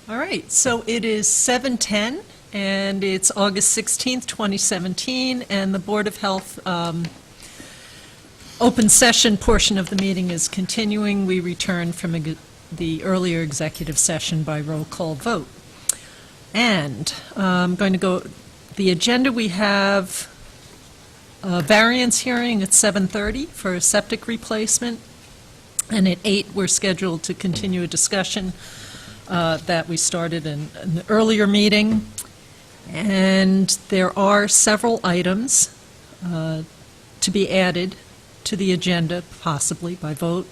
All right, so it is 7:10, and it's August 16th, 2017, and the Board of Health open session portion of the meeting is continuing. We return from the earlier executive session by roll call vote. And I'm going to go, the agenda, we have a variance hearing at 7:30 for a septic replacement, and at 8, we're scheduled to continue a discussion that we started in the earlier meeting. And there are several items to be added to the agenda, possibly by vote,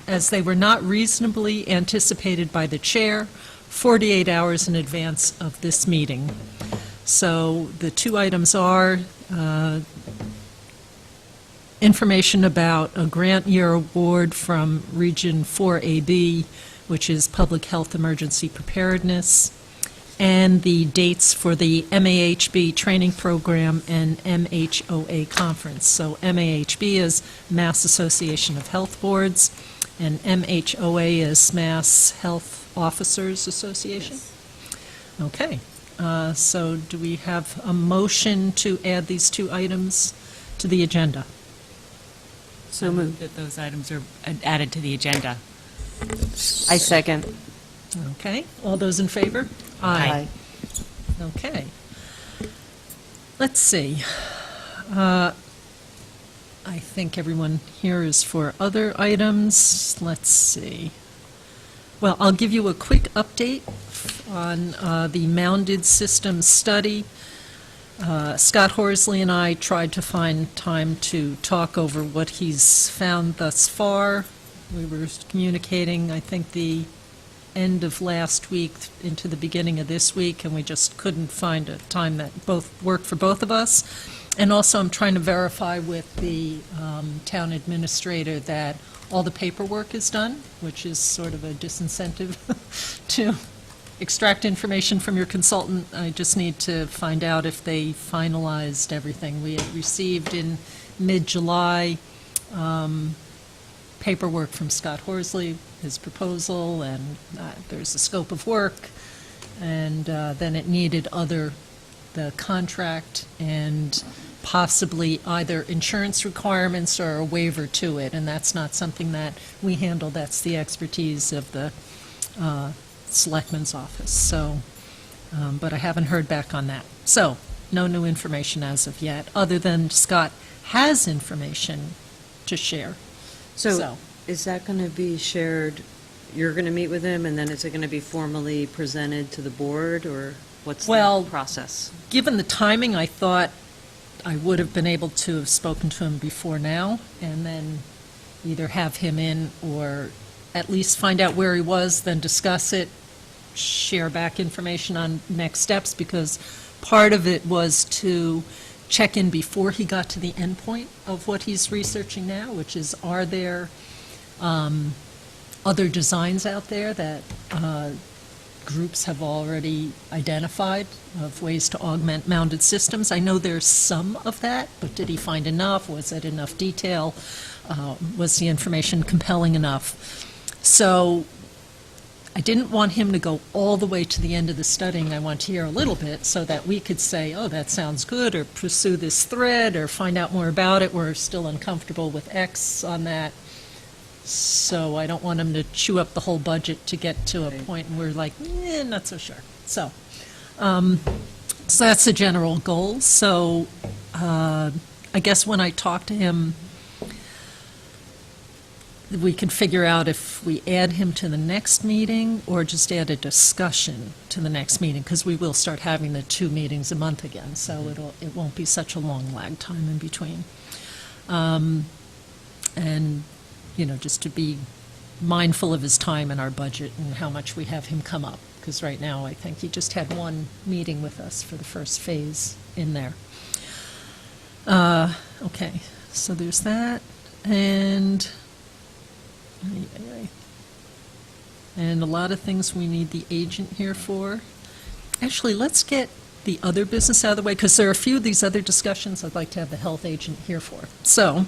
as they were not reasonably anticipated by the chair 48 hours in advance of this meeting. So the two items are information about a grant year award from Region 4AB, which is Public Health Emergency Preparedness, and the dates for the MAHB training program and MHOA conference. So MAHB is Mass Association of Health Boards, and MHOA is Mass Health Officers Association? Yes. Okay. So do we have a motion to add these two items to the agenda? So moved. That those items are added to the agenda. I second. Okay. All those in favor? Aye. Okay. Let's see. I think everyone here is for other items. Let's see. Well, I'll give you a quick update on the Mounded Systems study. Scott Horsley and I tried to find time to talk over what he's found thus far. We were communicating, I think, the end of last week into the beginning of this week, and we just couldn't find a time that both worked for both of us. And also, I'm trying to verify with the town administrator that all the paperwork is done, which is sort of a disincentive to extract information from your consultant. I just need to find out if they finalized everything. We had received in mid-July paperwork from Scott Horsley, his proposal, and there's a scope of work, and then it needed the contract and possibly either insurance requirements or a waiver to it, and that's not something that we handle. That's the expertise of the Selectman's office. So, but I haven't heard back on that. So, no new information as of yet, other than Scott has information to share. So is that going to be shared, you're going to meet with him, and then is it going to be formally presented to the board, or what's Well, the process? Given the timing, I thought I would have been able to have spoken to him before now, and then either have him in or at least find out where he was, then discuss it, share back information on next steps, because part of it was to check in before he got to the end point of what he's researching now, which is, are there other designs out there that groups have already identified of ways to augment mounded systems? I know there's some of that, but did he find enough? Was it enough detail? Was the information compelling enough? So I didn't want him to go all the way to the end of the studying. I want to hear a little bit so that we could say, oh, that sounds good, or pursue this thread, or find out more about it. We're still uncomfortable with X on that. So I don't want him to chew up the whole budget to get to a point where we're like, not so sure. So that's the general goal. So I guess when I talk to him, we can figure out if we add him to the next meeting or just add a discussion to the next meeting, because we will start having the 2 meetings a month again, so it won't be such a long lag time in between. And, just to be mindful of his time and our budget and how much we have him come up, because right now I think he just had 1 meeting with us for the first phase in there. Okay, so there's that, and a lot of things we need the agent here for. Actually, let's get the other business out of the way, because there are a few of these other discussions I'd like to have the health agent here for. So,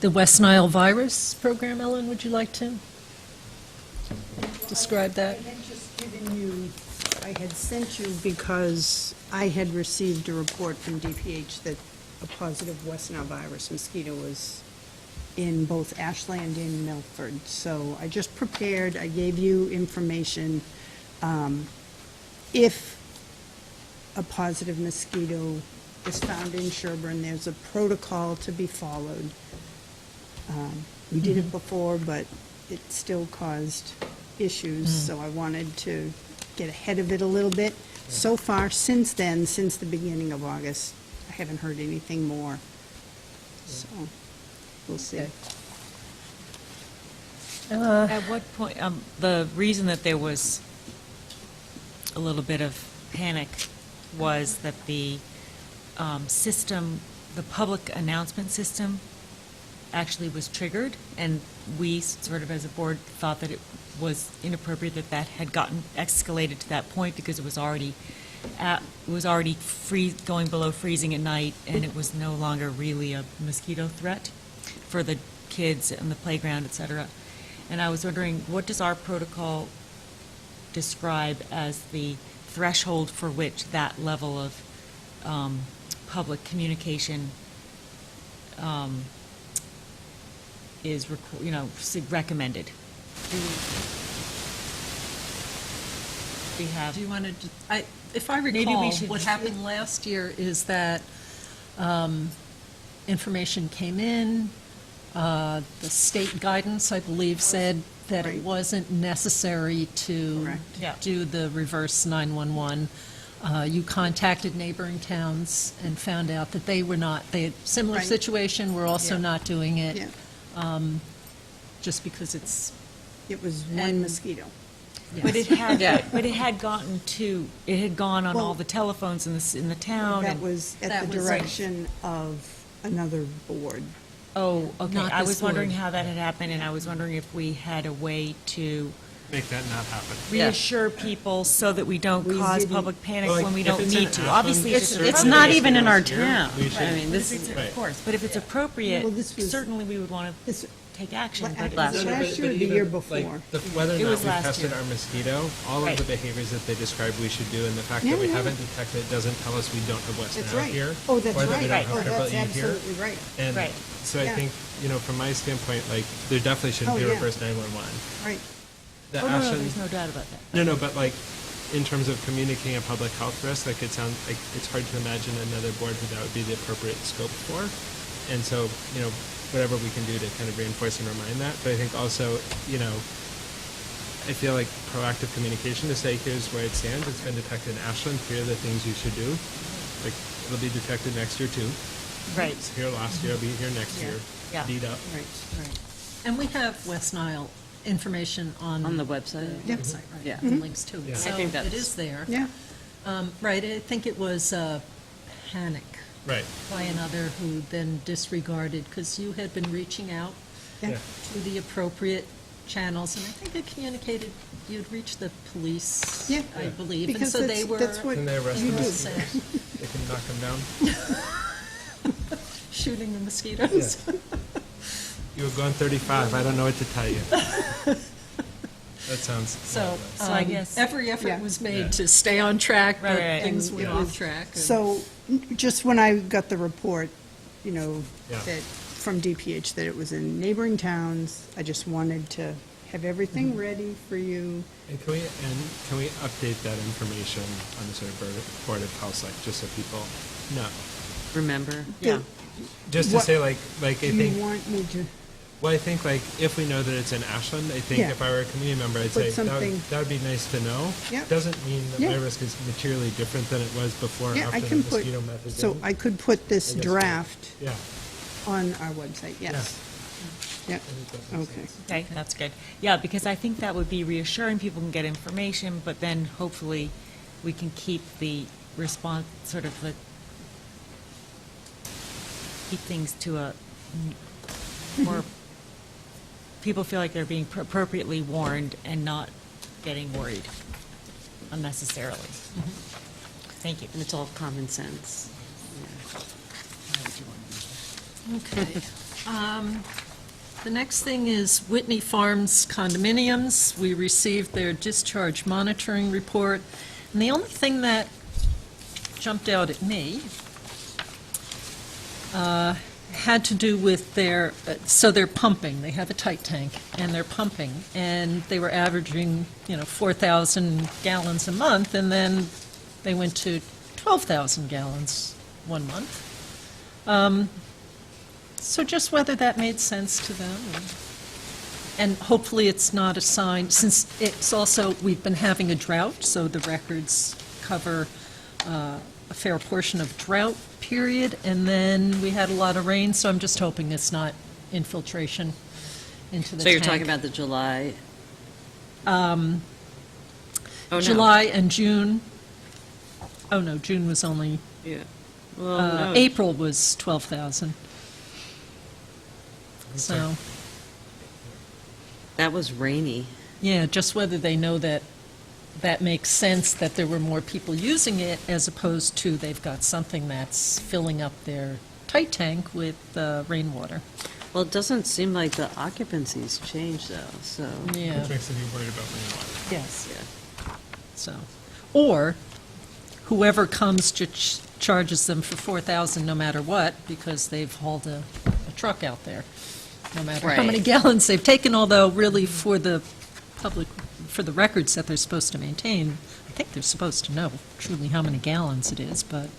the West Nile virus program, Ellen, would you like to describe that? I had just given you, I had sent you because I had received a report from DPH that a positive West Nile virus mosquito was in both Ashland and Milford. So I just prepared, I gave you information. If a positive mosquito is found in Sherburne, there's a protocol to be followed. We did it before, but it still caused issues, so I wanted to get ahead of it a little bit. So far, since then, since the beginning of August, I haven't heard anything more. So, we'll see. Okay. At what point, the reason that there was a little bit of panic was that the system, the public announcement system actually was triggered, and we sort of as a board thought that it was inappropriate that that had gotten escalated to that point because it was already going below freezing at night, and it was no longer really a mosquito threat for the kids on the playground, et cetera. And I was wondering, what does our protocol describe as the threshold for which that level of public communication is, recommended? We have. Do you want to, if I Maybe we recall, should- what happened last year is that information came in, the state guidance, I believe, said that it Right. wasn't necessary to Correct. Yeah. do the reverse 911. You contacted neighboring towns and found out that they were not, they had similar Right. situation, were also Yeah. not doing it, Yeah, just because it's, it was one And- mosquito. But it Yeah. had, but it had it had gone on all Well, the telephones in the town. That and- was at That the was- direction of another board. Oh, okay. Not I this was wondering board. how that had happened, and I was wondering if we had a way to Make that not happen. reassure people so that we don't We cause didn't- public panic Well, like, when we if don't it's in need to. Ashland, Obviously, if It's it's not appropriate- even in our Last year, town. we should- I mean, this If is, it's- Right. Of course, but if it's appropriate, Well, this was- certainly we would want This- to take action. Well, But last it's- year. Last year or the even, year like, before? Whether or It was not we last tested year. our mosquito, all Right. of the behaviors that they described we should do, and the fact Yeah, that we yeah. haven't detected it doesn't tell us we don't have West That's Nile right. here. Oh, that's or that right. we don't have Oh, triple that's E here. absolutely right. And Right. so I Yeah. think, from my standpoint, like, there definitely shouldn't Oh, be a yeah. reverse 911. Right. The Oh, no, Ashland- there's no doubt about that. No, but like, in terms of communicating a public health risk, like it sounds like it's hard to imagine another board who that would be the appropriate scope for. And so, whatever we can do to kind of reinforce and remind that. But I think also, I feel like proactive communication to say, here's where it stands. It's been detected in Ashland. Here are the things you should do. Like, it'll be detected next year too. Right. It's here last year, it'll be here next year. Yeah. Beat up. Right, right. and we have West Nile information on. on the website. Yeah. Website, right, Yeah. and links to Yeah. it. I So think it that's- is there. Yeah, Right, I think it was panic Right. by another who then disregarded, because you had been reaching out yeah. Yeah. to the appropriate channels, and I think it communicated, you'd reached the police, Yeah. I believe, and Because so they were that's what Can they arrest you the do. mosquitoes? They can knock them down. shooting the mosquitoes. You were going 35. I don't know what to tell you. That sounds. So, So I guess- every Yeah. effort was Yeah. made to stay on track, Right, but right. things And went it off was- track. and- So, just when I got the report, Yeah. that, from DPH, that it was in neighboring towns, I just wanted to have everything ready for you. And can we update that information on the sort of Board of Health site, just so people know? Remember? Yeah. Just to What- say, like I Do you think, want me to, well, I think, like, if we know that it's in Ashland, I think Yeah. if I were a community member, I'd Put say, something- that would be nice to know. Yeah. Doesn't mean that my Yeah. risk is materially different than it was before and yeah, I after the can put, mosquito method. so I could put this I guess, draft Yeah. on our website, yes. Yep, I think that makes okay. sense. Okay, that's good. Yeah, because I think that would be reassuring. People can get information, but then hopefully we can keep the response, sort of keep things to a more, people feel like they're being appropriately warned and not getting worried unnecessarily. Thank you. And it's all common sense. Okay. the next thing is Whitney Farms condominiums. We received their discharge monitoring report, and the only thing that jumped out at me had to do with their, so they're pumping, they have a tight tank, and they're pumping, and they were averaging, 4,000 gallons a month, and then they went to 12,000 gallons one month. So just whether that made sense to them, and hopefully it's not a sign, since it's also, we've been having a drought, so the records cover a fair portion of drought period, and then we had a lot of rain, so I'm just hoping it's not infiltration into the So you're tank. talking about the July? Oh, no. July and June. Oh, no, June was only, Yeah. Well, no. April was 12,000. So, That was rainy. yeah, just whether they know that that makes sense, that there were more people using it, as opposed to they've got something that's filling up their tight tank with rainwater. Well, it doesn't seem like the occupancy's changed, though, so. Yeah, Which makes me worried about rainwater. yes, Yeah. so. Or whoever comes charges them for 4,000 no matter what, because they've hauled a truck out there, no matter how many Right. gallons they've taken, although really for the public, for the records that they're supposed to maintain, I think they're supposed to know truly how many gallons it is, but,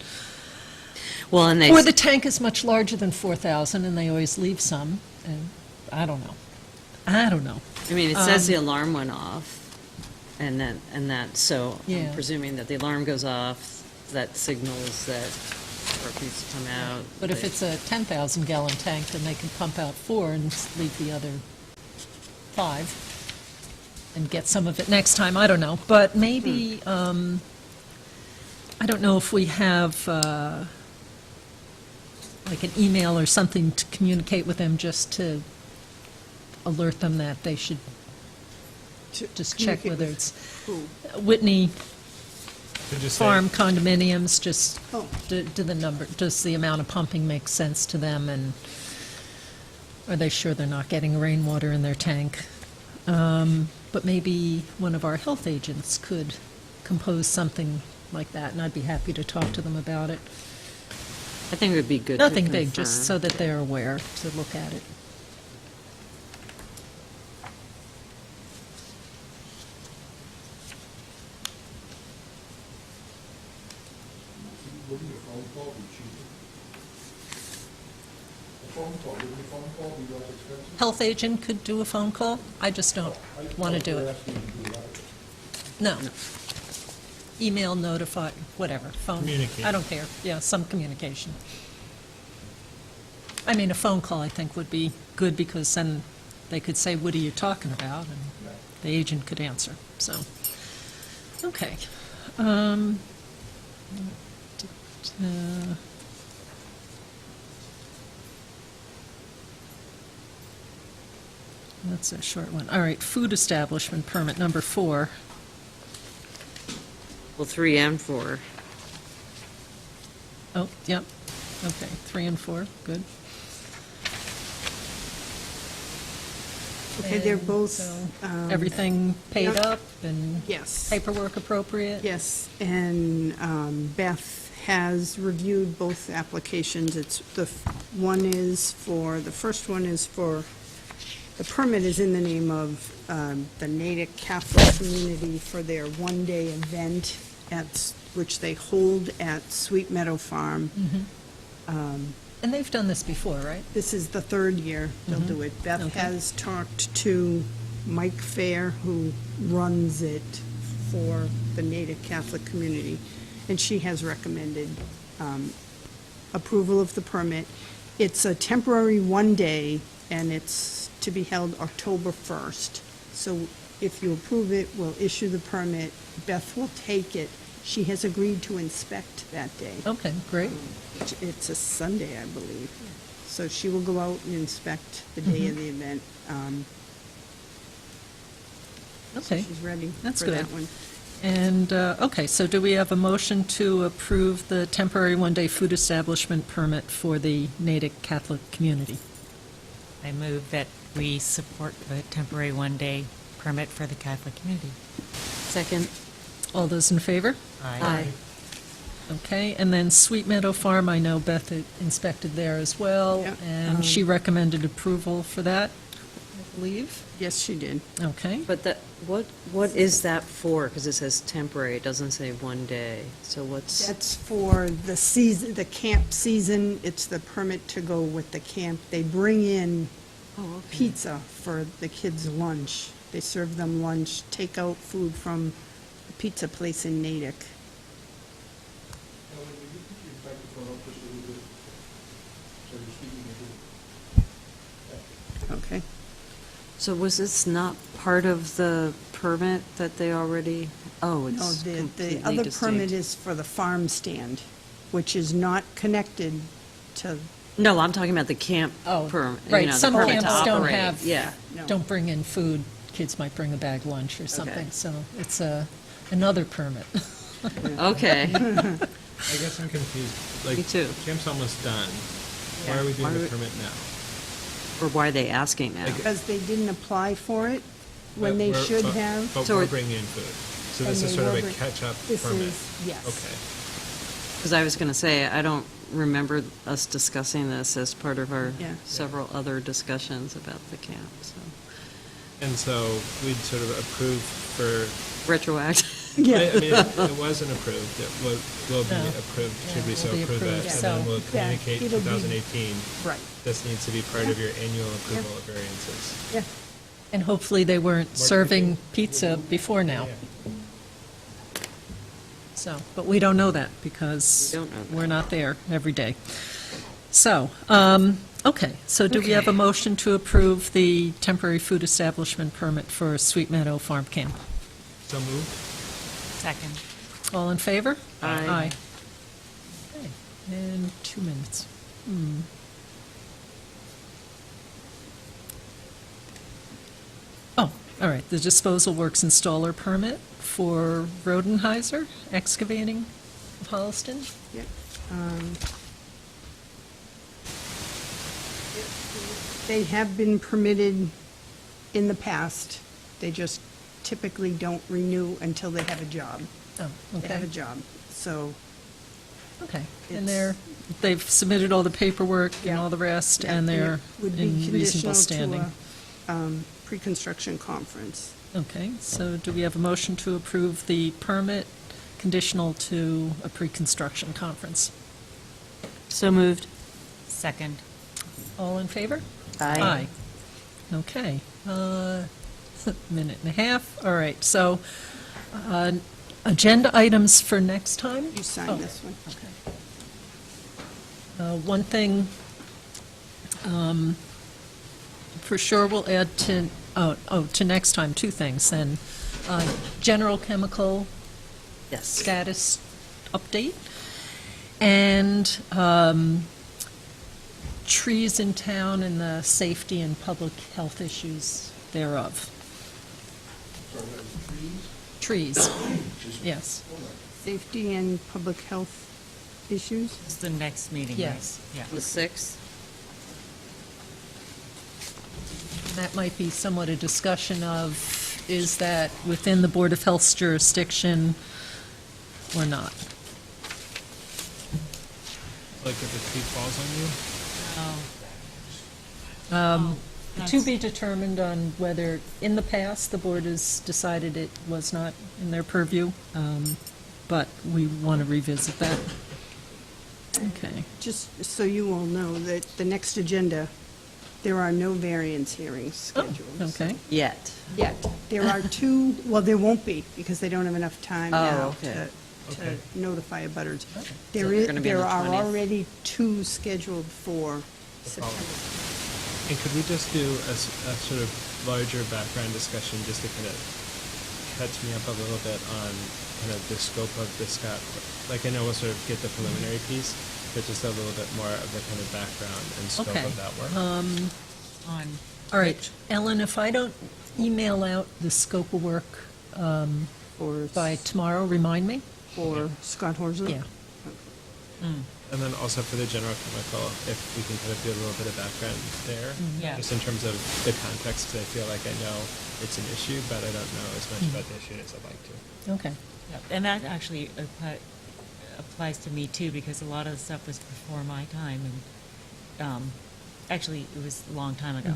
Well, and they, or the tank is much larger than 4,000, and they always leave some, and I don't know. I don't know. I mean, it says the alarm went off, and that, so Yeah. I'm presuming that the alarm goes off, that signals that work needs to come out. But if that- it's a 10,000 gallon tank, then they can pump out 4 and leave the other 5 and get some of it next time, I don't know. But maybe, I don't know if we have, like an email or something to communicate with them, just to alert them that they should just check communicate whether with it's who? Whitney So just say- Farm condominiums, just Oh. do the number, does the amount of pumping make sense to them, and are they sure they're not getting rainwater in their tank? But maybe one of our health agents could compose something like that, and I'd be happy to talk to them about it. I think it would be good to Nothing big, just confirm. so that they're aware to look at it. Wouldn't a phone call be cheaper? A phone call, wouldn't a phone call be less expensive? Health agent could do a phone call, I just don't want to do I it. was asking you to do that. No. Email, notify, whatever, phone. Communicate. I don't care, yeah, some communication. I mean, a phone call, I think, would be good, because then they could say, what are you talking about? And the agent could answer, so, okay. Uh, That's a short one. All right, food establishment permit, number 4. Well, 3 and 4. Oh, yep, okay, 3 and 4, good. Okay, they're And both. so, Everything. Everything paid Yep. up and Yes. paperwork appropriate? Yes, and Beth has reviewed both applications. It's, the first one is for, the permit is in the name of the Natick Catholic community for their one-day event which they hold at Sweet Meadow Farm. And they've done this before, right? This is the third year they'll do it. Beth Okay. has talked to Mike Fair, who runs it for the Natick Catholic community, and she has recommended approval of the permit. It's a temporary one-day, and it's to be held October 1st. So if you approve it, we'll issue the permit. Beth will take it. She has agreed to inspect that day. Okay, great. It's a Sunday, I believe. So she will go out and inspect the day of the event. So Okay, she's ready That's for that good. one. and, okay, so do we have a motion to approve the temporary one-day food establishment permit for the Natick Catholic community? I move that we support the temporary one-day permit for the Catholic community. Second? All those in favor? Okay, and then Sweet Meadow Farm, I know Beth had inspected there as well, Yeah, and she recommended approval for that, I believe. Yes, she did. Okay. But what is that for? Because it says temporary, it doesn't say one day. So what's, That's for the season, the camp season. It's the permit to go with the camp. They bring in oh, okay. pizza for the kids' lunch. They serve them lunch, takeout food from a pizza place in Natick. Ellen, will you put your microphone up just a little bit? So you're speaking into it. Okay. So was this not part of the permit that they already, oh, No, it's the completely other distinct. permit is for the farm stand, which is not connected to, No, I'm talking about the camp Oh, permit. right, you know, the some permit to camps don't operate. have- Yeah, no. Don't bring in food, kids might bring a bag lunch or something, so it's another permit. okay. I guess I'm confused. Like, Me too. camp's almost done. Why are we doing Why the are we- permit now? Or why are they asking now? Like- because they didn't apply for it when But they we're- should but- have. But So we're it- bringing in food. So And this is they sort of were a bring- catch-up This permit. is, yes. Okay. Because I was going to say, I don't remember us discussing this as part of our Yeah. several other discussions about the camp, so. And so we'd sort of approve for, Retroactive. Yeah. I mean, it wasn't approved. It will be No. approved, Yeah, should we will so be approve it. approved, And so- then we'll Yeah, communicate it'll be- 2018. Right, This needs to be part of your annual approval of variances. yeah. And hopefully they weren't Mark, serving you- pizza before now. Yeah. So, but we don't know that because We don't know that. we're not there every day. So, okay, so do we have a Okay. motion to approve the temporary food establishment permit for Sweet Meadow Farm Camp? So moved? Second. All in favor? Aye. Okay, and 2 minutes. Oh, all right, the disposal works installer permit for Rodenheiser Excavating of Holliston. Yep. They have been permitted in the past. They just typically don't renew until they have a job. Oh, They have a okay, job. So, okay. It's- And they've submitted all the paperwork and Yeah. all the rest, yeah, and they're it would be in reasonable conditional standing. to a pre-construction conference. Okay, so do we have a motion to approve the permit conditional to a pre-construction conference? So moved. Second. All in favor? Aye. Okay. Minute and a half. All right, so agenda items for next time? You Oh, sign this one. Okay. One thing, for sure we'll add to, to next time, two things then. General chemical Yes. status update, and trees in town and the safety and public health issues thereof. Sorry, that was trees? Trees, Just- yes. Safety and public health issues? It's the next meeting, right? Yes. Yeah. The 6th? That might be somewhat a discussion of, is that within the Board of Health's jurisdiction or not? Like if a tree falls on you? To be determined on whether, in the past, the board has decided it was not in their purview, but we want to revisit that. Okay. Just so you all know, that the next agenda, there are no variance hearings Oh, scheduled. okay. Yet. Yet. There are two, well, there won't be, because they don't have enough time Oh, now okay. to Okay. notify abutters. So There they're is, gonna be on there the are 20th. already two scheduled for The following. September. And could we just do a sort of larger background discussion, just to kind of catch me up a little bit on kind of the scope of the Scott, like I know we'll sort of get the preliminary piece, but just a little bit more of the kind of background and scope Okay. of that work. On. All right, Ellen, if I don't email out the scope of work For, by tomorrow, remind me? for Scott Horsley? Yeah. And then also for the general chemical, if we can kind of do a little bit of background there, Yeah. just in terms of the context, because I feel like I know it's an issue, but I don't know as much about the issue as I'd like to. Okay. Yep, and that actually applies to me too, because a lot of the stuff was before my time, and actually, it was a long time ago.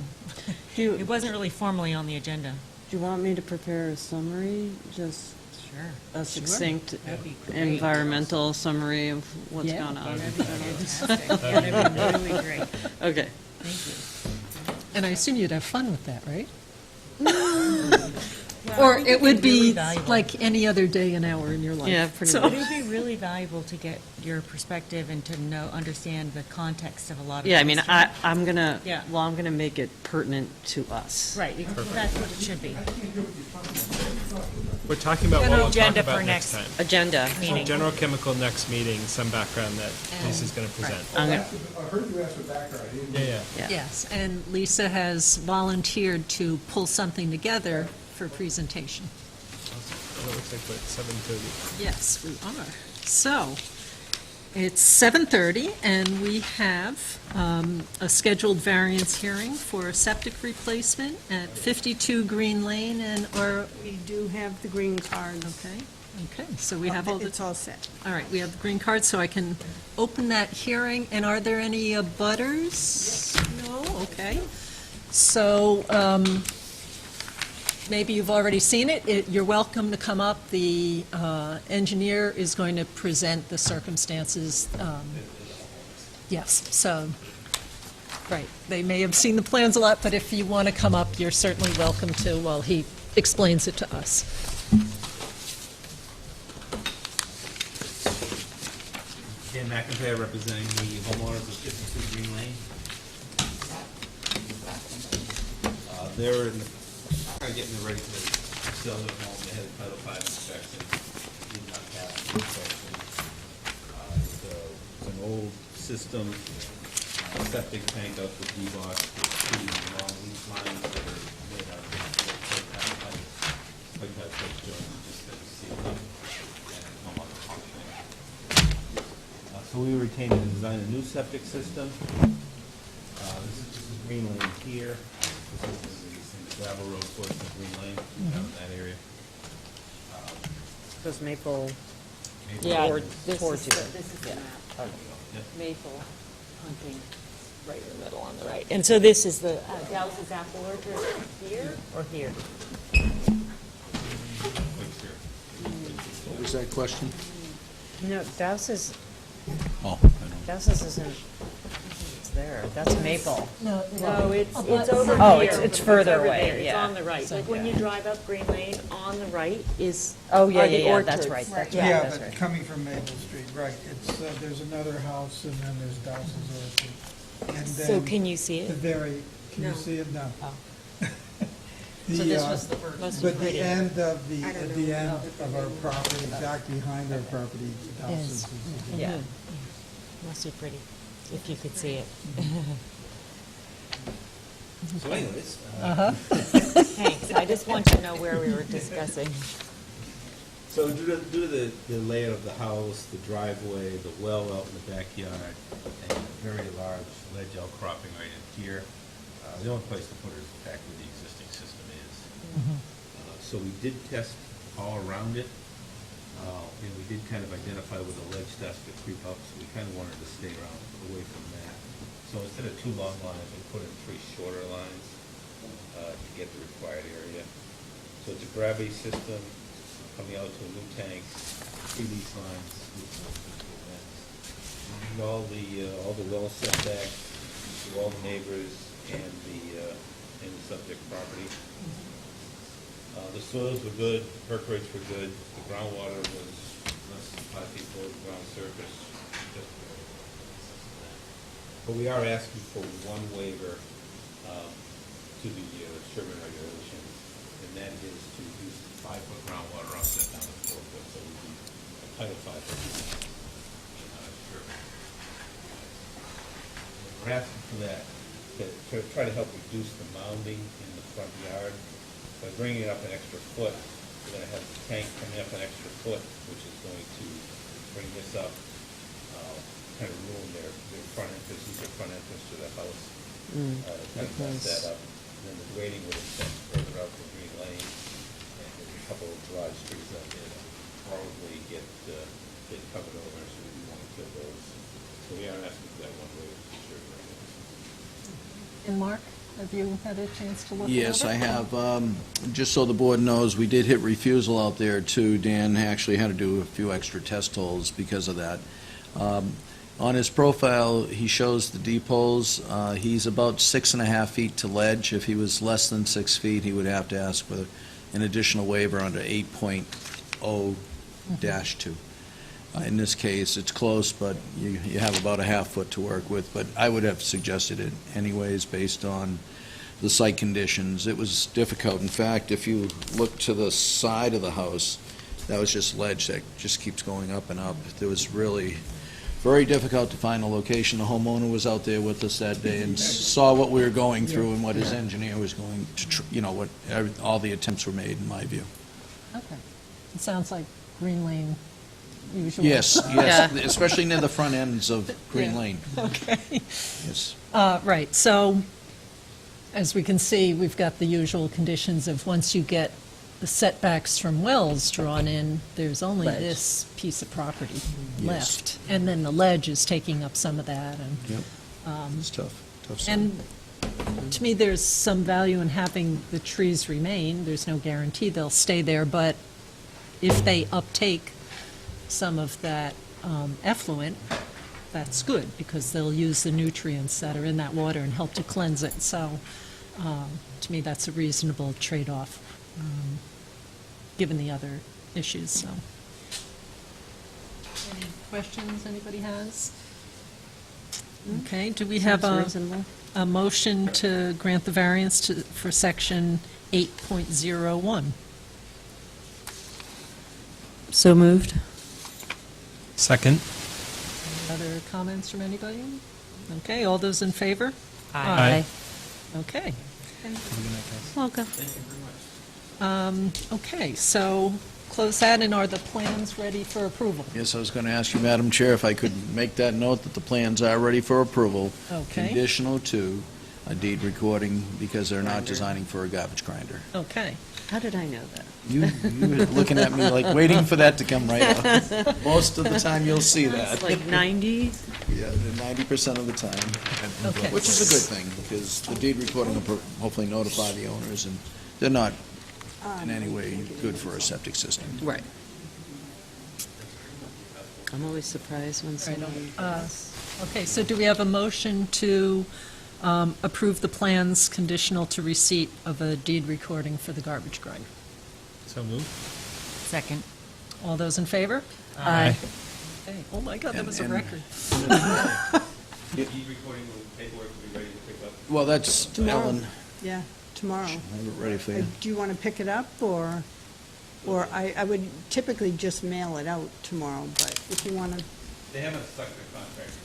Do It wasn't really formally on the agenda. you want me to prepare a summary, just Sure. a succinct That'd be great. environmental summary of what's Yeah. going on? That'd be fantastic. Yeah, that'd be really great. Okay. Thank you. And I assume you'd have fun with that, right? Well, Or I think it would really be valuable. like any other day and hour in your life. Yeah, pretty So- much. It would be really valuable to get your perspective and to understand the context of a lot of Yeah, I mean, things. I'm gonna, Yeah. well, I'm gonna make it pertinent to us. Right, that's what it should be. We're talking about Yeah, what no, we'll talk agenda about for next next- time. Agenda. So Meeting. general chemical next meeting, some background that Lisa's going to present. I'm gonna- I heard you ask for background. I didn't- Yeah, yeah. Yeah. Yes, and Lisa has volunteered to pull something together for presentation. Well, it looks like, what, 7:30? Yes, we are. So, it's 7:30, and we have a scheduled variance hearing for a septic replacement at 52 Green Lane, and, or, We do have the green cards. okay, so we have all the, It's all set. all right, we have the green card, so I can open that hearing, and are there any butters? No, okay. So, maybe you've already seen it. You're welcome to come up. The engineer is going to present the circumstances. Yes, so, right. They may have seen the plans a lot, but if you want to come up, you're certainly welcome to while he explains it to us. Dan McIntyre representing the homeowners of 52 Green Lane. They're in the, kind of getting ready to sell their home. They had a Title V inspection, did not pass the inspection. It's an old system, septic tank out for DBOS, feeding long leaf lines that are made out of pipe joints, just to seal up and no longer functioning. So we were retained to design a new septic system. This is Green Lane here. This is the gravel road portion of Green Lane, down in that area. Goes Maple, Maybe Yeah, Toward- this towards is you. this is the map. Yep. Maple hunting, right in the middle on the right. And so this is the Dow's apple orchard here or here? Thanks, here. What was that question? no, Douse's, Oh, Douse's isn't, it's there, that's Maple. No, it's over Oh, here. it's further over away, there. It's yeah. on the right. Like when you drive up Green Lane, on the right is, Oh, yeah, are the yeah, yeah, that's orchards. right, that's Yeah. right, Yeah, that's but right. coming from Maple Street, right, it's, there's another house and then there's Dowson's Orchard. And So then can you see the it? very, can No. you see it now? Oh. The, So this was the first. Must be But pretty. the end of the, at the end of our property, exactly behind our property, Dowson's is. Yeah. Must be pretty, if you could see it. So anyways, Thanks, I just want you to know where we were discussing. so due to the layout of the house, the driveway, the well out in the backyard, and a very large ledge outcropping right in here, the only place to put it is back where the existing system is. So we did test all around it, and we did kind of identify where the ledge starts to creep up, so we kind of wanted to stay away from that. So instead of 2 long lines, we put in 3 shorter lines to get the required area. So it's a gravity system coming out to a new tank, 3 lease lines, and all the well setbacks to all the neighbors and the subject property. The soils were good, perk rates were good, the groundwater was less than 5 feet below the ground surface. But we are asking for one waiver to the Sherburne regulations, and that is to use 5-foot groundwater offset down to 4 foot, so it would be a Title V. Sherburne. We're asking for that to try to help reduce the mounding in the front yard. By bringing it up an extra foot, we're going to have the tank coming up an extra foot, which is going to bring this up kind of ruin their front entrance, is their front entrance to the house. Mm, Kind of mess because- that up. Then the grading would extend further out to Green Lane, and there's a couple of large trees out there that probably get covered over, so we want to kill those. So we are asking for that one waiver for sure. And Mark, have you had a chance to look at it? Yes, I have. Just so the board knows, we did hit refusal out there, too. Dan actually had to do a few extra test holes because of that. On his profile, he shows the deep holes. He's about 6.5 feet to ledge. If he was less than 6 feet, he would have to ask for an additional waiver under 8.0-2. In this case, it's close, but you have about a half foot to work with. But I would have suggested it anyways, based on the site conditions. It was difficult. In fact, if you look to the side of the house, that was just ledge that just keeps going up and up. It was really very difficult to find a location. The homeowner was out there with us that day and saw what we were going through and what his engineer was going to, what all the attempts were made, in my view. Okay. It sounds like Green Lane usually. Yes, yes, especially near the front ends of Green Yeah. Lane. Okay. Yes. Right, so, as we can see, we've got the usual conditions of once you get the setbacks from wells drawn in, there's only Ledge. this piece of property Yes. left. And then the ledge is taking up some of that, and Yep. It's tough, tough. stuff. And to me, there's some value in having the trees remain. There's no guarantee they'll stay there, but if they uptake some of that effluent, that's good, because they'll use the nutrients that are in that water and help to cleanse it. So, to me, that's a reasonable trade-off, given the other issues, so. Any questions anybody has? Okay, do we have Sounds a reasonable. motion to grant the variance for section 8.01? So moved. Second. Other comments from anybody? Okay, all those in favor? Aye. Okay. Welcome. Okay, so close that, and are the plans ready for approval? Yes, I was going to ask you, Madam Chair, if I could make that note that the plans are ready for approval. Okay. Conditional to a deed recording, because they're not designing for a garbage grinder. Okay. How did I know that? You were looking at me like waiting for that to come right up. Most of the time, you'll see that. It's like 90? Yeah, 90% of the time. Okay. Which is a good thing, because the deed recording will hopefully notify the owners, and they're not in any way good for a septic system. Right. I'm always surprised when Right, someone... Okay, so do we have a motion to approve the plans conditional to receipt of a deed recording for the garbage grinder? So moved. Second. All those in favor? Aye. Okay. Oh my God, that And- was a and- record. Deed recording paperwork will be ready to pick up. Well, that's Tomorrow. Ellen. Yeah, tomorrow. I'll have it ready for you. Do you want to pick it up, or I would typically just mail it out tomorrow, but if you want to, They haven't stuck their contract yet,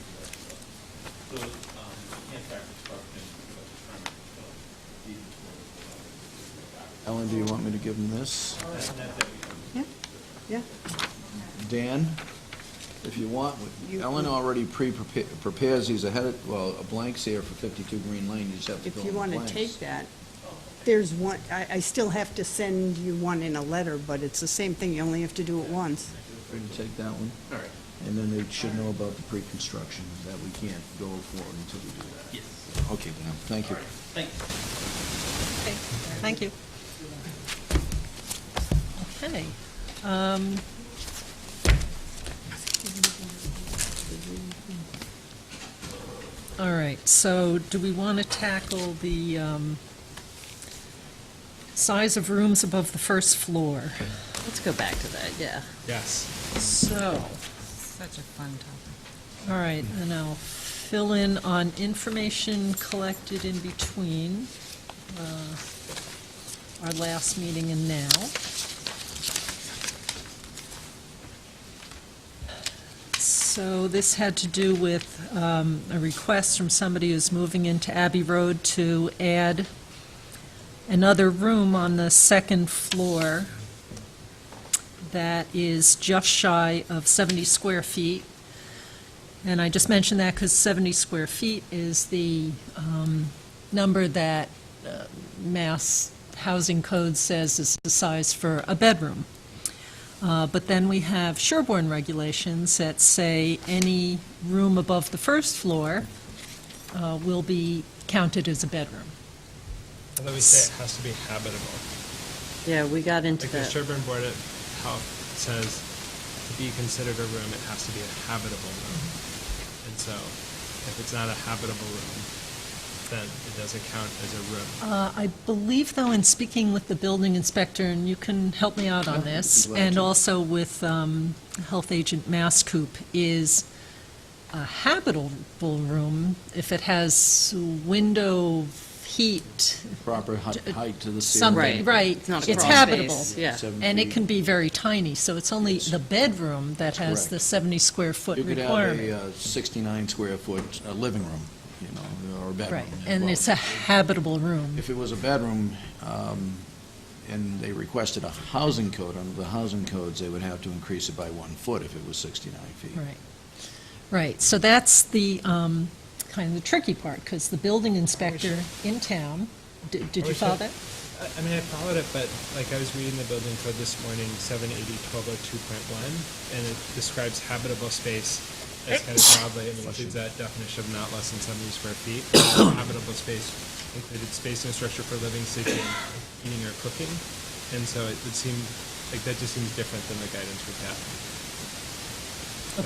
so you can't track construction, deed recording. Ellen, do you want me to give them this? yeah, yeah. Dan, if you want, Ellen already prepares these ahead of, well, a blank's here for 52 Green Lane, you just have to fill If in you the want to blanks. take that, there's one, I still have to send you one in a letter, but it's the same thing, you only have to do it once. Ready to take that one? All right. And then they should know about the pre-construction, that we can't go forward until we do that. Yes. Okay, Dan, thank you. Thanks. Okay, thank you. Okay. All right, so do we want to tackle the size of rooms above the first floor? Let's go back to that, yeah. Yes. So, Such a fun topic. all right, and I'll fill in on information collected in between our last meeting and now. So this had to do with a request from somebody who's moving into Abbey Road to add another room on the second floor that is just shy of 70 square feet. And I just mentioned that because 70 square feet is the number that Mass Housing Code says is the size for a bedroom. But then we have Sherborne regulations that say any room above the first floor will be counted as a bedroom. Although we say it has to be habitable. Yeah, we got into Like the that. Sherburne Board of Health says, to be considered a room, it has to be a habitable room. And so, if it's not a habitable room, then it doesn't count as a room. I believe, though, in speaking with the building inspector, and you can help me out on Yeah, this, I'd be glad and to. also with Health Agent Masscoop, is a habitable room, if it has window heat, Proper height to the ceiling. something, right, It's not a it's crawl habitable. space, yeah. 7 And it feet. can be very tiny, so it's only Yes. the bedroom that has the Correct. 70 square foot You could have requirement. a 69 square foot living room, you know, or a bedroom. Right, as and well. it's a habitable room. If it was a bedroom, and they requested a housing code, under the housing codes, they would have to increase it by 1 foot if it was 69 feet. Right, right, so that's the, kind of the tricky part, because the building inspector in town, did you wish follow I- that? I mean, I followed it, but like I was reading the building code this morning, 780-1202.1, and it describes habitable space as kind of broadly, and includes that definition of not less than 70 square feet. Habitable space included space and structure for living, sleeping, eating, or cooking. And so it would seem, like, that just seems different than the guidance we've got.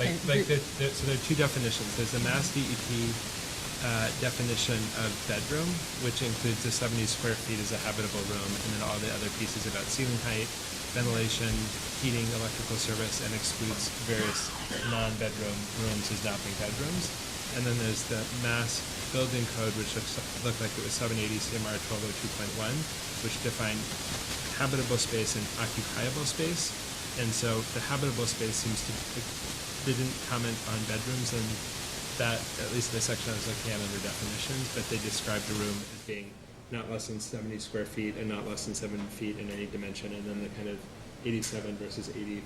Okay, So there are two definitions. There's the Mass DEP definition of bedroom, which includes the 70 square feet as a habitable room, and then all the other pieces about ceiling height, ventilation, heating, electrical service, and excludes various non-bedroom rooms as not being bedrooms. And then there's the Mass Building Code, which looked like it was 780 CMR 1202.1, which defined habitable space and occupiable space. And so the habitable space seems to, they didn't comment on bedrooms, and that, at least the section I was looking at under definitions, but they described a room as being not less than 70 square feet and not less than 7 feet in any dimension, and then the kind of 87 versus 80,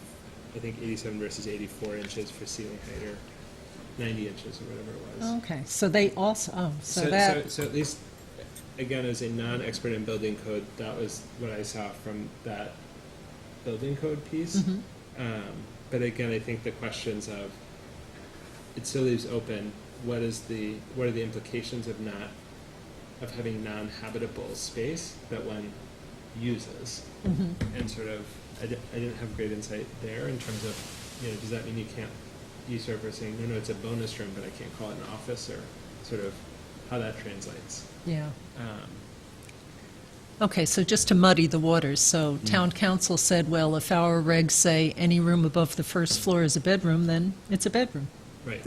I think 87 versus 84 inches for ceiling height, or 90 inches, or whatever it was. Okay, so they also, so that, So at least, again, as a non-expert in building code, that was what I saw from that building code piece. But again, I think the questions of, it still leaves open, what are the implications of having non-habitable space that one uses? And sort of, I didn't have great insight there in terms of, does that mean you can't, you sort of are saying, no, it's a bonus room, but I can't call it an office, or sort of how that translates. yeah. Okay, so just to muddy the waters, so town council said, well, if our regs say any room above the first floor is a bedroom, then it's a bedroom. Right.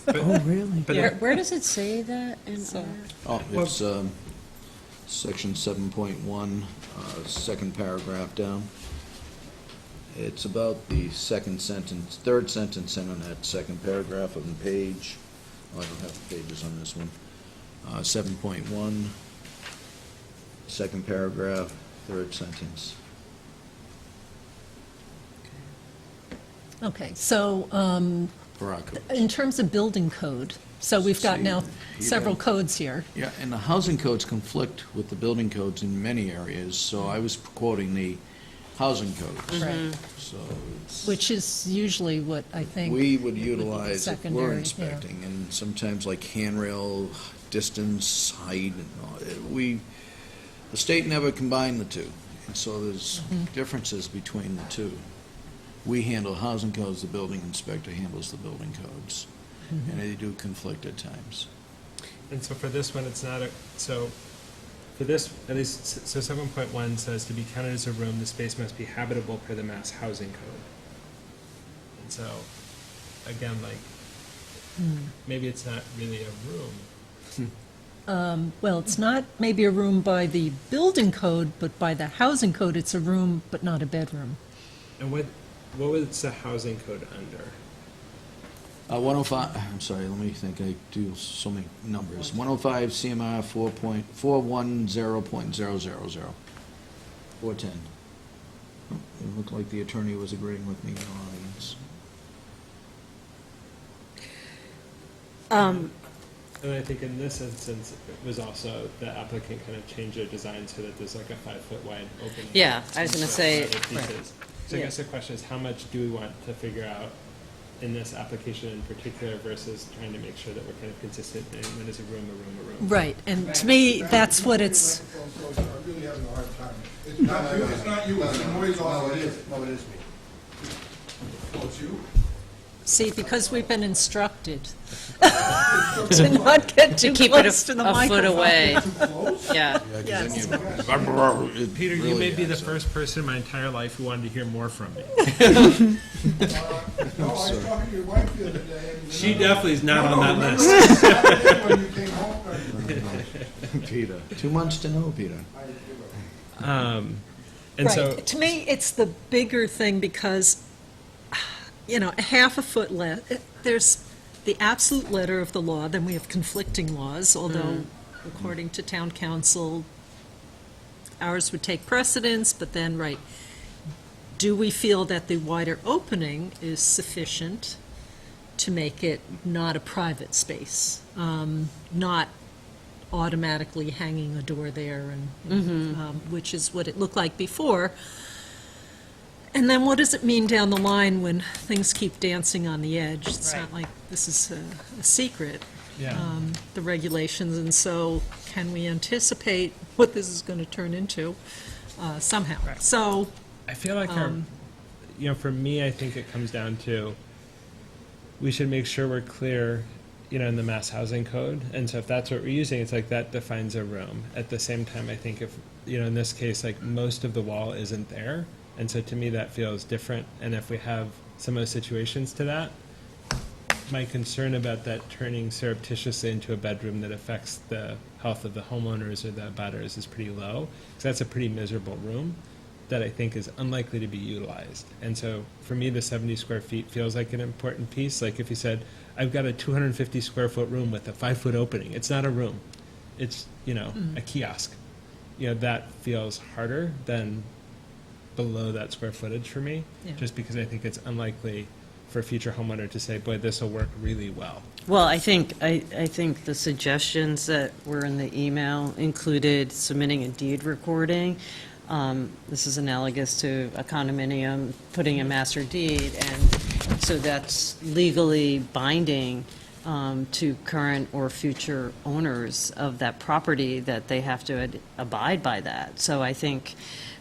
Oh, really? But Where does it say that in So- our? Oh, it's section 7.1, second paragraph down. It's about the third sentence in on that second paragraph of the page. Oh, I don't have the pages on this one. 7.1, second paragraph, third sentence. Okay, so For our code. in terms of building code, so we've got See, now here several that- codes here. Yeah, and the housing codes conflict with the building codes in many areas, so I was quoting the housing codes. Right. So it's, Which is usually what I think. we would utilize if secondary, we're yeah. inspecting, and sometimes like handrail, distance, height, and all, the state never combined the two, and so there's differences between the two. We handle housing codes, the building inspector handles the building codes, and they do conflict at times. And so for this one, it's not so for this, at least, so 7.1 says to be counted as a room, the space must be habitable per the Mass Housing Code. And so, again, maybe it's not really a room. Well, it's not maybe a room by the building code, but by the housing code, it's a room, but not a bedroom. And what was the housing code under? 105, I'm sorry, let me think, I do so many numbers. 105 CMR 4.410.000. 410. Oh, it looked like the attorney was agreeing with me in the audience. And I think in this instance, it was also the applicant kind of changed their design so that there's like a 5-foot wide opening. Yeah, I was gonna say- Other pieces. So I Yeah. guess the question is, how much do we want to figure out in this application in particular versus trying to make sure that we're kind of consistent in when is a room, a room, a room? Right, and to me, that's what it's, I'm really having a hard time. It's not you, it's not you, it's the noise off. No, it is, no, it is me. Oh, it's you? see, because we've been instructed to not get too Keep it close to the a foot microphone. away, Too close? yeah. Yes. Peter, you Really may be the adds up. first person in my entire life who wanted to hear more from me. No, I was talking to your wife the other day. And She definitely is not on that remember list. Saturday when you came home? Peter, 2 months to know, Peter. And so, Right, to me, it's the bigger thing because, you know, a half a foot there's the absolute letter of the law, then we have conflicting laws, although according to town council, ours would take precedence, but then, right, do we feel that the wider opening is sufficient to make it not a private space? Not automatically hanging a door there, and which is what it looked like before. And then what does it mean down the line when things keep dancing on the edge? It's not like this is a secret, yeah. the regulations, and so can we anticipate what this is going to turn into somehow? Right. So, I feel like for me, I think it comes down to, we should make sure we're clear, in the mass housing code. And so if that's what we're using, it's like that defines a room. At the same time, I think if, in this case, like most of the wall isn't there. And so to me, that feels different. And if we have some of those situations to that, my concern about that turning surreptitiously into a bedroom that affects the health of the homeowners or the abutters is pretty low. Because that's a pretty miserable room that I think is unlikely to be utilized. And so for me, the 70 square feet feels like an important piece. Like if you said, I've got a 250 square foot room with a 5-foot opening, it's not a room. It's, a kiosk. That feels harder than below that square footage for me, Yeah. just because I think it's unlikely for a future homeowner to say, boy, this will work really well. Well, I think the suggestions that were in the email included submitting a deed recording. This is analogous to a condominium, putting a master deed, and so that's legally binding to current or future owners of that property, that they have to abide by that. So I think,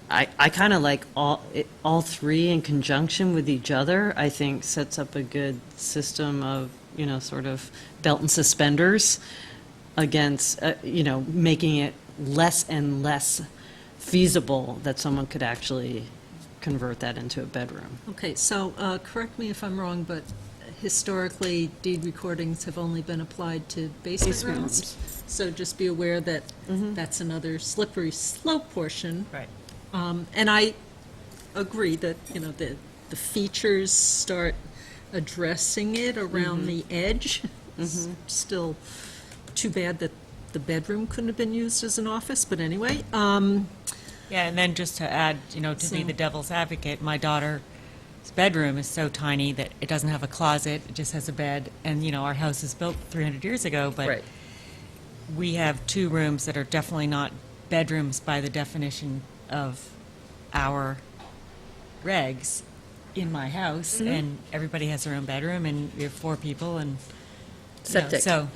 I kind of like all three in conjunction with each other, I think sets up a good system of, sort of belt and suspenders against, making it less and less feasible that someone could actually convert that into a bedroom. okay, so correct me if I'm wrong, but historically, deed recordings have only been applied to basement rooms. So just be aware that that's another slippery slope portion. Right. And I agree that, the features start addressing it around the edge. It's still too bad that the bedroom couldn't have been used as an office, but anyway. Yeah, and then just to add, to be So- the devil's advocate, my daughter's bedroom is so tiny that it doesn't have a closet, it just has a bed, and, our house is built 300 years ago, but Right. we have 2 rooms that are definitely not bedrooms by the definition of our regs in my house, and everybody has their own bedroom, and we have 4 people, and Septic. so,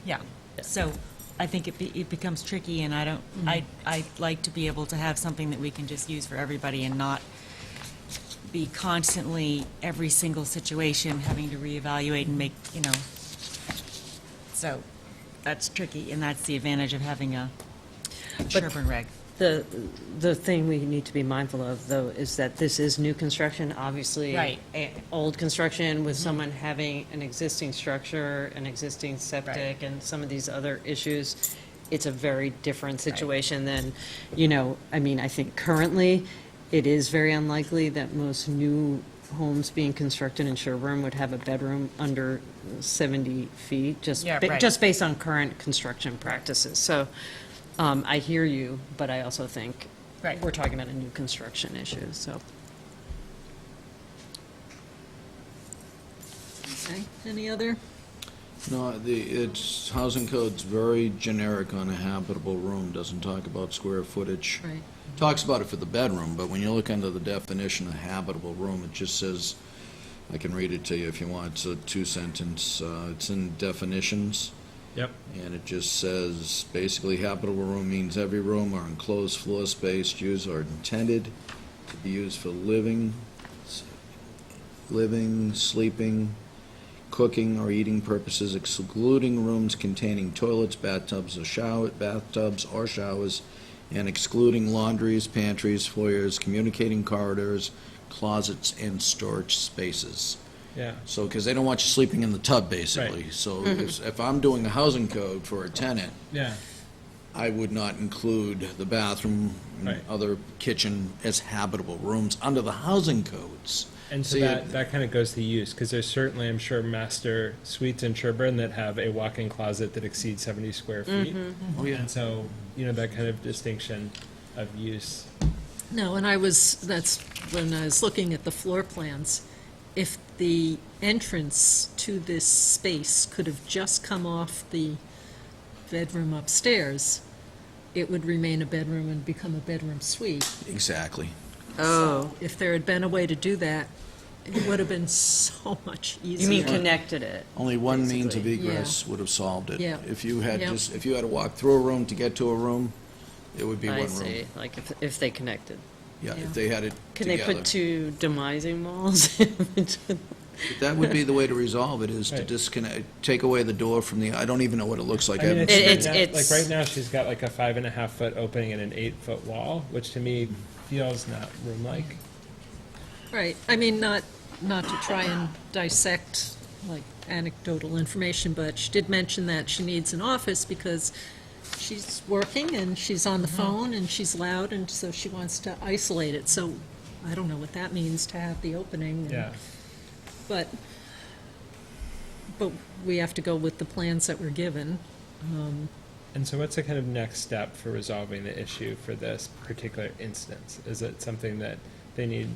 yeah. So I think it becomes tricky, and I like to be able to have something that we can just use for everybody and not be constantly, every single situation, having to reevaluate and make, so that's tricky, and that's the advantage of having a Sherburne reg. The thing we need to be mindful of, though, is that this is new construction, obviously. Right. Old construction with someone having an existing structure, an existing septic, and some of these other issues. It's a very different situation than, I think currently, it is very unlikely that most new homes being constructed in Sherburne would have a bedroom under 70 feet, just Yeah, right. just based on current construction practices. So, I hear you, but I also think Right. we're talking about a new construction issue, so. Okay, any other No, it's, housing code's very generic on a habitable room, doesn't talk about square footage. Right. Talks about it for the bedroom, but when you look under the definition of habitable room, it just says, I can read it to you if you want, it's a two-sentence, it's in definitions, Yep. and it just says, basically, habitable room means every room or enclosed floor space used or intended to be used for living, sleeping, cooking, or eating purposes, excluding rooms containing toilets, bathtubs, or showers, and excluding laundries, pantries, foyers, communicating corridors, closets, and storage spaces. Yeah. So, because they don't want you sleeping in the tub, basically. Right. So if I'm doing a housing code for a tenant, Yeah. I would not include the bathroom and Right. other kitchen as habitable rooms under the housing codes. And so See, that kind of goes to use, because there's certainly, I'm sure, master suites in Sherburne that have a walk-in closet that exceeds 70 square feet. Oh, yeah. And so, you know, that kind of distinction of use. No, and that's when I was looking at the floor plans, if the entrance to this space could have just come off the bedroom upstairs, it would remain a bedroom and become a bedroom suite. Exactly. Oh, If there had been a way to do that, it would have been so much easier. you mean connected it? Only one means of Basically, egress would have solved it. Yeah. If you had Yep. if you had to walk through a room to get to a room, it would be one I room. see, like if they connected. Yeah, Yeah. if they had it Can they together. put two demising walls? That would be the way to resolve it, is to Right. disconnect, take away the door from the, I don't even know what it looks like. I mean, haven't it's, seen It's- right now- it's- like right now, she's got like a 5.5-foot opening and an 8-foot wall, which to me feels not room-like. Right, I mean, not to try and dissect, like, anecdotal information, but she did mention that she needs an office because she's working and she's on the phone and she's loud, and so she wants to isolate it. So I don't know what that means to have the opening. and- Yeah. But we have to go with the plans that were given. And so what's the kind of next step for resolving the issue for this particular instance? Is it something that they need,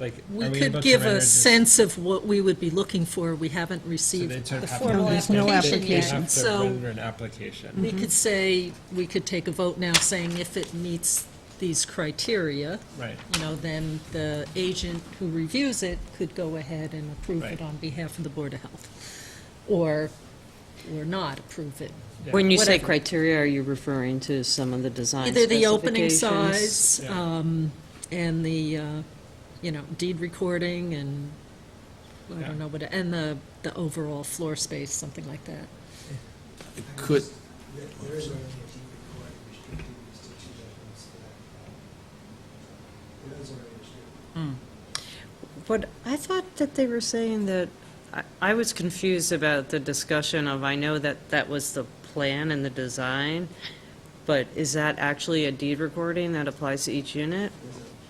like, We are we could able to give render a just- sense of what we would be looking for. We haven't so received they'd sort the of have formal to- There's no application They yet. application. have to So render an application. we could say, we could take a vote now saying if it meets these criteria, Right. you know, then the agent who reviews it could go ahead and approve Right. it on behalf of the Board of Health. Or not approve it. Yeah. When you say Whatever. criteria, are you referring to some of the design Either the opening specifications? size, Yeah. and the, deed recording, and, I Yeah. don't know, and the overall floor space, something like that. It could, There is already a deed recording restricting these to 2 bedrooms to that. It is already restricted. But I thought that they were saying that, I was confused about the discussion of, I know that that was the plan and the design, but is that actually a deed recording that applies to each unit?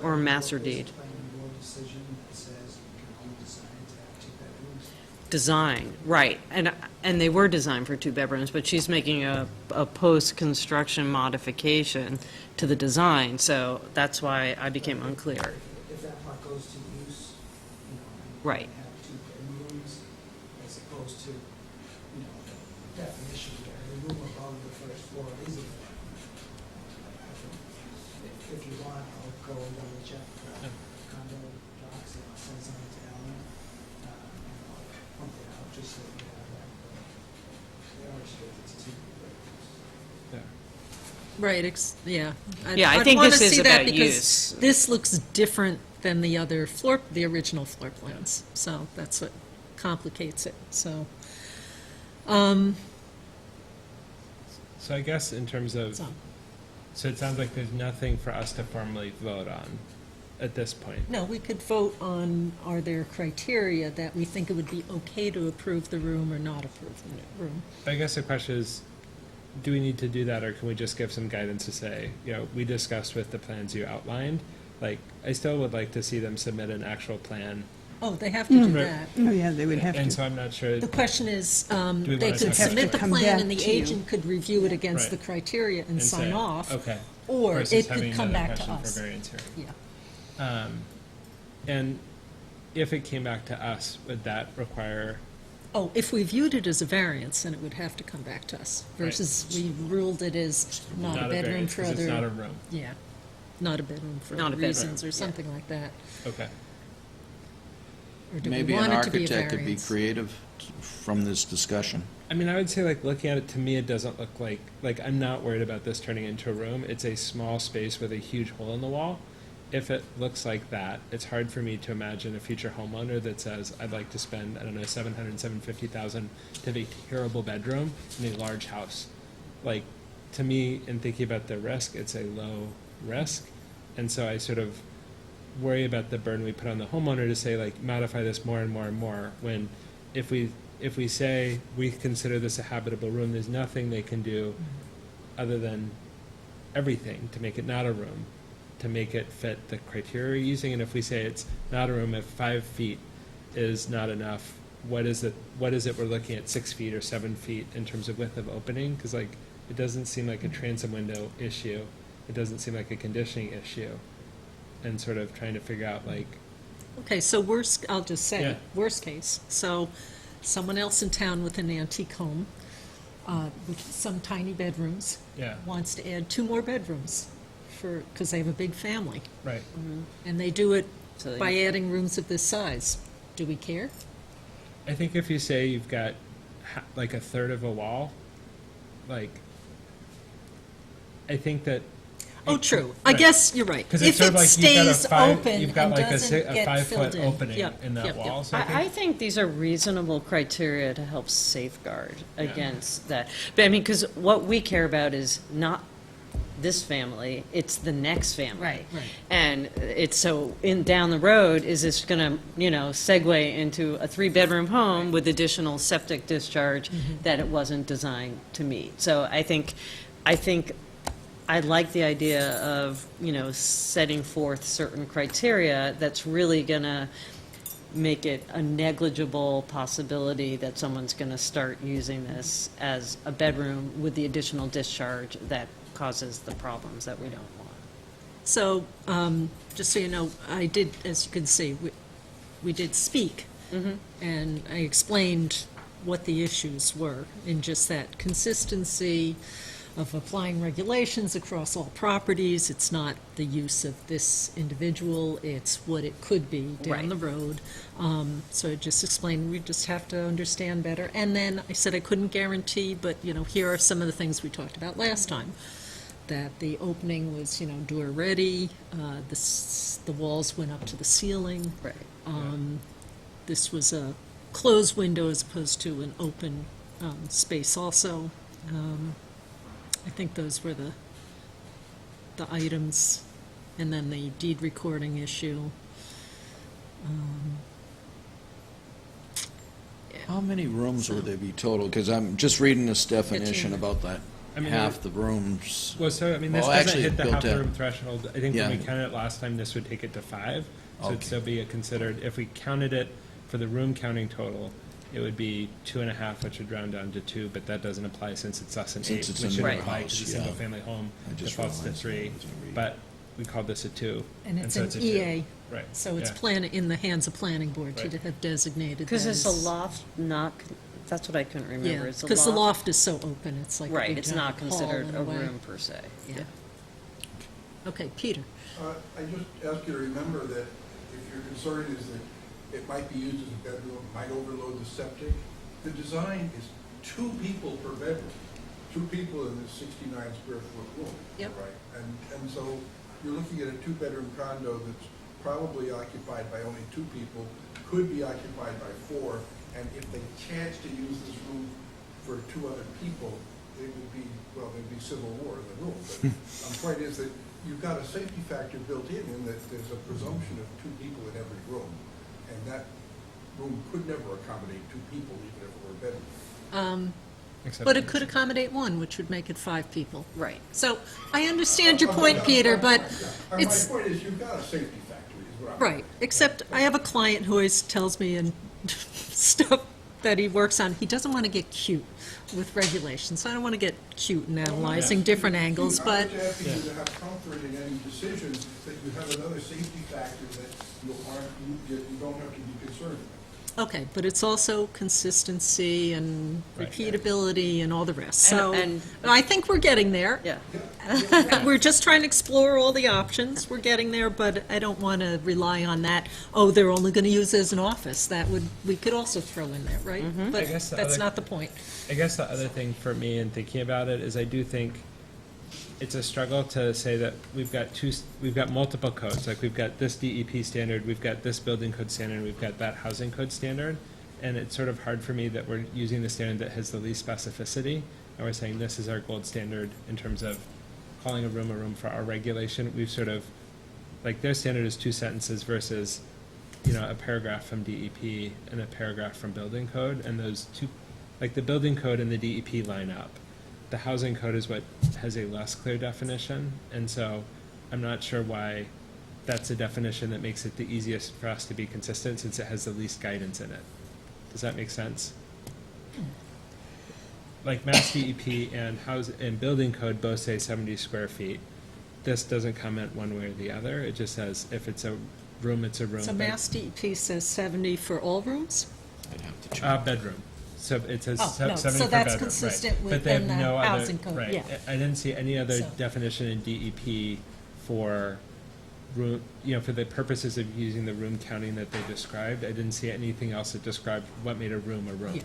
Or a master deed? There's a planning board decision that says you can only design to have 2 bedrooms. Design, right, and they were designed for 2 bedrooms, but she's making a post-construction modification to the design, so that's why I became unclear. If that part goes to use, you know, and Right. have 2 bedrooms, as opposed to, you know, the definition where the room above the first floor is a bedroom. I think if you want, I'll go double check condo docs and I'll send something to Ellen. And I'll point it out just so you have that. They are restricted to 2 bedrooms. Yeah. Right, yeah. Yeah, I I'd think wanna this is see that about because use. This looks different than the original floor plans, so that's what complicates it, so. So I guess in terms of, So- so it sounds like there's nothing for us to formally vote on at this point. No, we could vote on, are there criteria that we think it would be okay to approve the room or not approve the room? I guess the question is, do we need to do that, or can we just give some guidance to say, you know, we discussed with the plans you outlined? Like, I still would like to see them submit an actual plan. Oh, they have to do Right. that. Oh, yeah, they would have And to. so I'm not sure, The question is, we they wanna could have to submit the come plan back and the to you. agent could review it against the Right. criteria and and sign say, off. okay. Or versus it having could come another back to question us. For variance hearing. Yeah. And if it came back to us, would that require Oh, if we viewed it as a variance, then it would have to come back to us, versus we ruled it as not a bedroom variance, for 'cause other. it's not a room. Yeah, not a bedroom for Not a other bedroom, reasons, or yeah. something like that. Okay. Or do we Maybe an want it to be a architect could be variance? creative from this discussion. I mean, I would say, like, looking at it, to me, it doesn't look like, I'm not worried about this turning into a room. It's a small space with a huge hole in the wall. If it looks like that, it's hard for me to imagine a future homeowner that says, I'd like to spend, I don't know, $750,000 to have a terrible bedroom in a large house. Like, to me, in thinking about the risk, it's a low risk. And so I sort of worry about the burden we put on the homeowner to say, like, modify this more and more and more, when if we say we consider this a habitable room, there's nothing they can do other than everything to make it not a room, to make it fit the criteria we're using. And if we say it's not a room, if 5 feet is not enough, what is it we're looking at 6 feet or 7 feet in terms of width of opening? Because, like, it doesn't seem like a transom window issue. It doesn't seem like a conditioning issue. And sort of trying to figure out, like, Okay, so worst, I'll just say, Yeah. worst case, so someone else in town with an antique home, with some tiny bedrooms, yeah, wants to add 2 more bedrooms because they have a big family, right. and they do it So they- by adding rooms of this size. Do we care? I think if you say you've got like a third of a wall, like, I think that. Oh, true. I Right. guess you're right. Because If it's sort it of like you've got a stays five, open you've got and like a doesn't get 5 filled foot in. opening Yep, in that yep, yep. wall. So I think these are reasonable criteria to help safeguard Yeah. against that. But I mean, because what we care about is not this family, it's the next family. Right. And it's so, down the road, is this going to, segue into a 3-bedroom home with additional septic discharge that it wasn't designed to meet? So I think I like the idea of, setting forth certain criteria that's really going to make it a negligible possibility that someone's going to start using this as a bedroom with the additional discharge that causes the problems that we don't want. So, just so you know, I did, as you can see, we did speak, and I explained what the issues were, in just that consistency of applying regulations across all properties. It's not the use of this individual, it's what it could be down Right. the road. So I just explained, we just have to understand better. And then I said I couldn't guarantee, but, here are some of the things we talked about last time. That the opening was, door ready, the walls went up to the ceiling. Right. This was a closed window as opposed to an open space also. I think those were the items, and then the deed recording issue. How many rooms would there be total? Because I'm just reading this definition 15. about that, I mean, half the rooms. Well, so, I mean, this Well, doesn't actually, hit the built half the in. room threshold. I think when we Yeah. counted it last time, this would take it to 5. So it'd Okay. still be considered, if we counted it for the room counting total, it would be 2.5, which would round down to 2, but that doesn't apply since it's less than 8. Since it's which a would newer apply house, because a yeah. single-family home I just defaults to realized 3. that was a read. But we called this a 2. And it's so an a 2. EA, Right. so it's yeah. in the hands of planning board to Right. have designated that Because is the as- loft not, that's what I couldn't remember. Yeah, Is because the loft is so open, it's like a Right, big it's not giant hall considered in a way. room per se. Yeah. Okay, Peter. I just ask you to remember that if your concern is that it might be used as a bedroom, might overload the septic, the design is 2 people per bedroom, 2 people in this 69 square foot room. Yep. Right, and so you're looking at a 2-bedroom condo that's probably occupied by only 2 people, could be occupied by 4, and if they chance to use this room for 2 other people, it would be, well, there'd be civil war in the room. But the point is that you've got a safety factor built in that there's a presumption of 2 people in every room, and that room could never accommodate 2 people, even if it were a bedroom. Except But it it's- could accommodate 1, which would make it 5 people. Right. So I understand your point, Peter, but My it's, point is, you've got a safety factor, is what I'm. right, except I have a client who always tells me and stuff that he works on, he doesn't want to get cute with regulations. I don't want to get cute in analyzing different angles, but I'm just asking you to have comfort in any decisions that you have another safety factor that you don't have to be concerned with. Okay, but it's also consistency and Right. repeatability and all the rest. So And- I think we're getting there. Yeah. We're just trying to explore all the options. We're getting there, but I don't want to rely on that, oh, they're only going to use it as an office. That would, we could also throw in there, right? I But guess the that's other- not the point. I guess the other thing for me in thinking about it is I do think it's a struggle to say that we've got multiple codes, like we've got this DEP standard, we've got this building code standard, we've got that housing code standard, and it's sort of hard for me that we're using the standard that has the least specificity, and we're saying this is our gold standard in terms of calling a room for our regulation. We've sort of, like, their standard is 2 sentences versus, a paragraph from DEP and a paragraph from building code, and those two, like, the building code and the DEP line up. The housing code is what has a less clear definition, and so I'm not sure why that's a definition that makes it the easiest for us to be consistent, since it has the least guidance in it. Does that make sense? Like Mass DEP and building code both say 70 square feet. This doesn't comment one way or the other. It just says if it's a room, it's a room. So Mass DEP says 70 for all rooms? I'd have to check. Bedroom. So it says Oh, no, 70 so per bedroom, that's right. consistent But they have within the no other- housing code, right. yeah. I didn't see any other So- definition in DEP for room, for the purposes of using the room counting that they described. I didn't see anything else that described what made a room. Yeah.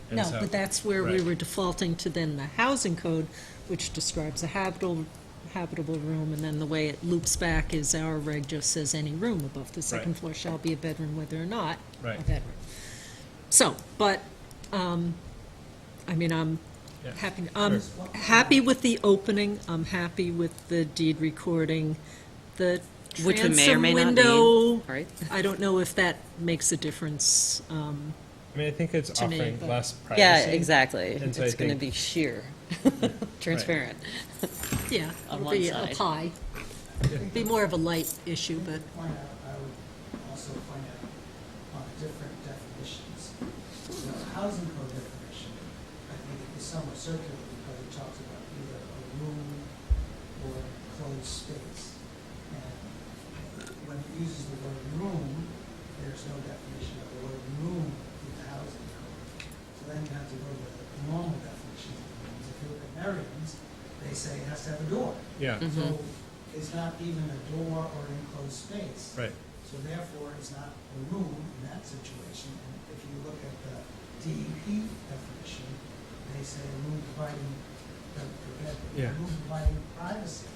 And No, so- but that's where we right. were defaulting to then the housing code, which describes a habitable room, and then the way it loops back is our reg just says any room above the second Right. floor shall be a bedroom, whether or not a Right. bedroom. So, but, I'm Yeah. happy, Sure. happy with the opening, I'm happy with the deed recording, the Which we may or transom may not window. need, right? I don't know if that makes a difference. I mean, I think it's To me, offering but- less privacy. Yeah, exactly. And so I It's going to think- be sheer, transparent. Yeah, On it'll one be a side. pie. It'd be more of a light issue, but, Point out, I would also point out on different definitions. The housing code definition, I think is somewhat circular because it talks about either a room or a closed space. And when it uses the word room, there's no definition of the word room in the housing code. So then you have to go to the normal definitions of rooms. If you look at Merriam's, they say it has to have a door. Yeah, So it's not even a door or an enclosed space. right. So therefore, it's not a room in that situation. And if you look at the DEP definition, they say a room providing, Yeah. a room providing privacy.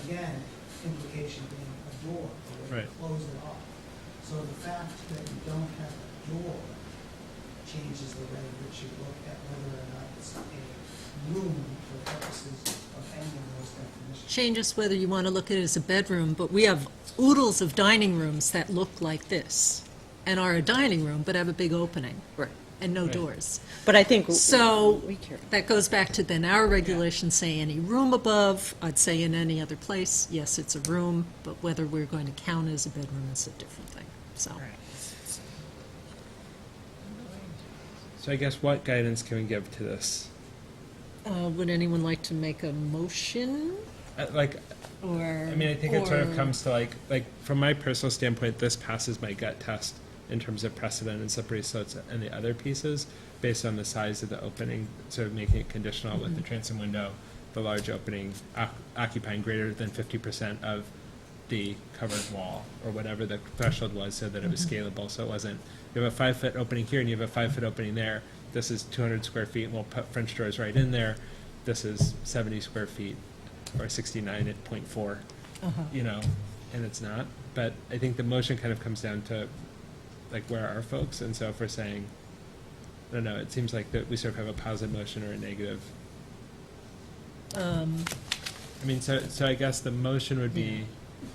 Again, implication being a door, a way Right. to close it off. So the fact that you don't have a door changes the way in which you look at whether or not it's a room for purposes of any of those definitions. changes whether you want to look at it as a bedroom, but we have oodles of dining rooms that look like this, and are a dining room, but have a big opening, Right. and no Right. doors. But I think. So, we care. that goes back to then our regulations say any room above, I'd say in any other place, yes, it's a room, but whether we're going to count it as a bedroom is a different thing, so. So I guess what guidance can we give to this? Would anyone like to make a motion, Like, or? I mean, I think it sort of or- comes to like from my personal standpoint, this passes my gut test in terms of precedent and slippery slopes and the other pieces based on the size of the opening, sort of making it conditional with the transom window, the large opening occupying greater than 50% of the covered wall or whatever the threshold was, so that it was scalable. So it wasn't, you have a 5-foot opening here and you have a 5-foot opening there. This is 200 square feet and we'll put French doors right in there. This is 70 square feet or 69.4, and it's not. But I think the motion kind of comes down to, like, where are folks? And so if we're saying, I don't know, it seems like that we sort of have a positive motion or a negative. I mean, so I guess the motion would be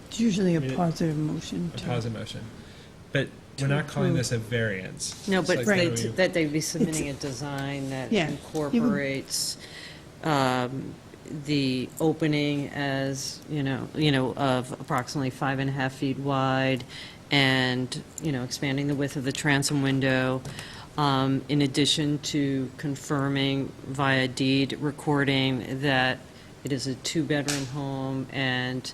It's usually I mean, a positive motion. a to- positive motion. But we're To not calling approve. this a variance. No, It's but like, Right. what do we- that they'd be submitting a design that Yeah. incorporates the opening as, of approximately 5.5 feet wide, and, expanding the width of the transom window, in addition to confirming via deed recording that it is a 2-bedroom home, and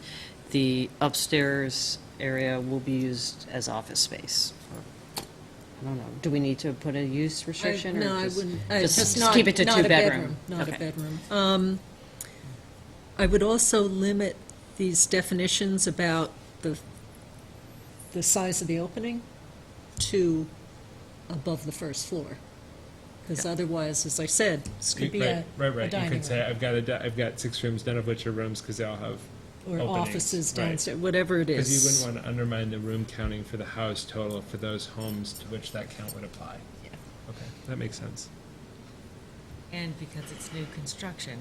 the upstairs area will be used as office space. I don't know, do we need to put a use restriction? or No, I just- wouldn't. Just not- keep it to not a two-bedroom? Not a Okay. bedroom. I would also limit these definitions about the size of the opening to above the first floor. Because otherwise, as I said, this could be a Right. You dining could say, room. I've got 6 rooms, none of which are rooms, because they all have Or openings. offices Right. downstairs, whatever it is. Because you wouldn't want to undermine the room counting for the house total for those homes to which that count would apply. Yeah. Okay, that makes sense. And because it's new construction.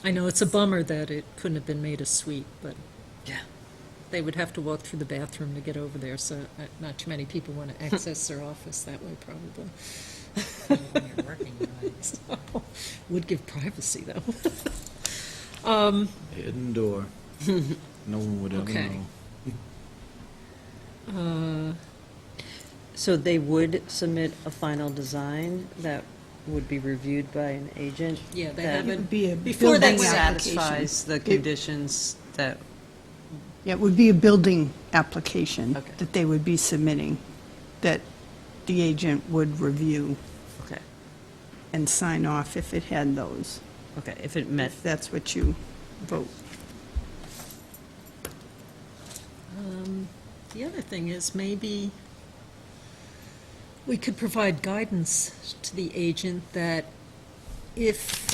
I know it's a bummer that it couldn't have been made a suite, but Yeah. they would have to walk through the bathroom to get over there, so not too many people want to access their office that way, probably. When you're working, right? Would give privacy, though. Hidden door. No one would ever Okay. know. So they would submit a final design that would be reviewed by an agent? Yeah, they that haven't- It would be a Before building that's- application. satisfies the It- conditions that, Yeah, it would be a building application Okay. that they would be submitting, that the agent would review okay, and sign off if it had those, okay, if it met, if that's what you vote. The other thing is maybe we could provide guidance to the agent that if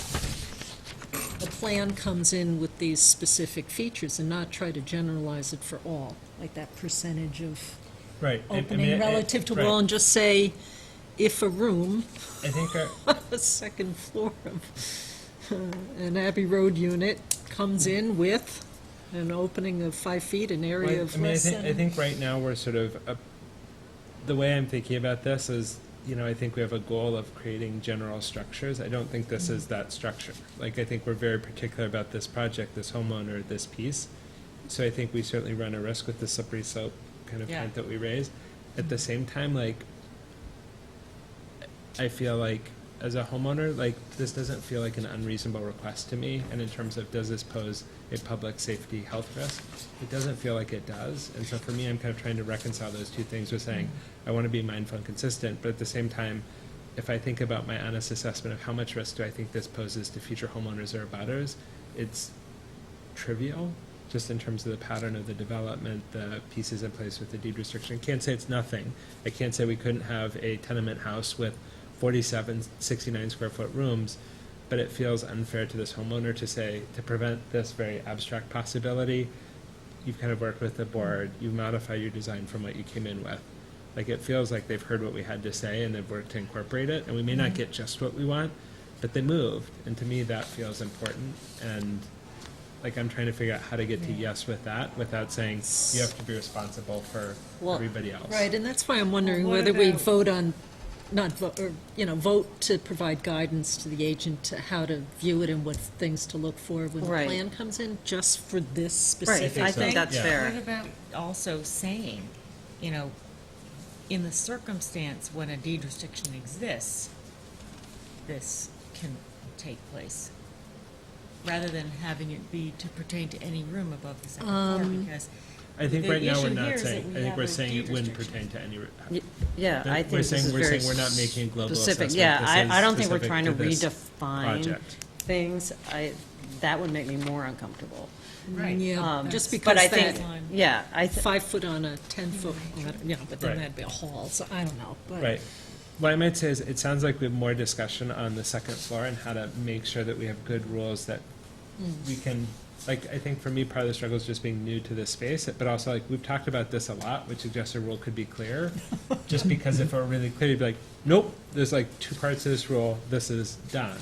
the plan comes in with these specific features and not try to generalize it for all, like that percentage of Right. opening relative to wall, and just say, if a room, I think a second floor of an Abbey Road unit comes in with an opening of 5 feet, an area of less I than. think right now we're sort of, the way I'm thinking about this is, I think we have a goal of creating general structures. I don't think this is that structure. Like, I think we're very particular about this project, this homeowner, this piece. So I think we certainly run a risk with the slippery slope kind of Yeah. point that we raised. At the same time, like, I feel like as a homeowner, like, this doesn't feel like an unreasonable request to me. And in terms of, does this pose a public safety health risk? It doesn't feel like it does. And so for me, I'm kind of trying to reconcile those two things with saying, I want to be mindful and consistent, but at the same time, if I think about my honest assessment of how much risk do I think this poses to future homeowners or abutters, it's trivial, just in terms of the pattern of the development, the pieces in place with the deed restriction. I can't say it's nothing. I can't say we couldn't have a tenement house with 47, 69 square foot rooms, but it feels unfair to this homeowner to say, to prevent this very abstract possibility, you've kind of worked with the board, you've modified your design from what you came in with. Like, it feels like they've heard what we had to say and they've worked to incorporate it, and we may not get just what we want, but they moved, and to me, that feels important, and like, I'm trying to figure out how to get to yes with that, without saying, you have to be responsible for Well, everybody else. Right, and that's why I'm wondering Well, what whether we about- vote on, not vote, or, vote to provide guidance to the agent to how to view it and what things to look for when the Right. plan comes in, just for this right, specific I so. think that's Yeah. fair. What about also saying, in the circumstance when a deed restriction exists, this can take place, rather than having it be to pertain to any room above the second floor, because I think the right now we're issue not here is saying, that we I think have we're a saying deed it wouldn't restriction. pertain to any. Yeah, I We're think this saying- is we're very saying we're not making a global specific. assessment. Yeah, This I is don't think we're specific trying to to this redefine project. things. That would make me more uncomfortable. Right. Yeah, Um, just but because I think, that yeah, 5 foot on a 10-foot, but then Right. that'd be a hall, so I don't know. But Right. What I might say is, it sounds like we have more discussion on the second floor and how to make sure that we have good rules that we can, like, I think for me, part of the struggle is just being new to this space, but also, like, we've talked about this a lot, which suggests a rule could be clear. Just because if it were really clear, you'd be like, nope, there's like 2 parts to this rule, this is done.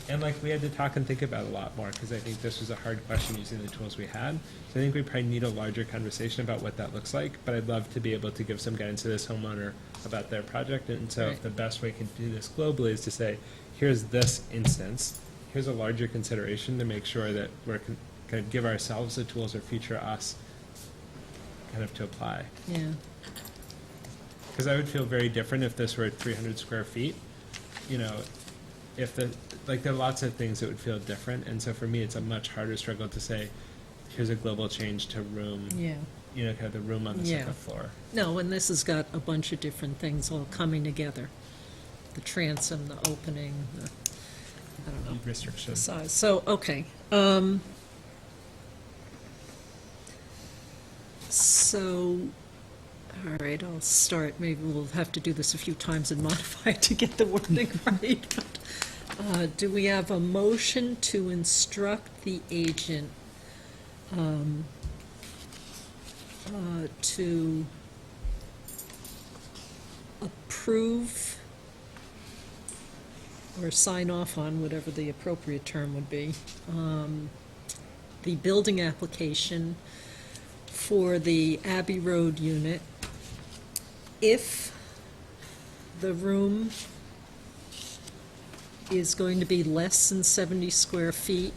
And like, we had to talk and think about it a lot more, because I think this was a hard question using the tools we had. So I think we probably need a larger conversation about what that looks like, but I'd love to be able to give some guidance to this homeowner about their project. And so if Right. the best way to do this globally is to say, here's this instance, here's a larger consideration to make sure that we're kind of give ourselves the tools or future us kind of to apply. Yeah, Because I would feel very different if this were 300 square feet, if there are lots of things that would feel different, and so for me, it's a much harder struggle to say, here's a global change to room, Yeah. you know, kind of the room on the Yeah. second floor. No, and this has got a bunch of different things all coming together. The transom, the opening, the, I don't know, the Restriction. size. So, okay. So, all right, I'll start. Maybe we'll have to do this a few times and modify it to get the wording right. Do we have a motion to instruct the agent to approve or sign off on, whatever the appropriate term would be, the building application for the Abbey Road unit if the room is going to be less than 70 square feet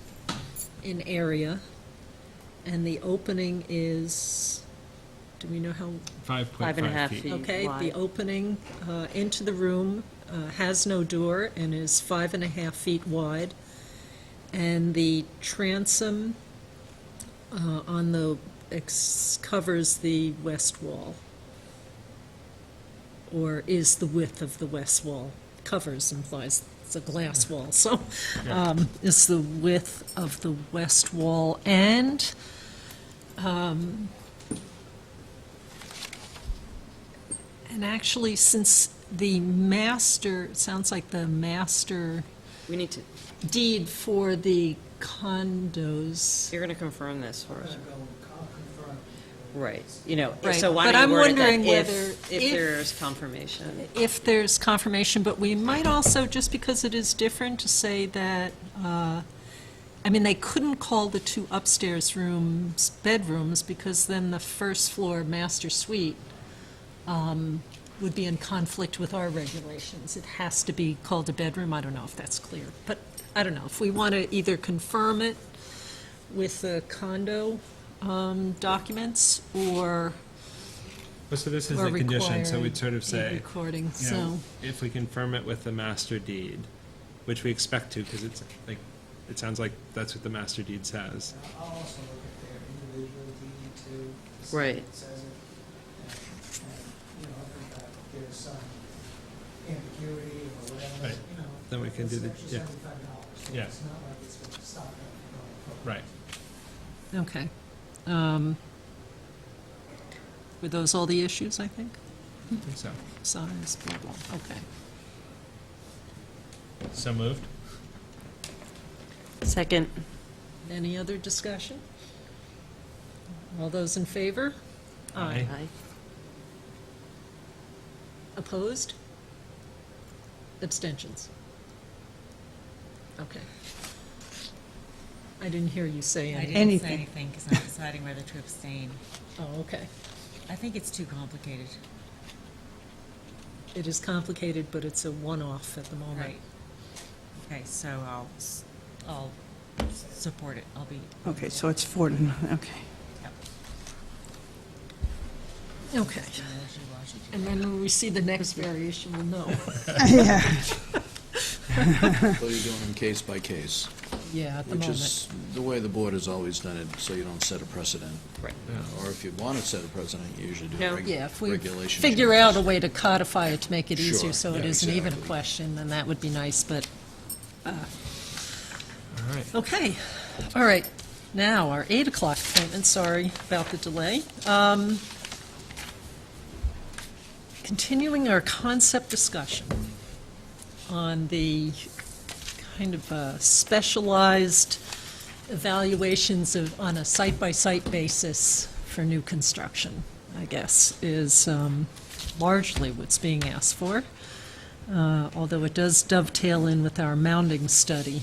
in area, and the opening is, do we know how? 5.5 feet. feet. Okay, the wide. opening into the room has no door and is 5.5 feet wide, and the transom on the, covers the west wall, or is the width of the west wall. Covers implies it's a glass wall, so is the width of the west wall, and actually, since the master, it sounds like the master We need to, deed for the condos. you're going to confirm this for I'm us. gonna go confirm. Right, you know, Right, so why but don't I'm you word it wondering that whether if there's confirmation. If there's confirmation, but we might also, just because it is different, to say that, I mean, they couldn't call the two upstairs rooms bedrooms, because then the first floor master suite would be in conflict with our regulations. It has to be called a bedroom. I don't know if that's clear, but I don't know. If we want to either confirm it with the condo documents, or Well, so this is or the condition, so require we'd sort of a say, recording, you know, so, if we confirm it with the master deed, which we expect to, because it's like, it sounds like that's what the master deed says. I'll also look at their individual DD too. to see Right. what it says it. And, you know, if there's some ambiguity or whatever, Right. you know. Then we can it's do the- an extra yeah. $75. So Yeah. it's not like it's going to stop them from going forward. Right. okay. Were those all the issues, I think? I think so. Size, blah, blah, okay. So moved? Second. Any other discussion? All those in favor? Aye. Aye. Opposed? Abstentions? Okay. I didn't hear you say I anything. didn't say Anything. anything because I'm deciding whether to abstain. Oh, okay. I think it's too complicated. It is complicated, but it's a one-off at the moment. Right. Okay, so I'll support it. I'll be. Okay, so it's 4-0, okay. Yep. Okay. And then when we see the next variation, we'll know. Yeah. So you're doing them case by case, Yeah, at the which moment. is the way the board has always done it, so you don't set a precedent. Right. Or if you want to set a precedent, you usually do No. Yeah, if we regulation figure changes. out a way to codify it to make it easier Sure, so it yeah, isn't even a exactly. question, then that would be nice, but, All right. okay. All right, now, our 8 o'clock appointment, sorry about the delay. Continuing our concept discussion on the kind of specialized evaluations of, on a site-by-site basis for new construction, I guess, is largely what's being asked for, although it does dovetail in with our mounding study,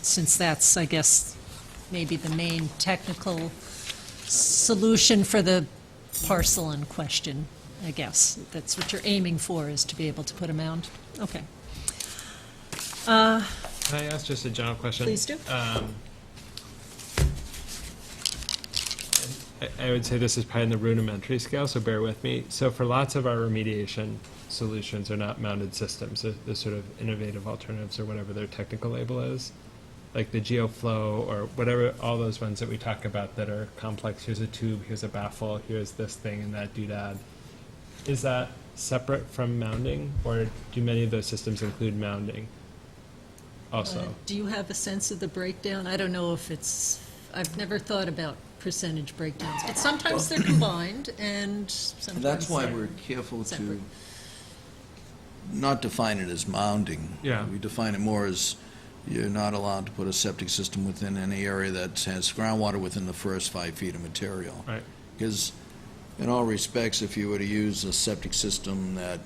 since that's, I guess, maybe the main technical solution for the parcel in question, I guess. That's what you're aiming for, is to be able to put a mound? Okay. Can I ask just a general question? Please do. I would say this is probably in the rudimentary scale, so bear with me. So for lots of our remediation solutions are not mounted systems, they're sort of innovative alternatives or whatever their technical label is. like the GeoFlow or whatever, all those ones that we talk about that are complex. Here's a tube, here's a baffle, here's this thing and that doodad. Is that separate from mounding, or do many of those systems include mounding also? Do you have a sense of the breakdown? I don't know if it's, I've never thought about percentage breakdowns, but sometimes they're combined and sometimes That's why they're we're careful to separate. not define it as mounding. Yeah. We define it more as you're not allowed to put a septic system within any area that has groundwater within the first 5 feet of material. Right. Because in all respects, if you were to use a septic system that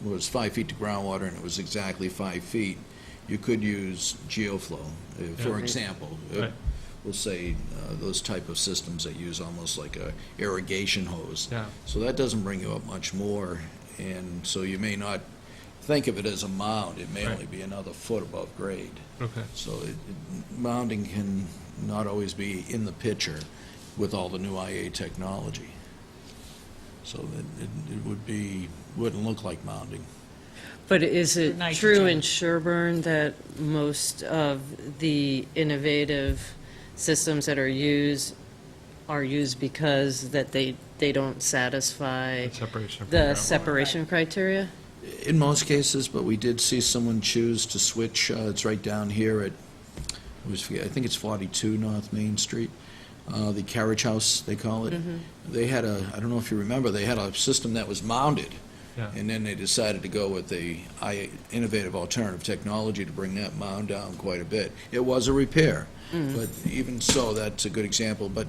was 5 feet to groundwater and it was exactly 5 feet, you could use GeoFlow, for Yeah. example. Right. We'll say those type of systems that use almost like a irrigation hose. Yeah. So that doesn't bring you up much more, and so you may not think of it as a mound. It may Right. only be another foot above grade. Okay. So mounding can not always be in the picture with all the new IA technology. So it wouldn't look like mounding. But is it true Nitrogen. in Sherburne that most of the innovative systems that are used because that they don't satisfy Separation from the groundwater. separation criteria? In most cases, but we did see someone choose to switch. It's right down here at, I think it's 42 North Main Street, the carriage house, they call it. They had I don't know if you remember, they had a system that was mounded. Yeah. And then they decided to go with the innovative alternative technology to bring that mound down quite a bit. It was a repair, but even so, that's a good example. But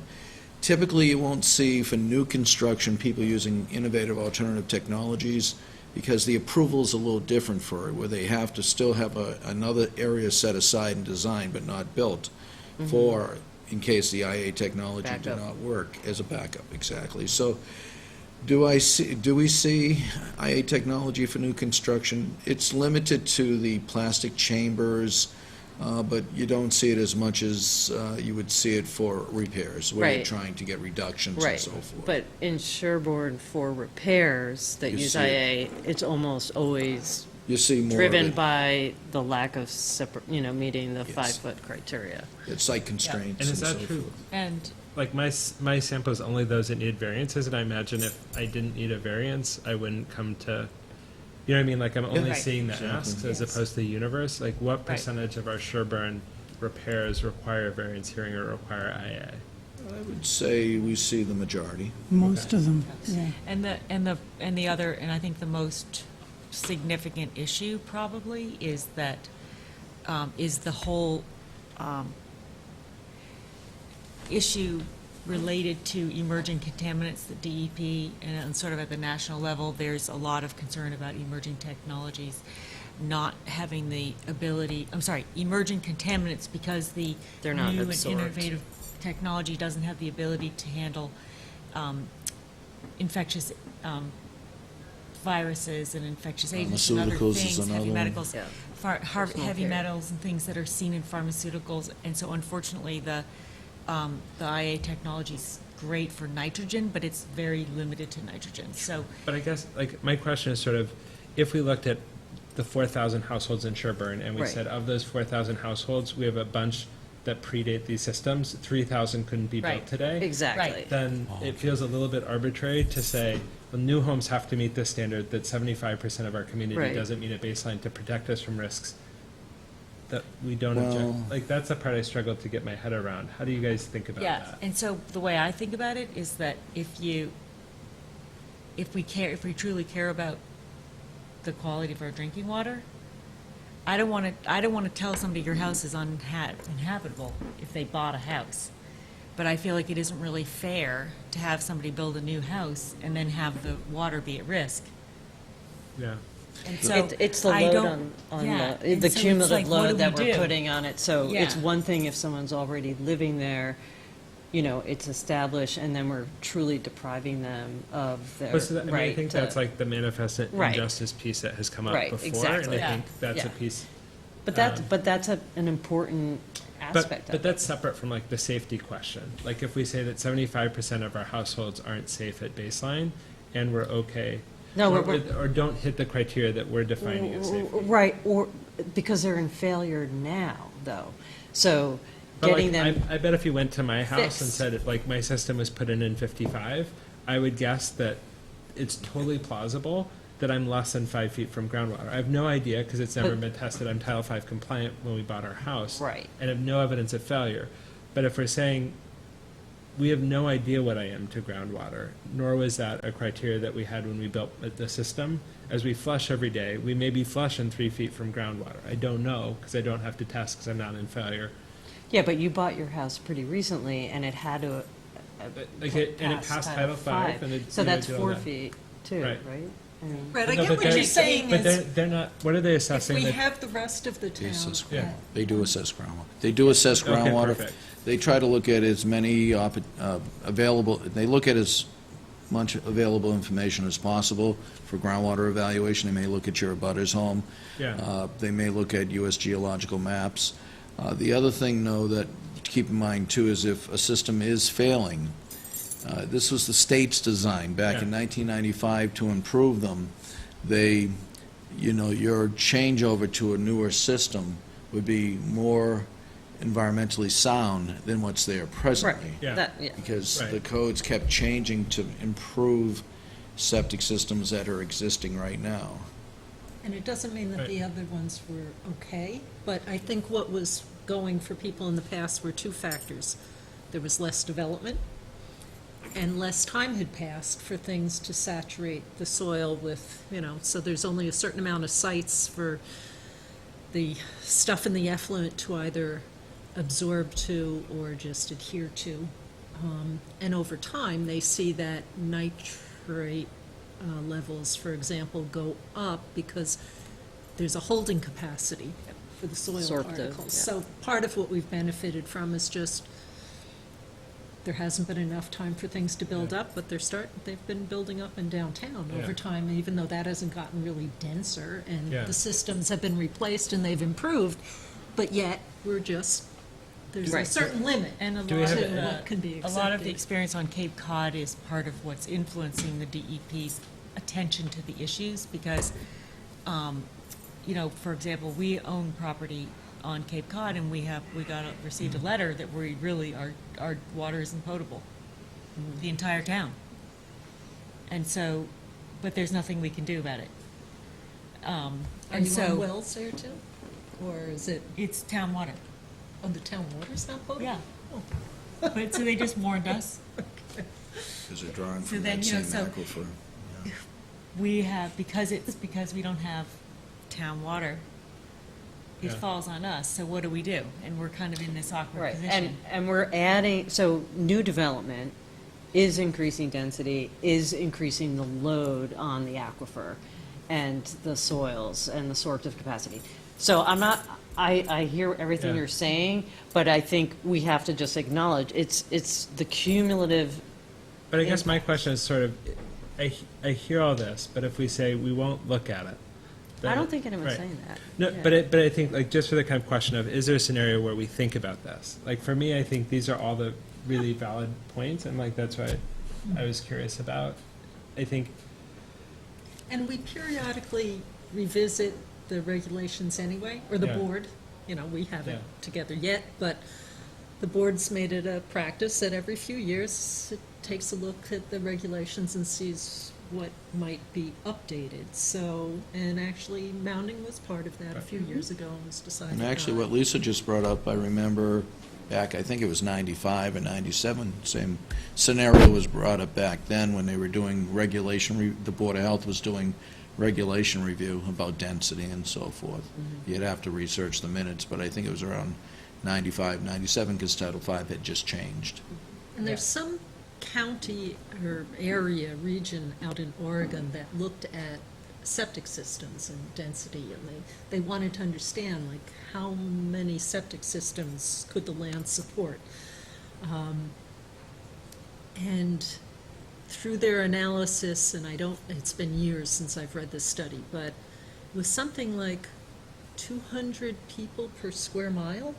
typically, you won't see for new construction people using innovative alternative technologies because the approval's a little different for it, where they have to still have another area set aside and designed but not built for, in case the IA technology did Backup. not work as a backup, exactly. So do we see IA technology for new construction? It's limited to the plastic chambers, but you don't see it as much as you would see it for repairs, where you're Right. trying to get reductions and Right, so forth. but in Sherburne for repairs that You use see it. IA, it's almost always You see more of driven it. by the lack of meeting the Yes. 5-foot criteria. It's site constraints And and is so that true? forth. And Like my sample is only those that need variances, and I imagine if I didn't need a variance, I wouldn't come to, you know what I mean? Like I'm only Right. seeing the Exactly. asks as Yes. opposed to the universe. Like what Right. percentage of our Sherburne repairs require variance hearing or require IA? I would say we see the majority. Most of them, yeah. and the other, and I think the most significant issue probably is that, is the whole issue related to emerging contaminants, the DEP, and sort of at the national level, there's a lot of concern about emerging technologies not having the ability, emerging contaminants because the They're not new and absorbed. innovative technology doesn't have the ability to handle infectious viruses and infectious agents and other Pharmaceuticals is things, another heavy one. metals, Yeah. heavy care. metals and things that are seen in pharmaceuticals. And so unfortunately, the IA technology's great for nitrogen, but it's very limited to nitrogen. So, But I guess, like, my question is sort of, if we looked at the 4,000 households in Sherburne, and we Right. said, of those 4,000 households, we have a bunch that predate these systems, 3,000 couldn't be built Right. today. Exactly. Then it feels a little bit arbitrary to say, well, new homes have to meet this standard, that 75% of our community Right. doesn't meet a baseline to protect us from risks that we don't Well- object. Like, that's the part I struggle to get my head around. How do you guys think about yeah, that? and so the way I think about it is that if we truly care about the quality of our drinking water, I don't want to tell somebody your house is uninhabitable if they bought a house. But I feel like it isn't really fair to have somebody build a new house and then have the water be at risk. Yeah. And so It's the I load don't- on yeah, the and so it's cumulative like, what do load that we we're do? putting on it. So it's Yeah. one thing if someone's already living there, it's established, and then we're truly depriving them of their But so that, I mean, I right think to- that's like the manifest Right. injustice piece that has come up Right, before, exactly. and I Yeah. think that's a Yeah. piece. But that's an important aspect But of it. that's separate from like the safety question. Like if we say that 75% of our households aren't safe at baseline, and we're okay, No, or, we're- or don't hit the criteria that we're defining as safe. Right, or, because they're in failure now, though. So But getting like, them, I bet if you went to my house and fixed. said, like, my system was put in 55, I would guess that it's totally plausible that I'm less than 5 feet from groundwater. I have no idea, because it's never But- been tested. I'm Title V compliant when we bought our house. Right. And have no evidence of failure. But if we're saying, we have no idea what I am to groundwater, nor was that a criteria that we had when we built the system. As we flush every day, we may be flushing 3 feet from groundwater. I don't know, because I don't have to test, because I'm not in failure. yeah, but you bought your house pretty recently, and it had to. Like and it passed Title V, and it, So you know, that's did all 4 that. feet, too, Right. right? I mean, Right, I No, get but what they're- you're saying But is, they're not, what are they if assessing? we that- have the rest of the They town. assess Yeah. groundwater. They do assess groundwater. They do assess Okay, groundwater. perfect. They try to look at as many available, they look at as much available information as possible for groundwater evaluation. They may look at your abutter's home. Yeah. They may look at U.S. geological maps. The other thing, though, that to keep in mind, too, is if a system is failing, this was the state's design back in Yeah. 1995 to improve them. They, your changeover to a newer system would be more environmentally sound than what's there presently. Yeah. that, yeah. Because Right. the codes kept changing to improve septic systems that are existing right now. And it doesn't mean that Right. the other ones were okay, but I think what was going for people in the past were two factors. There was less development, and less time had passed for things to saturate the soil with, so there's only a certain amount of sites for the stuff in the effluent to either absorb to or just adhere to. And over time, they see that nitrate levels, for example, go up because there's a holding capacity for the soil Absorptive, particles. yeah. So part of what we've benefited from is just, there hasn't been enough time for things to build up, but they've been building up in downtown over Yeah. time, even though that hasn't gotten really denser, and Yeah. the systems have been replaced and they've improved, but yet, there's a Right. certain limit And a Do we lot have of a- what can be a lot of the accepted. experience on Cape Cod is part of what's influencing the DEP's attention to the issues, because, for example, we own property on Cape Cod, and received a letter that we really, our water isn't potable, the entire town. And so, but there's nothing we can do about it. Are And you on so, wells there too? Or is it, it's town water. the town water's not potable? Yeah. Oh. But, so they just warned us. Because they're drawing So from then, that you know, same so- aquifer. Yeah. We have, because we don't have town water, it Yeah. falls on us, so what do we do? And we're kind of in this awkward Right, position. and we're adding, so new development is increasing density, is increasing the load on the aquifer and the soils and the sorptive capacity. So I hear everything Yeah. you're saying, but I think we have to just acknowledge, it's the cumulative. But I guess my question is sort of, I hear all this, but if we say we won't look at it. I then- don't think anyone's right. saying that. No, Yeah. but I think, like, just for the kind of question of, is there a scenario where we think about this? Like, for me, I think these are all the really valid points, and like, that's what I was curious about. I think, And we periodically revisit the regulations anyway, or the Yeah. board. We haven't Yeah. together yet, but the board's made it a practice that every few years it takes a look at the regulations and sees what might be updated. So, and actually Mounding was part of that a few years ago and was decided. And actually, not. what Lisa just brought up, I remember back, I think it was 95 and 97, same scenario was brought up back then when they were doing the Board of Health was doing regulation review about density and so forth. You'd have to research the minutes, but I think it was around 95, 97, because Title V had just changed. And there's some county or area, region out in Oregon that looked at septic systems and density, and they wanted to understand, like, how many septic systems could the land support? And through their analysis, and it's been years since I've read this study, but it was something like 200 people per square mile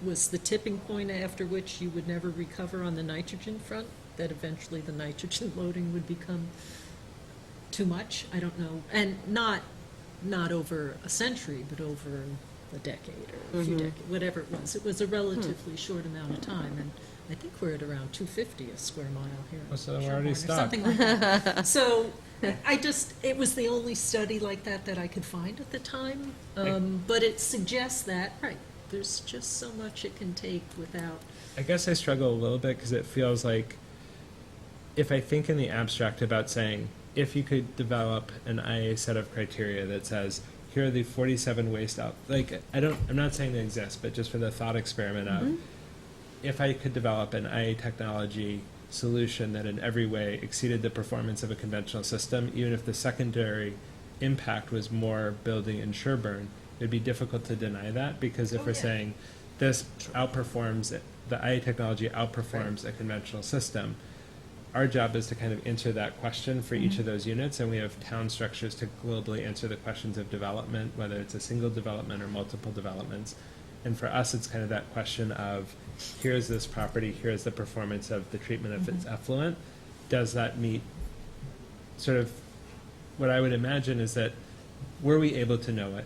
was the tipping point after which you would never recover on the nitrogen front, that eventually the nitrogen loading would become too much, I don't know, and not over a century, but over a decade or a few decades, whatever it was. It was a relatively short amount of time, and I think we're at around 250 a square mile here. in Oh, so we're Sherborne, already or stuck. something like that. So it was the only study like that I could find at the time. But it suggests that, right, there's just so much it can take without, I guess I struggle a little bit because it feels like if I think in the abstract about saying, if you could develop an IA set of criteria that says, here are the 47 waste out, like, I'm not saying they exist, but just for the thought experiment of, if I could develop an IA technology solution that in every way exceeded the performance of a conventional system, even if the secondary impact was more building in Sherburne, it'd be difficult to deny that, because if we're saying this outperforms, the IA technology outperforms a conventional system, our job is to kind of answer that question for each of those units, and we have town structures to globally answer the questions of development, whether it's a single development or multiple developments. And for us, it's kind of that question of, here's this property, here's the performance of the treatment of its effluent. Does that meet sort of what I would imagine is that were we able to know it,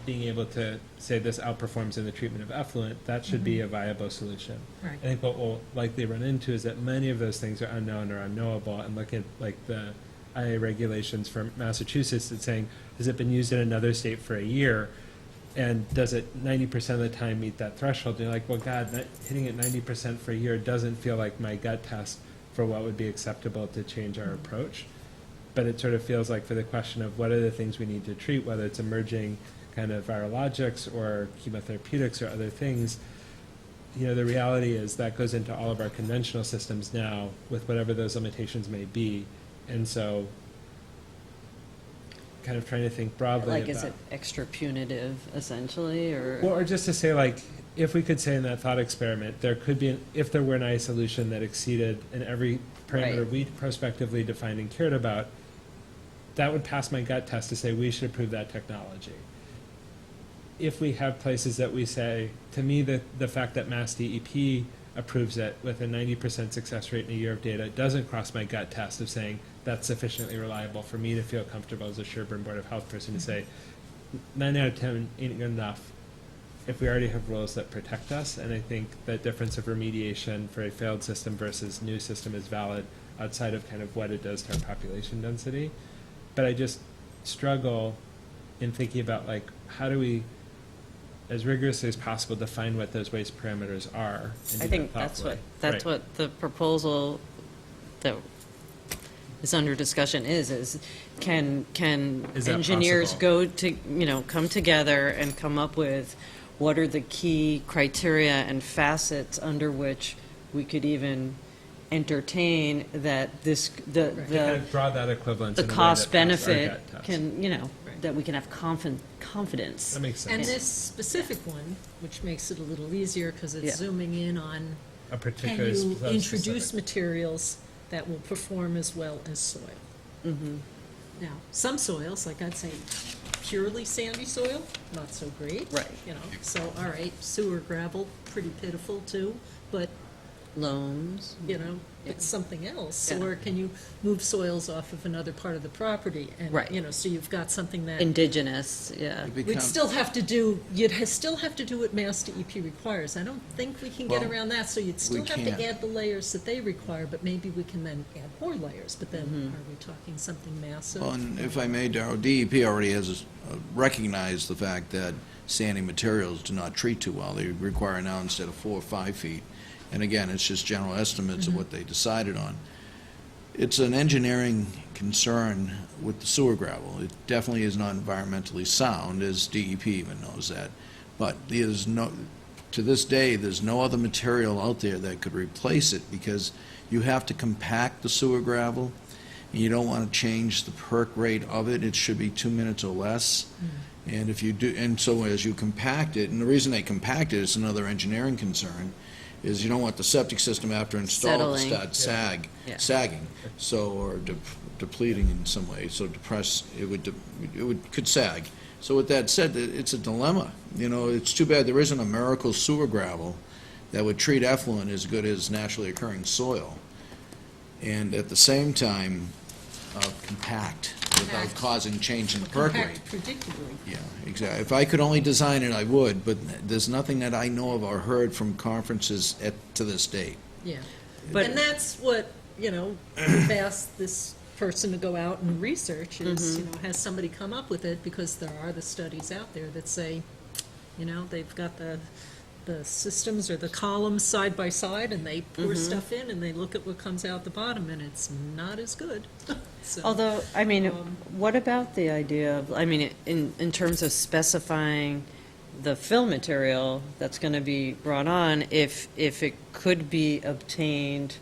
being able to say this outperforms in the treatment of effluent, that should be a viable solution. right. I think what we'll likely run into is that many of those things are unknown or unknowable, and look at like the IA regulations for Massachusetts that's saying, has it been used in another state for a year? And does it 90% of the time meet that threshold? You're like, well, God, hitting it 90% for a year doesn't feel like my gut test for what would be acceptable to change our approach. But it sort of feels like for the question of what are the things we need to treat, whether it's emerging kind of virologics or chemotherapeutics or other things, you know, the reality is that goes into all of our conventional systems now with whatever those limitations may be. And so kind of trying to think broadly Like, about, is it extra punitive, essentially, or? well, or just to say, like, if we could say in that thought experiment, there could be, if there were an IA solution that exceeded in every parameter Right. we prospectively defined and cared about, that would pass my gut test to say we should approve that technology. If we have places that we say, to me, the fact that Mass DEP approves it with a 90% success rate in a year of data doesn't cross my gut test of saying that's sufficiently reliable for me to feel comfortable as a Sherburne Board of Health person to say 9 out of 10 ain't good enough if we already have rules that protect us. And I think that difference of remediation for a failed system versus new system is valid outside of kind of what it does to our population density. But I just struggle in thinking about, like, how do we, as rigorously as possible, define what those waste parameters are? And I do think that that's thoughtfully. what Right. what the proposal that is under discussion is can Is that engineers possible? go to, come together and come up with what are the key criteria and facets under which we could even entertain that this, To kind of draw that equivalence the in a way that cost passes our benefit gut test. can, Right. that we can have confidence. That makes And sense. this specific one, which makes it a little easier because Yeah. it's zooming in on, A can particular you specific- introduce materials that will perform as well as soil? Mhm. Now, some soils, like I'd say purely sandy soil, not so great. Right. So, all right, sewer gravel, pretty pitiful too, but, Loams. it's something else. Yeah. Or can you move soils off of another part of the property? Right. And, so you've got something that. Indigenous, yeah. We'd still have to do, still have to do what Mass DEP requires. I don't think we can get Well, around that, so you'd still have can't. to add the layers that they require, but maybe we can then add more layers. But then, Mm-hmm. are we talking something massive? Well, and if I may, Darrell, DEP already has recognized the fact that sandy materials do not treat too well. They require now, instead of 4 or 5 feet, and again, it's just general estimates of what they decided on. It's an engineering concern with the sewer gravel. It definitely is not environmentally sound, as DEP even knows that. But there's no, to this day, there's no other material out there that could replace it, because you have to compact the sewer gravel, and you don't want to change the perk rate of it. It should be 2 minutes or less. And if you do, and so as you compact it, and the reason they compact it is another engineering concern, is you don't want the septic system after installed to Settling. start Yeah. sagging, so, or depleting in some way, so could sag. So with that said, it's a dilemma. It's too bad there isn't a miracle sewer gravel that would treat effluent as good as naturally occurring soil. And at the same time, compact without Compact. causing change in the perk rate. Compact predictably. Yeah, exactly. If I could only design it, I would, but there's nothing that I know of or heard from conferences to this date. Yeah. But- And that's what, we've asked this person to go out and research is, has somebody come up with it? Because there are the studies out there that say, they've got the systems or the columns side by side, and they pour stuff in, and they look at what comes out the bottom, and it's not as good. So, Although, I mean, what about the idea of, in terms of specifying the fill material that's going to be brought on, if it could be obtained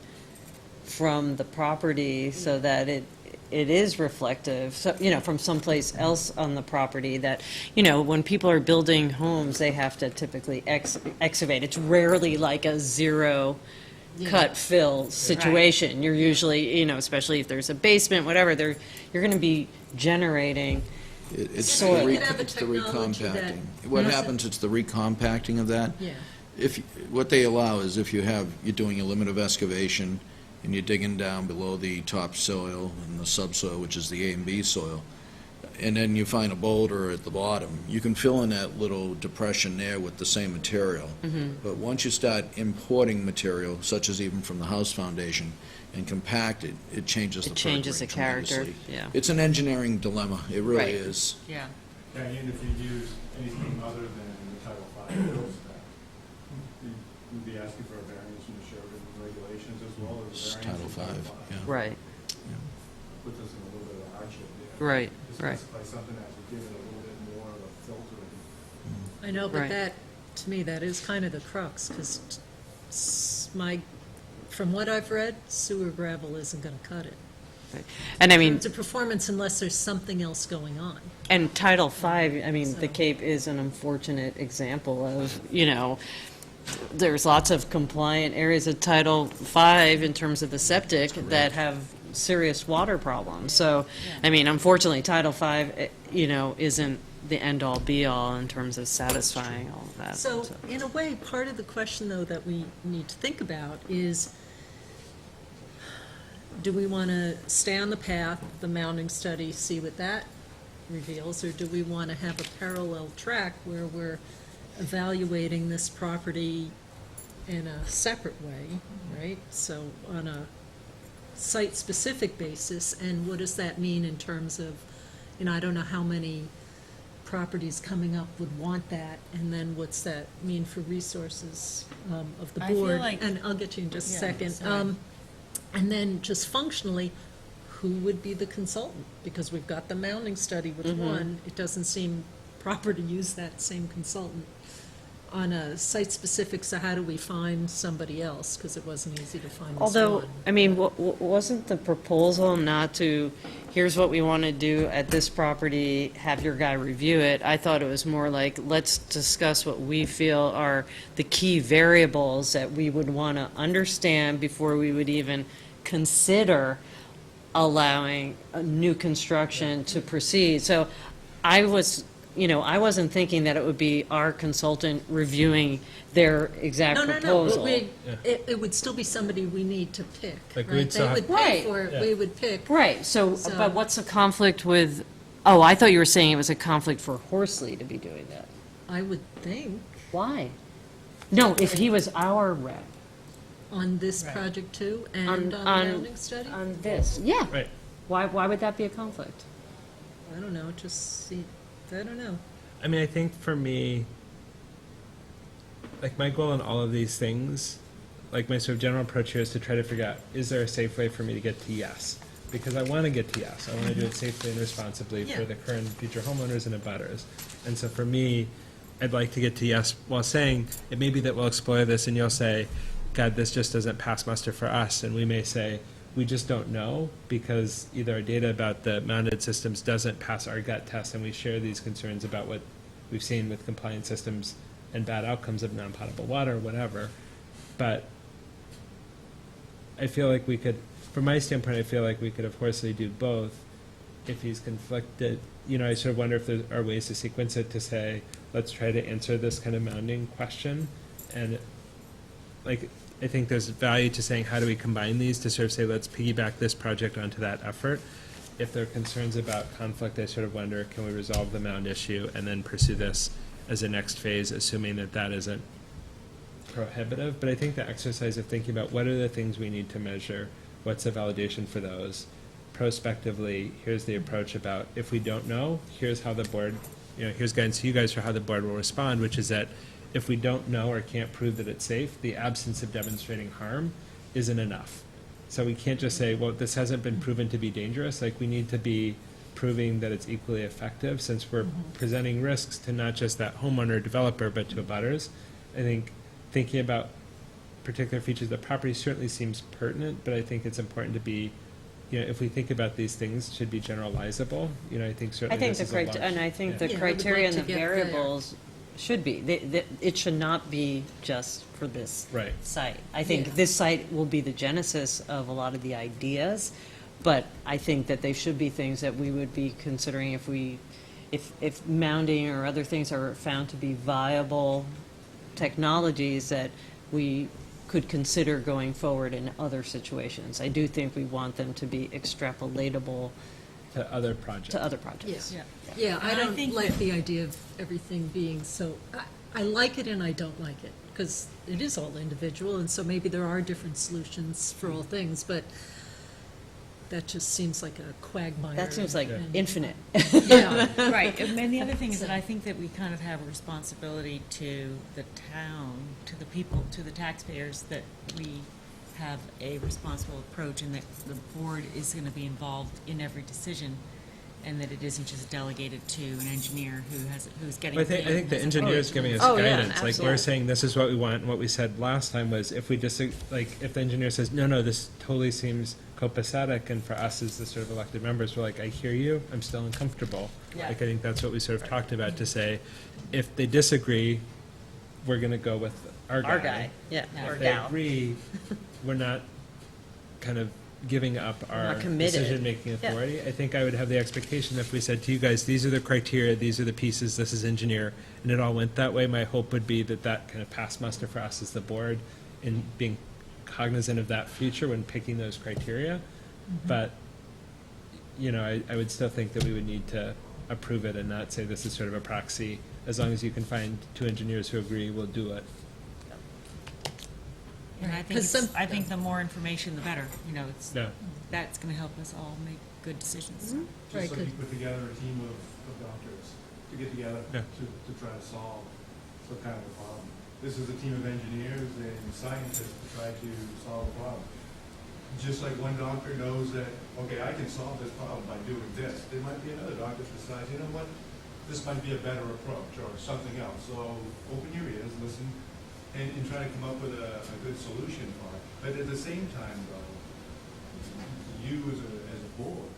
from the property so that it is reflective, so, from someplace else on the property that, when people are building homes, they have to typically excavate. It's rarely like a zero cut fill situation. You're usually, especially if there's a basement, whatever, you're going to be generating. It's So the we re- could have a it's the technology that- recompacting. What Yes. happens, it's the recompacting of that. Yeah. What they allow is if you're doing a limit of excavation, and you're digging down below the topsoil and the subsoil, which is the A and B soil, and then you find a boulder at the bottom, you can fill in that little depression there with the same material. But once you start importing material, such as even from the house foundation, and compact it, it changes the It perk changes rate the character, tremendously. yeah. It's an engineering dilemma, it really Right. is. Yeah. Yeah, and if you use anything other than the Title V bill spec, you'd be asking for a variance from the Sherburne regulations as well as It's a variance Title from V, Title V. yeah. Right, Puts us in a little bit of a hardship there. right, To right. specify something that would give it a little bit more of a filtering. I know, but Right. that, to me, that is kind of the crux, because from what I've read, sewer gravel isn't going to cut it. And I mean, It's a performance unless there's something else going on. and Title V, the So- Cape is an unfortunate example of, there's lots of compliant areas of Title V in terms of the septic that have serious water problems. So, unfortunately, Title V, isn't the end-all, be-all in terms of satisfying all of that. So, in a way, part of the question, though, that we need to think about is, do we want to stay on the path, the mounding study, see what that reveals, or do we want to have a parallel track where we're evaluating this property in a separate way, right? So, on a site-specific basis, and what does that mean in terms of, I don't know how many properties coming up would want that, and then what's that mean for resources of the I feel board? like- And I'll get to you in just a Yeah, second. sorry. And then just functionally, who would be the consultant? Because we've got the mounding study with one, it doesn't seem proper to use that same consultant on a site-specific, so how do we find somebody else? Because it wasn't easy to find this Although, one. wasn't the proposal not to, here's what we want to do at this property, have your guy review it? I thought it was more like, let's discuss what we feel are the key variables that we would want to understand before we would even consider allowing a new construction to proceed. So I wasn't thinking that it would be our consultant reviewing their exact No, proposal. it would still be somebody we need to pick, Like, right? we'd still They have- would pay Right. for it, we would pick. Right, so, So- but what's the conflict with, oh, I thought you were saying it was a conflict for Horsley to be doing that. I would think, Why? No, if he was our rep on this project too, and on the on- mounding study? on this, yeah. Right. Why would that be a conflict? I don't know, I don't know. I think for me, like my goal in all of these things, like my sort of general approach here is to try to figure out, is there a safe way for me to get to yes? Because I want to get to yes. I want to do it safely and responsibly for Yeah. the current and future homeowners and abutters. And so for me, I'd like to get to yes while saying, it may be that we'll explore this and you'll say, God, this just doesn't pass muster for us. And we may say, we just don't know because either our data about the mounted systems doesn't pass our gut test and we share these concerns about what we've seen with compliant systems and bad outcomes of non-potable water or whatever. But I feel like we could, from my standpoint, I feel like we could of Horsley do both if he's conflicted. I sort of wonder if there are ways to sequence it to say, let's try to answer this kind of mounding question. And like, I think there's value to saying, how do we combine these to sort of say, let's piggyback this project onto that effort. if there are concerns about conflict, I sort of wonder, can we resolve the mound issue and then pursue this as a next phase, assuming that that isn't prohibitive? But I think the exercise of thinking about what are the things we need to measure, what's the validation for those, prospectively, here's the approach about if we don't know, here's how the board, here's guidance to you guys for how the board will respond, which is that if we don't know or can't prove that it's safe, the absence of demonstrating harm isn't enough. So we can't just say, well, this hasn't been proven to be dangerous. Like, we need to be proving that it's equally effective, since we're presenting risks to not just that homeowner or developer, but to abutters. I think thinking about particular features of the property certainly seems pertinent, but I think it's important to be, if we think about these things, should be generalizable. I think I certainly think this the is a large. and I think the Yeah, I would criteria like and to the get there. variables should be, it should not be just for this Right. site. I think Yeah. this site will be the genesis of a lot of the ideas, but I think that they should be things that we would be considering if mounding or other things are found to be viable technologies that we could consider going forward in other situations. I do think we want them to be extrapolatable To other projects. to other projects. Yeah. Yeah, I And I don't think like that- the idea of everything being so, I like it and I don't like it, because it is all individual, and so maybe there are different solutions for all things, but that just seems like a quagmire. That seems like and- infinite. Yeah, Right, and the other thing is that I think that we kind of have a responsibility to the town, to the people, to the taxpayers, that we have a responsible approach, and that the board is going to be involved in every decision, and that it isn't just delegated to an engineer who's getting. I think the engineer is giving us Oh, yeah, guidance. Like, absolutely. we're saying, this is what we want, and what we said last time was, if we if the engineer says, no, this totally seems copacetic, and for us as the sort of elected members, we're like, I hear you, I'm still uncomfortable. Yeah. Like, I think that's what we sort of talked about, to say, if they disagree, we're gonna go with our guy. Our guy, yeah, Yeah. or If they gal. agree, we're not kind of giving up our Not committed. decision-making Yeah. authority. I think I would have the expectation, if we said to you guys, these are the criteria, these are the pieces, this is engineer, and it all went that way, my hope would be that that kind of passed muster for us as the board in being cognizant of that future when picking those criteria. But, I would still think that we would need to approve it and not say this is sort of a proxy. As long as you can find two engineers who agree, we'll do it. And I think, 'Cause some- I think the more information, the better, No. that's going to help us all make good decisions. Right, Just like good. you put together a team of doctors to get together Yeah. to try to solve some kind of a problem. This is a team of engineers and scientists to try to solve a problem. Just like one doctor knows that, okay, I can solve this problem by doing this, there might be another doctor that decides, you know what, this might be a better approach or something else. So open your ears, listen, and try to come up with a good solution for it. But at the same time, though, you as a board,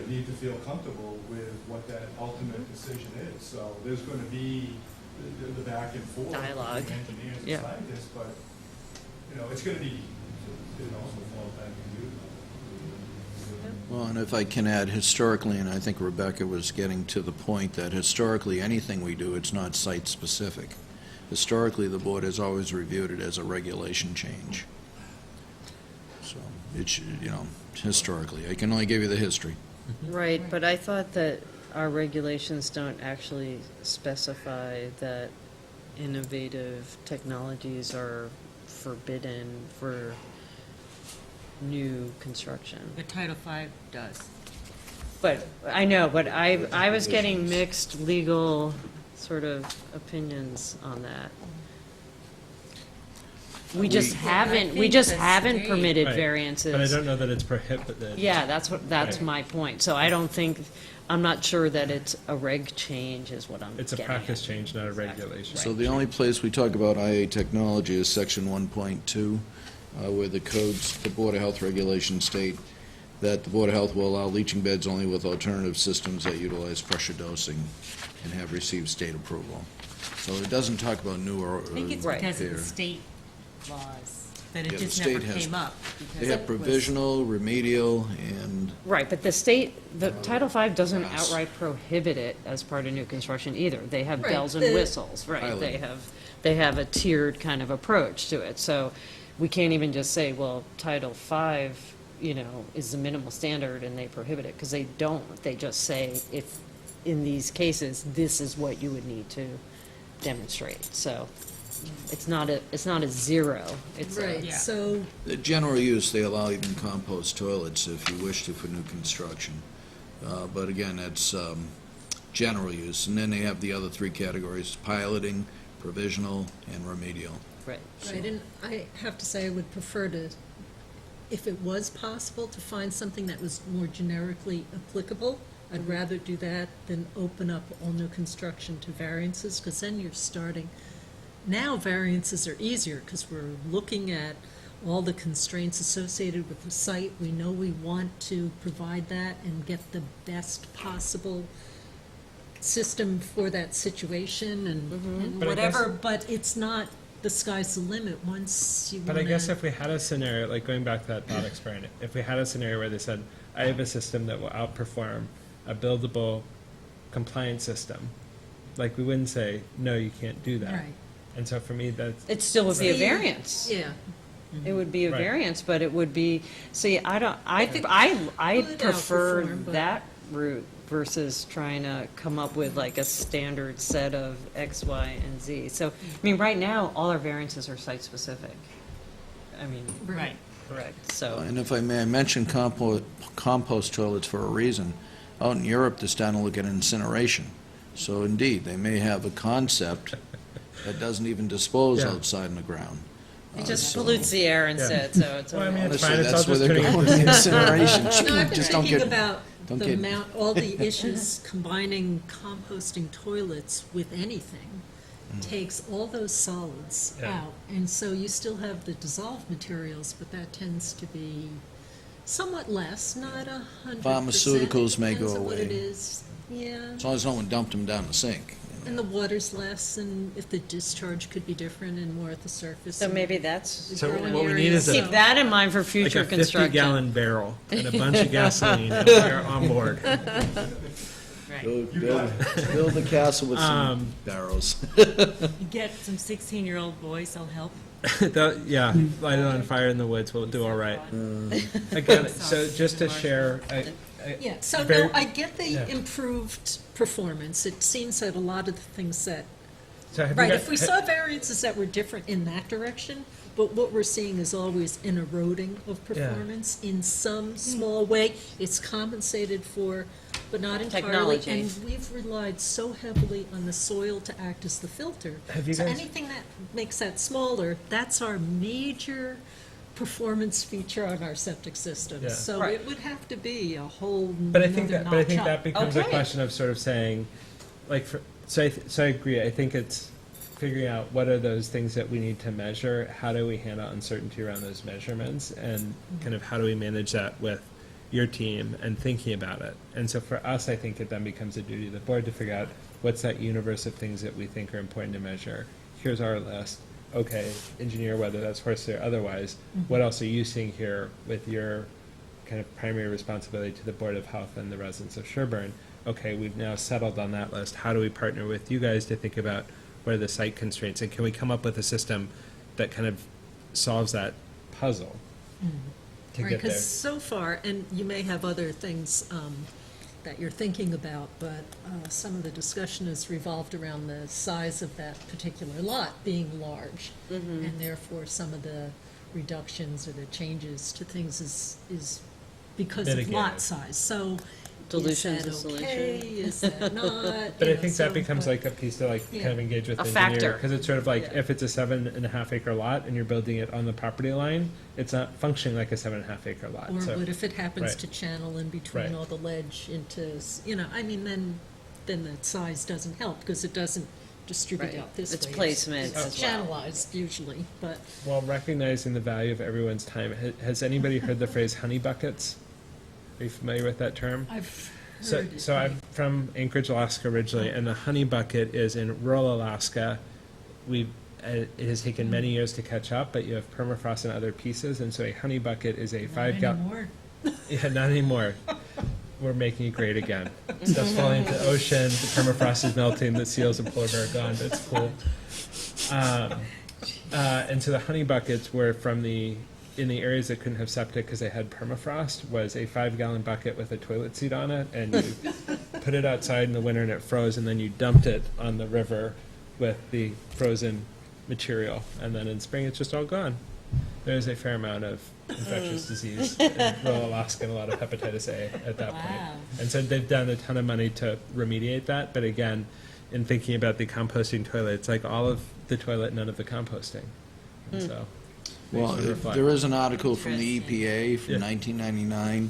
need to feel comfortable with what that ultimate decision is. So there's going to be the back and forth Dialogue. between engineers and Yeah. scientists, but, it's going to be, it also falls back to you. Well, and if I can add, historically, and I think Rebecca was getting to the point that historically, anything we do, it's not site-specific. Historically, the board has always reviewed it as a regulation change. So, it should, historically, I can only give you the history. Right, but I thought that our regulations don't actually specify that innovative technologies are forbidden for new construction. But Title V does. But, I know, but I was getting mixed legal sort of opinions on that. We just haven't, we think just the haven't state- permitted Right. variances. But I don't know that it's prohibited. Yeah, that's Right. my point. So I don't think, I'm not sure that it's a reg change is what I'm getting It's a at. practice change, not a regulation. So the only place we talk about IA technology is section 1.2, where the codes, the Board of Health regulations state that the Board of Health will allow leaching beds only with alternative systems that utilize pressure dosing and have received state approval. So it doesn't talk about new or I think it's Right. because of repair. the state laws, that it Yeah, the just never state has- came up. because They have it was- provisional, remedial, and Right, but the state, the Title V doesn't Yes. outright prohibit it as part of new construction either. They have Right, bells and the- whistles, right? Pilot. They have a tiered kind of approach to it. So we can't even just say, well, Title V, is the minimal standard and they prohibit it, because they don't. They just say, if, in these cases, this is what you would need to demonstrate. So it's not a zero. It's a, Right, so, The general use, they allow even compost toilets if you wish to for new construction. But again, that's general use. And then they have the other three categories: piloting, provisional, and remedial. right. right, and I have to say, I would prefer to, if it was possible, to find something that was more generically applicable. I'd rather do that than open up all new construction to variances, because then you're starting, now variances are easier, because we're looking at all the constraints associated with the site. We know we want to provide that and get the best possible system for that situation and But I guess- whatever, but it's not, the sky's the limit once you want to. But I guess if we had a scenario, like going back to that thought experiment, if we had a scenario where they said, I have a system that will outperform a buildable compliant system, like we wouldn't say, no, you can't do that. Right. And so for me, that's, It still would be a See, variance. Yeah. It would be a Right. variance, but it would be, see, I Could prefer outperform, but- that route versus trying to come up with like a standard set of X, Y, and Z. So, I mean, right now, all our variances are site-specific. I mean, Right. correct, so. And if I may, I mentioned compost toilets for a reason. Out in Europe, they're starting to look at incineration. So indeed, they may have a concept that doesn't even dispose Yeah. outside in the ground. It just So- pollutes the air instead, so it's. Well, I mean, all right. it's Honestly, fine, it's that's all where just they're putting going, it- incineration. No, I've been Just don't thinking get, about don't the get- amount, all the issues combining composting toilets with anything takes all those solids Yeah. out. And so you still have the dissolved materials, but that tends to be somewhat less, not 100%. Pharmaceuticals may Depends go on what it away. is, yeah. as long as no one dumped them down the sink. And the water's less, and if the discharge could be different and more at the surface. So and maybe that's, the So growing what we need areas, is a- keep that in mind for like future a construction. 50-gallon barrel and a bunch of gasoline, and we're on board. Build a castle with some barrels. Get some 16-year-old boys, they'll help. Yeah, light it on fire in the woods, we'll do all right. Again, so just to share, Yeah, so Very- no, I get the yeah. improved performance. It seems that a lot of the things that, so have you right, guys- if we saw variances that were different in that direction, but what we're seeing is always an eroding of performance in some small way. It's compensated for, but not entirely. Technology. And we've relied so heavily on the soil to act as the filter. Have you So guys- anything that makes that smaller, that's our major performance feature on our septic systems. Yeah. So Right. it would have to be a whole But I think another that, notch up. becomes a Okay. question of sort of saying, like, so I agree. I think it's figuring out what are those things that we need to measure. How do we handle uncertainty around those measurements, and kind of how do we manage that with your team and thinking about it. And so for us, I think it then becomes a duty of the board to figure out what's that universe of things that we think are important to measure. Here's our list. Okay, engineer, whether that's Horsley or otherwise, what else are you seeing here with your kind of primary responsibility to the Board of Health and the residents of Sherburne? Okay, we've now settled on that list. How do we partner with you guys to think about what are the site constraints? And can we come up with a system that kind of solves that puzzle to Right, get there? because so far, and you may have other things that you're thinking about, but some of the discussion has revolved around the size of that particular lot being large. And therefore, some of the reductions or the changes to things is because of Mitigated. lot size. So Dilution's is a that okay? solution. Is that not? But You I know, think that so, becomes but- like a piece to like Yeah. kind of engage with A the engineer. factor. Because it's sort of like, Yeah. if it's a 7.5 acre lot and you're building it on the property line, it's not functioning like a 7.5 acre lot. Or So- what if it happens right. to channel in between Right. all the ledge into, I mean, then that size doesn't help, because it doesn't distribute Right. out this way. It's placement It's as well. channelized usually, but While recognizing the value of everyone's time, has anybody heard the phrase honey buckets? Are you familiar with that term? I've So, heard it. so I'm from Anchorage, Alaska originally, and the honey bucket is in rural Alaska. It has taken many years to catch up, but you have permafrost and other pieces, and so a honey bucket is a Not 5 gallon. anymore. Yeah, not anymore. We're making it great again. Stuff's falling into the ocean, the permafrost is melting, the seals and polar bear are gone, but it's cool. And so the honey buckets were from the in the areas that couldn't have septic because they had permafrost was a 5-gallon bucket with a toilet seat on it, and you put it outside in the winter and it froze, and then you dumped it on the river with the frozen material, and then in spring it's just all gone. There's a fair amount of infectious disease in rural Alaska and a lot of hepatitis A at that point. Wow. And so they've done a ton of money to remediate that, but again, in thinking about the composting toilet, it's like all of the toilet, none of the composting. And so. Well, makes me reflect. there is an article from the EPA from Yeah. 1999,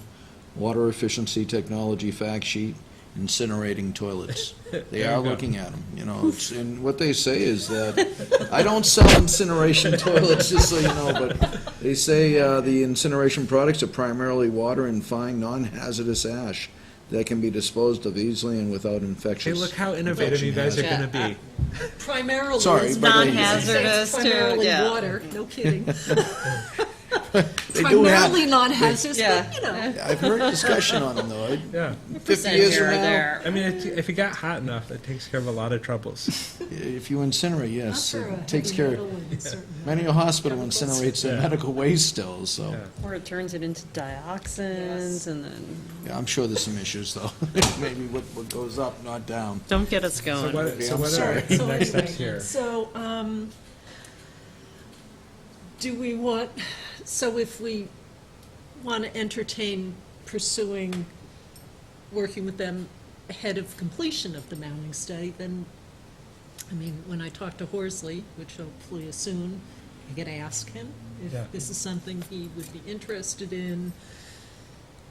Water Efficiency Technology Fact Sheet, incinerating toilets. They There are you go. looking at them, you know, and what they say is that, I don't sell incineration toilets, just so you know, but they say the incineration products are primarily water and fine, non-hazardous ash that can be disposed of easily and without Hey, infectious. look how innovative you guys are Yeah. going to be. Primarily Sorry, is but they- Non-hazardous, too, primarily yeah. water, no kidding. They do have, Primarily non-hazardous, Yeah. but, you know. I've heard discussion on them, though. Yeah. 50 years Here from or now, there. I mean, if it got hot enough, it takes care of a lot of troubles. if you incinerate, yes, Not for a it takes heavy care metal of, and certain many a hospital chemicals. incinerates their Yeah. medical waste still, so. Yeah. Or it turns it into dioxins, Yes. and then, Yeah, I'm sure there's some issues, though. Maybe what goes up, not down. don't get us So going. what, I'm so what are sorry. the So next anyway, steps here? So, do we want, so if we want to entertain pursuing, working with them ahead of completion of the mounting study, then, I mean, when I talk to Horsley, which hopefully is soon, I get to ask him Yeah. if this is something he would be interested in,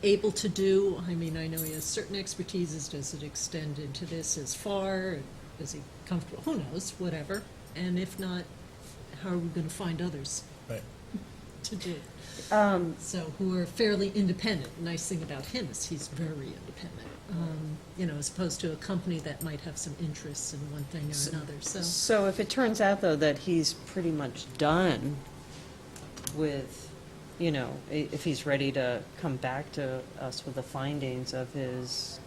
able to do. I mean, I know he has certain expertises. Does it extend into this as far? Is he comfortable? Who knows? Whatever. And if not, how are we going to find others Right. to do? Um, So who are fairly independent. Nice thing about him is he's very independent. You know, as opposed to a company that might have some interests in one thing or another. So So if it turns out, though, that he's pretty much done with, you know, if he's ready to come back to us with the findings of his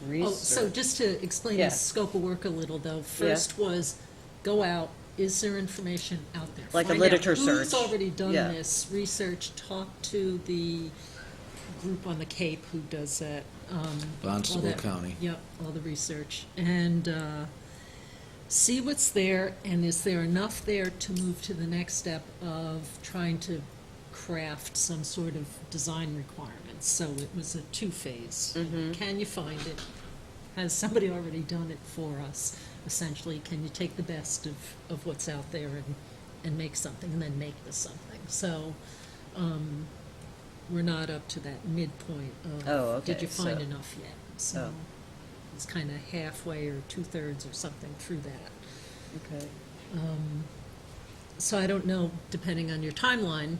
research. Oh, so just to explain Yeah. the scope of work a little, though, first was go out, is there information out there? Like a Find out literature Who's search. already done Yeah. this research, talk to the group on the Cape who does that. all Barnstable that- County. Yep, all the research, and see what's there, and is there enough there to move to the next step of trying to craft some sort of design requirements? So it was a two-phase. Can you find it? Has somebody already done it for us? Essentially, can you take the best of what's out there and make something, and then make the something? So, we're not up to that midpoint of, Oh, did okay, you find so- enough yet? So, Oh. it's kind of halfway or two-thirds or something through that. Okay. So I don't know, depending on your timeline,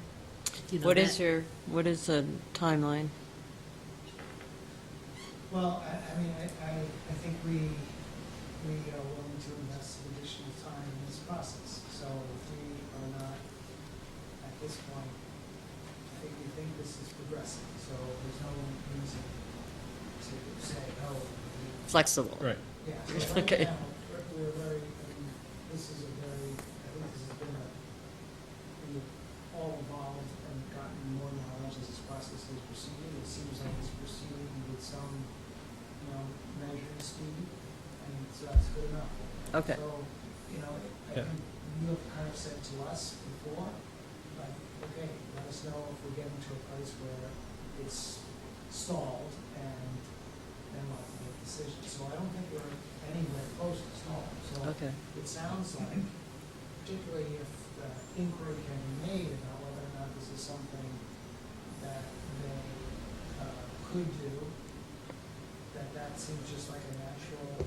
you know. What is that- what is the timeline? Well, I mean, I think we are willing to invest some additional time in this process. So if we are not, at this point, I think we think this is progressing. So there's no reason to say, oh, Flexible. Right. yeah. So right Okay. now, we're very, I mean, this is a very, I think this has been we've all evolved and gotten more knowledge as this process is proceeding. It seems like it's proceeding with some, you know, measured speed, and so that's good enough. Okay. So, you know, I Yeah. think you have kind of said to us before, like, okay, let us know if we're getting to a place where it's stalled, and then we'll have to make decisions. So I don't think we're anywhere close to stalled. So Okay. it sounds like, particularly if the inquiry can be made about whether or not this is something that they could do, that seems just like a natural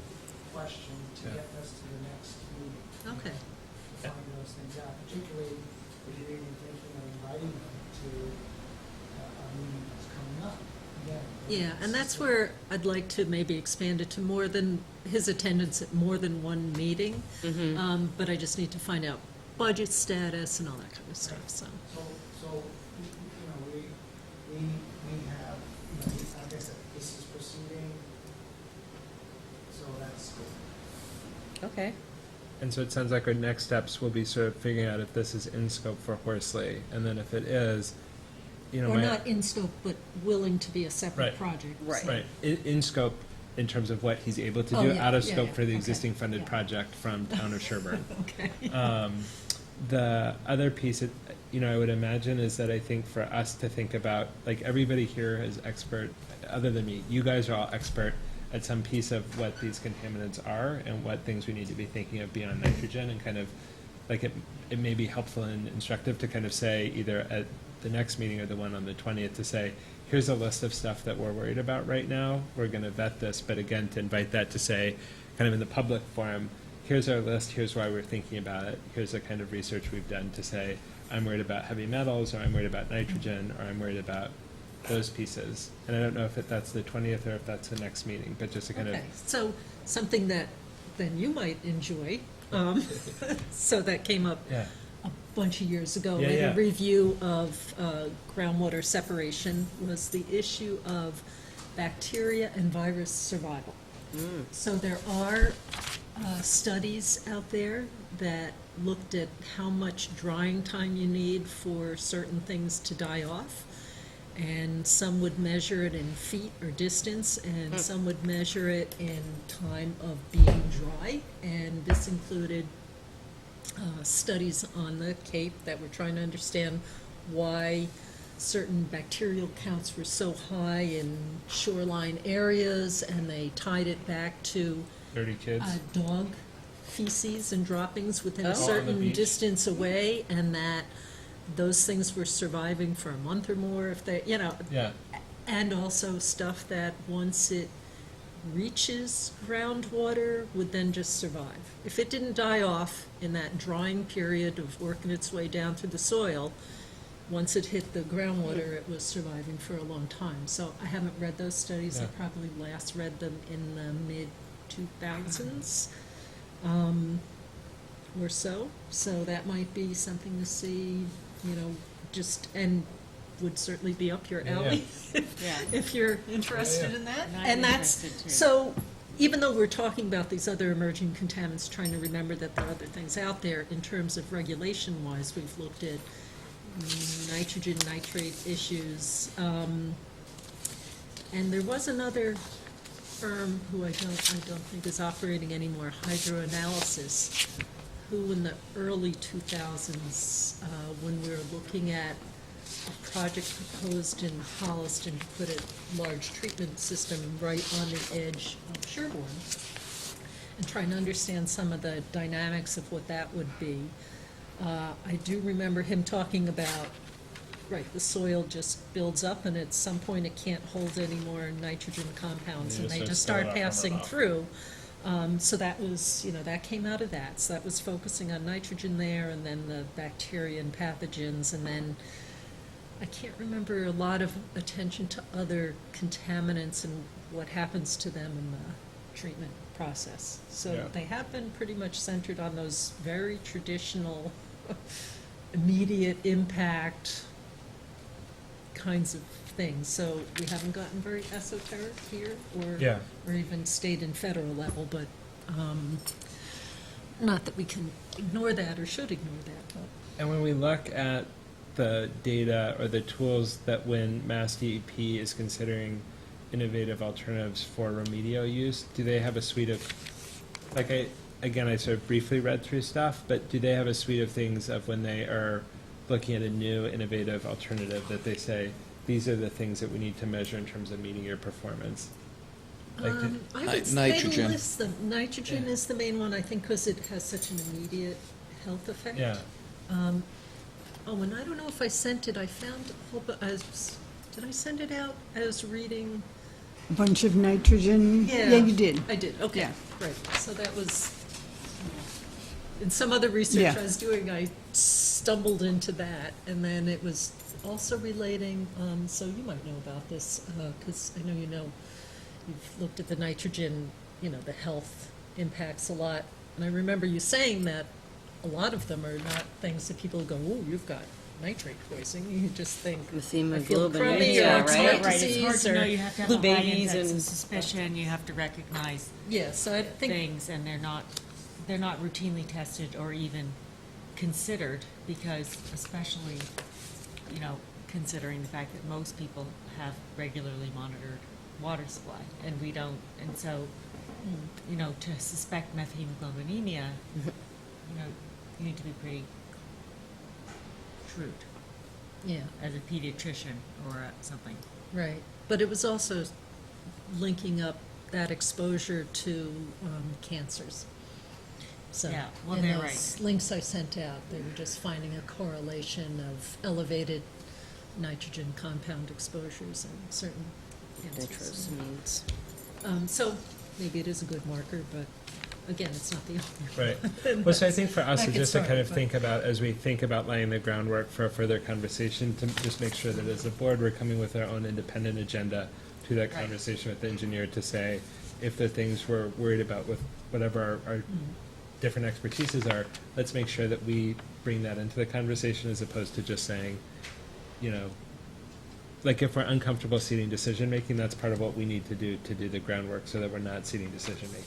question to Yeah. get us to the next meeting. Okay. To find those things out, particularly if you're even thinking of inviting them to a meeting that's coming up. Again, Yeah, and that's where I'd like to maybe expand it to more than, his attendance at more than one meeting. But I just need to find out budget status and all that kind of stuff, so. So, you know, we have, you know, like I said, this is proceeding, so that's good. Okay. And so it sounds like our next steps will be sort of figuring out if this is in scope for Horsley, and then if it is, you know, Or my. not in scope, but willing to be a Right. separate project. Right. Right, in scope in terms of what he's able to Oh, do, yeah, out of yeah, scope yeah, for the okay, existing funded yeah. project from town of Sherburne. Okay. The other piece, you know, I would imagine is that I think for us to think about, like, everybody here is expert, other than me, you guys are all expert at some piece of what these contaminants are and what things we need to be thinking of beyond nitrogen, and kind of, like, it may be helpful and instructive to kind of say, either at the next meeting or the one on the 20th, to say, here's a list of stuff that we're worried about right now, we're gonna vet this, but again, to invite that to say, kind of in the public forum, here's our list, here's why we're thinking about it, here's the kind of research we've done to say, I'm worried about heavy metals, or I'm worried about nitrogen, or I'm worried about those pieces. And I don't know if that's the 20th or if that's the next meeting, but just to kind of, Okay, so something that then you might enjoy, so that came up yeah, a bunch of years ago Yeah, in yeah. a review of groundwater separation, was the issue of bacteria and virus survival. So there are studies out there that looked at how much drying time you need for certain things to die off. And some would measure it in feet or distance, and some would measure it in time of being dry. And this included studies on the Cape that were trying to understand why certain bacterial counts were so high in shoreline areas, and they tied it back to dirty kids. dog feces and droppings within Oh. a On the certain beach. distance away, and that those things were surviving for a month or more if they, you know, Yeah, and also stuff that once it reaches groundwater would then just survive. If it didn't die off in that drying period of working its way down through the soil, once it hit the groundwater, it was surviving for a long time. So I haven't read those studies. I Yeah. probably last read them in the mid-2000s or so. So that might be something to see, you know, just, and would certainly be up your Yeah, alley Yeah. if you're interested Yeah. in that. And I'm And that's, interested, too. so even though we're talking about these other emerging contaminants, trying to remember that there are other things out there, in terms of regulation-wise, we've looked at nitrogen, nitrate issues. And there was another firm who I don't think is operating anymore, Hydroanalysis, who in the early 2000s, when we were looking at a project proposed in Holliston to put a large treatment system right on the edge of Sherborne, and trying to understand some of the dynamics of what that would be. I do remember him talking about, right, the soil just builds up, and at some point it can't hold any more nitrogen compounds, Yeah, and they so just fill it start up from passing above. through. So that was, you know, that came out of that. So that was focusing on nitrogen there, and then the bacteria and pathogens, and then I can't remember a lot of attention to other contaminants and what happens to them in the treatment process. So Yeah. they have been pretty much centered on those very traditional, immediate impact kinds of things. So we haven't gotten very esoteric here, Yeah. or even stayed in federal level, but not that we can ignore that or should ignore that, but. and when we look at the data or the tools that when Mass DEP is considering innovative alternatives for remedial use, do they have a suite of, like I sort of briefly read through stuff, but do they have a suite of things of when they are looking at a new innovative alternative that they say, these are the things that we need to measure in terms of meeting your performance? Like, I would say Nitrogen. list them. Nitrogen Yeah. is the main one, I think, because it has such an immediate health effect. Yeah. Oh, and I don't know if I sent it, I found a whole, did I send it out? I was reading. A bunch of nitrogen. Yeah, you did. I did, okay, Yeah. right. So that was, in some other research Yeah. I was doing, I stumbled into that. And then it was also relating, so you might know about this, because I know you've looked at the nitrogen, you know, the health impacts a lot. And I remember you saying that a lot of them are not things that people go, oh, you've got nitrate poisoning. You just think, I feel Methemoglobinuria, crummy, or right? it's Right, heart it's hard disease, to know, or, you have to have a high babies index of and- suspicion, you have to recognize yeah, so I think, things, and they're not they're not routinely tested or even considered, because especially, you know, considering the fact that most people have regularly monitored water supply, and we don't, and so, you know, to suspect methemoglobinemia, you know, you need to be pretty shrewd Yeah, as a pediatrician or something. right. But it was also linking up that exposure to cancers. So, Yeah, well, in they're those links I sent out, they were just finding a correlation of elevated nitrogen compound exposures in certain cancers. Vitros So maybe it is a good marker, but again, it's not the only Right. one. Well, so I think for us, That it's gets just to kind hard, of but- think about, as we think about laying the groundwork for a further conversation, to just make sure that as a board, we're coming with our own independent agenda to that Right. conversation with the engineer to say, if the things we're worried about with whatever our different expertises are, let's make sure that we bring that into the conversation as opposed to just saying, you know, like if we're uncomfortable seating decision-making, that's part of what we need to do the groundwork so that we're not seating decision-making,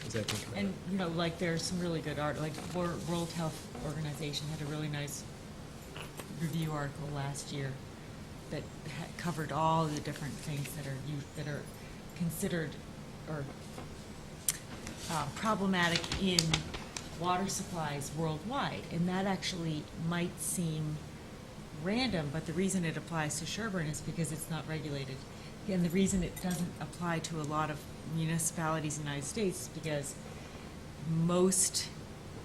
as I think about it. And, you know, like, there's some really good art, like, World Health Organization had a really nice review article last year that covered all the different things that are considered or problematic in water supplies worldwide. And that actually might seem random, but the reason it applies to Sherburne is because it's not regulated. And the reason it doesn't apply to a lot of municipalities in the United States is because most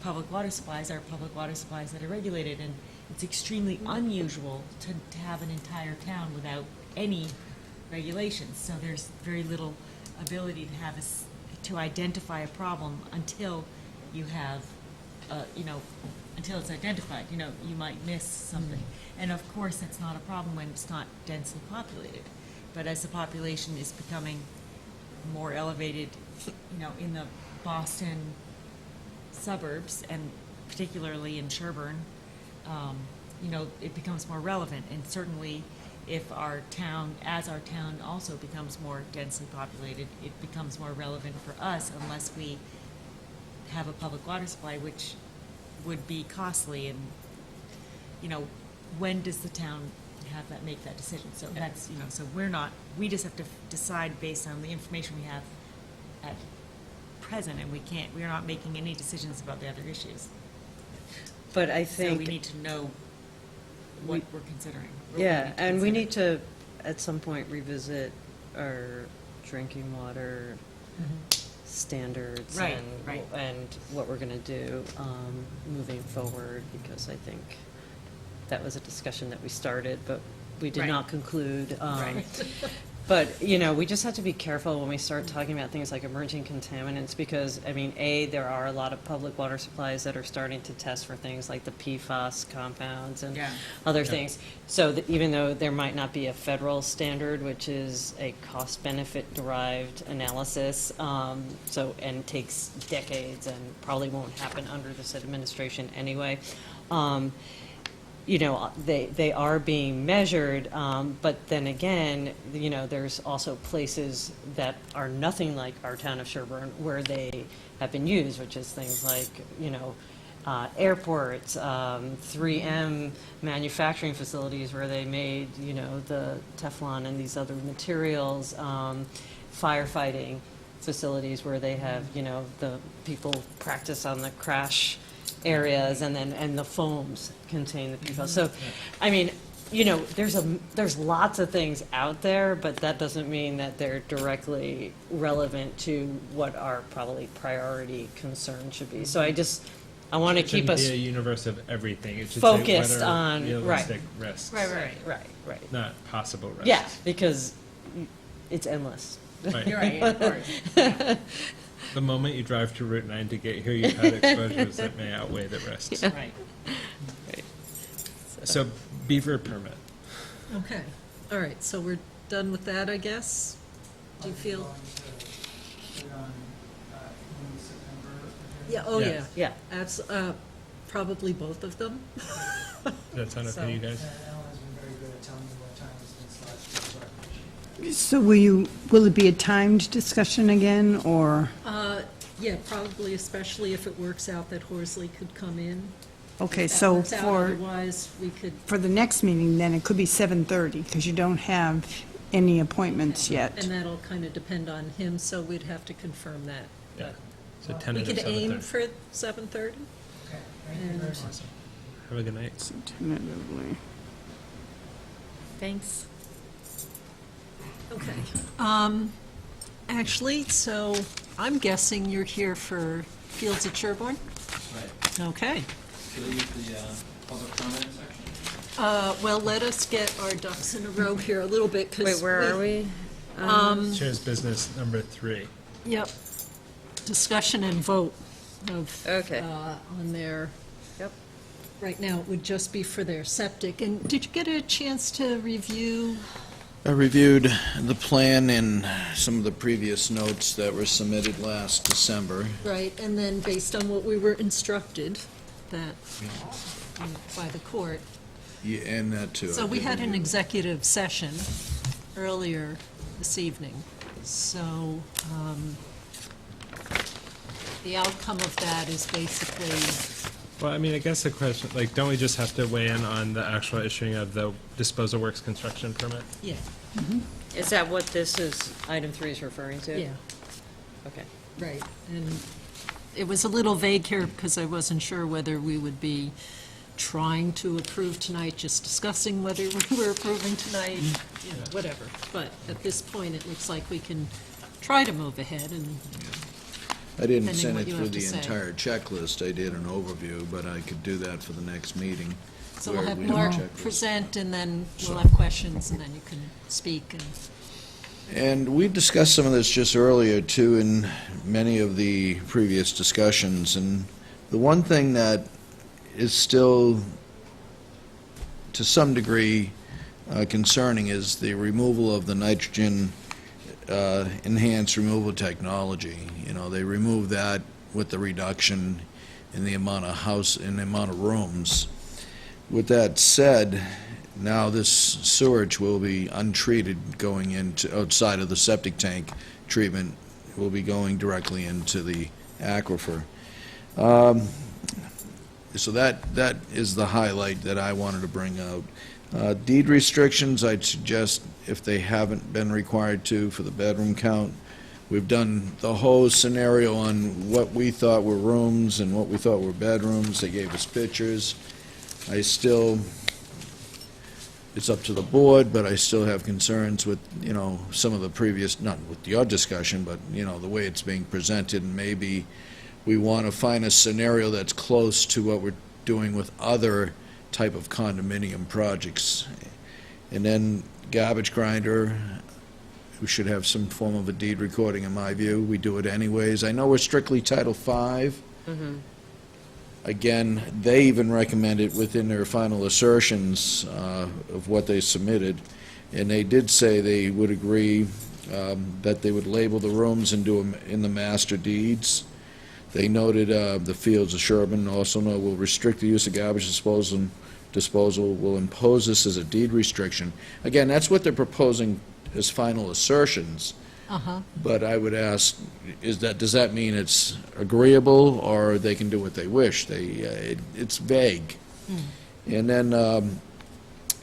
public water supplies are public water supplies that are regulated, and it's extremely unusual to have an entire town without any regulations. So there's very little ability to have to identify a problem until you have, you know, until it's identified. You know, you might miss something. And of course, that's not a problem when it's not densely populated. But as the population is becoming more elevated, you know, in the Boston suburbs, and particularly in Sherburne, you know, it becomes more relevant. And certainly, if our town, as our town also becomes more densely populated, it becomes more relevant for us unless we have a public water supply, which would be costly. And, you know, when does the town have that, make that decision? So that's, you know, so we just have to decide based on the information we have at present, and we are not making any decisions about the other issues. But I So we think, need to know what we're considering. what yeah, to and we consider. need to, at some point, revisit our drinking water standards Right, and, right. and what we're gonna do, moving forward, because I think that was a discussion that we started, but we did Right. not conclude. Right. But, you know, we just have to be careful when we start talking about things like emerging contaminants, because, I mean, there are a lot of public water supplies that are starting to test for things like the PFAS compounds and Yeah. other Yeah. things. So that even though there might not be a federal standard, which is a cost-benefit derived analysis, and takes decades and probably won't happen under this administration anyway, you know, they are being measured, but then again, you know, there's also places that are nothing like our town of Sherburne where they have been used, which is things like, you know, airports, 3M manufacturing facilities where they made, you know, the Teflon and these other materials, firefighting facilities where they have, you know, the people practice on the crash areas, and the foams contain the PFAS. So, I mean, you know, there's lots of things out there, but that doesn't mean that they're directly relevant to what our probably priority concern should be. So I want to It keep shouldn't us be a universe of everything. It should focused say what are on- realistic risks, right. not possible risks. Yeah, because it's endless. Right. You're right, of course. The moment you drive to Route 9 to get here, you've had exposures that may outweigh the risks. Right. So beaver permit. Okay, all right, so we're done with that, I guess? Do you feel? Going to put on, in September? Yeah, oh, yeah. Yeah. Probably both of them. Does that sound okay to you guys? Alan has been very good at telling me what time has been selected, so I appreciate that. So will it be a timed discussion again, or? Yeah, probably, especially if it works out that Horsley could come in. Okay, If that so works out, for, otherwise, we could, for the next meeting, then it could be 7:30, because you don't have any appointments yet. and that'll kind of depend on him, so we'd have to confirm that. Yeah. So But we tentative could aim 7:30. for 7:30? Okay, thank you very much. Have a good night. Tentatively. Thanks. Okay. Actually, so I'm guessing you're here for Fields at Sherborne? Right. Okay. Should I use the public comment section? Well, let us get our ducks in a row here a little bit, because. Wait, where are we? Chair's business number 3. Yep. Discussion and vote of. Okay. On their. Yep. Right now, it would just be for their septic. And did you get a chance to review? I reviewed the plan and some of the previous notes that were submitted last December. Right, and then based on what we were instructed, that, by the court. Yeah, and that too. So I we did had an review. executive session earlier this evening. So the outcome of that is basically, Well, I mean, I guess the question, like, don't we just have to weigh in on the actual issuing of the disposal works construction permit? yeah, Is that what this is, item 3 is referring to? yeah, Okay. right. And it was a little vague here because I wasn't sure whether we would be trying to approve tonight, just discussing whether we were approving tonight, you know, whatever. But at this point, it looks like we can try to move ahead and, I didn't depending send what it you through have to the say. entire checklist. I did an overview, but I could do that for the next meeting. so we'll where have we Mark have a checklist. present and then we'll So- have questions and then you can speak and. And we discussed some of this just earlier, too, in many of the previous discussions. And the one thing that is still, to some degree, concerning is the removal of the nitrogen enhanced removal technology. You know, they removed that with the reduction in the amount of rooms. With that said, now this sewage will be untreated going into, outside of the septic tank treatment, will be going directly into the aquifer. So that is the highlight that I wanted to bring out. Deed restrictions, I'd suggest, if they haven't been required to, for the bedroom count. We've done the whole scenario on what we thought were rooms and what we thought were bedrooms. They gave us pictures. It's up to the board, but I still have concerns with, you know, some of the previous, not with your discussion, but, you know, the way it's being presented, and maybe we want to find a scenario that's close to what we're doing with other type of condominium projects. And then garbage grinder, we should have some form of a deed recording, in my view. We do it anyways. I know we're strictly Title V. Again, they even recommend it within their final assertions of what they submitted, and they did say they would agree that they would label the rooms and do them in the master deeds. They noted the Fields of Sherborne also will restrict the use of garbage disposal, will impose this as a deed restriction. Again, that's what they're proposing as final assertions. But I would ask, does that mean it's agreeable, or they can do what they wish? It's vague. And then,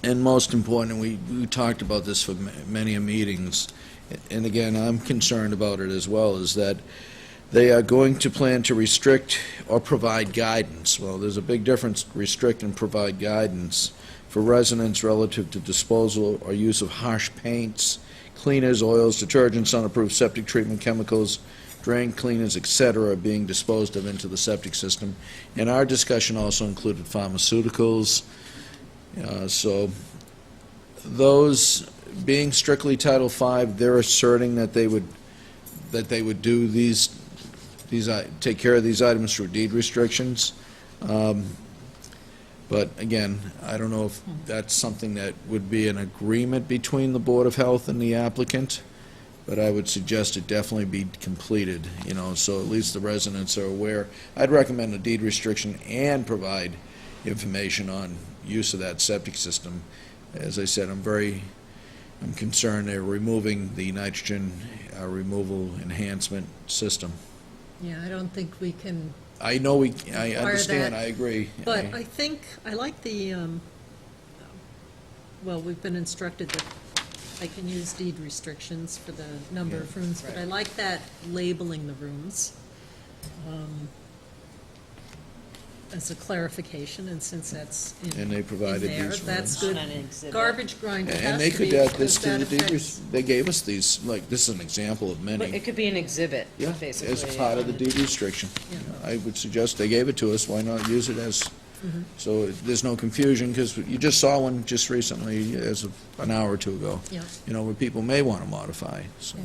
and most important, we talked about this for many meetings, and again, I'm concerned about it as well, is that they are going to plan to restrict or provide guidance. Well, there's a big difference, restrict and provide guidance for residents relative to disposal or use of harsh paints, cleaners, oils, detergents, unapproved septic treatment chemicals, drain cleaners, etc., being disposed of into the septic system. And our discussion also included pharmaceuticals. So those being strictly Title V, they're asserting that they would do these take care of these items through deed restrictions. But again, I don't know if that's something that would be an agreement between the Board of Health and the applicant, but I would suggest it definitely be completed, you know, so at least the residents are aware. I'd recommend a deed restriction and provide information on use of that septic system. As I said, I'm concerned they're removing the nitrogen removal enhancement system. Yeah, I don't think we can, I know I Require understand, that. I agree. but I think, I like the, well, we've been instructed that I can use deed restrictions for the number of rooms, but I like that labeling the rooms as a clarification, and since that's And they provided in there, these that's rooms. good. On an exhibit. Garbage grinder And has they to could be, add this because to the that deed, affects. they gave us these, like, this is an example of But many. it could be an exhibit, Yeah, basically. as part of the deed restriction. Yeah. I would suggest they gave it to us, why not use it as, Mm-hmm. so there's no confusion, because you just saw one just recently, as of an hour or two ago, Yeah. you know, where people may want to modify, so.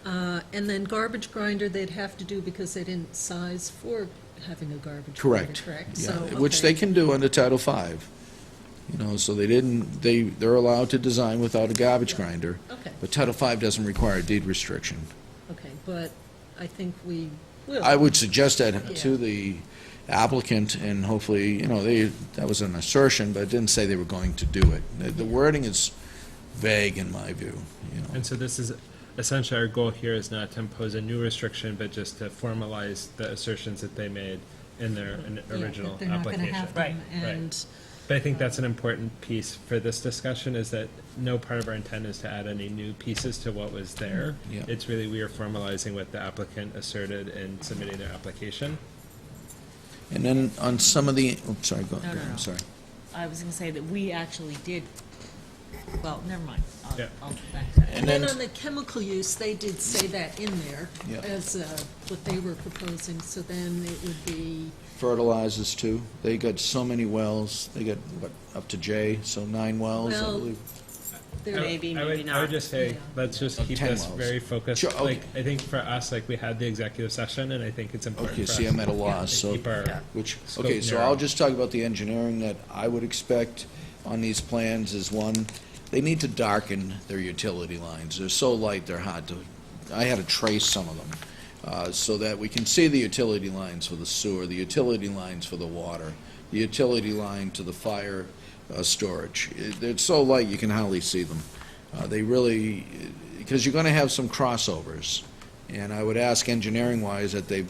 And then garbage grinder, they'd have to do because they didn't size for having a garbage grinder, Correct. correct? Yeah, So, which okay. they can do under Title V. You know, so they're allowed to design without a garbage grinder, Okay, but Title V doesn't require a deed restriction. okay, but I think we will. I would suggest that Yeah. to the applicant, and hopefully, you know, that was an assertion, but it didn't say they were going to do it. The wording is vague in my view, you know. And so this is, essentially our goal here is not to impose a new restriction, but just to formalize the assertions that they made in their Yeah, original that they're not gonna application. have them, Right. and, But I think that's an important piece for this discussion, is that no part of our intent is to add any new pieces to what was there. Yeah. It's really, we are formalizing what the applicant asserted in submitting their application. And then on some of the, sorry, go No, ahead, no, I'm no. sorry. I was going to say that we actually did, well, never mind. Yeah. I'll back that. And and then then- on the chemical use, they did say that in there Yeah. as what they were proposing, so then it would be, Fertilizers too, they got so many wells, they got, what, up to J, so 9 wells, I Well, believe. they're, Maybe, I would- maybe I not. would just say, Yeah. let's just keep 10 this wells. very focused. Sure, okay. Like, I think for us, like, we had the executive session, and I think it's important Okay, for see, us I'm at a to loss, so, keep our Yeah. which, scope okay, so narrow. I'll just talk about the engineering that I would expect on these plans is, one, they need to darken their utility lines. They're so light, they're hard to, I had to trace some of them, so that we can see the utility lines for the sewer, the utility lines for the water, the utility line to the fire storage. They're so light, you can hardly see them. They really, because you're going to have some crossovers, and I would ask engineering-wise that they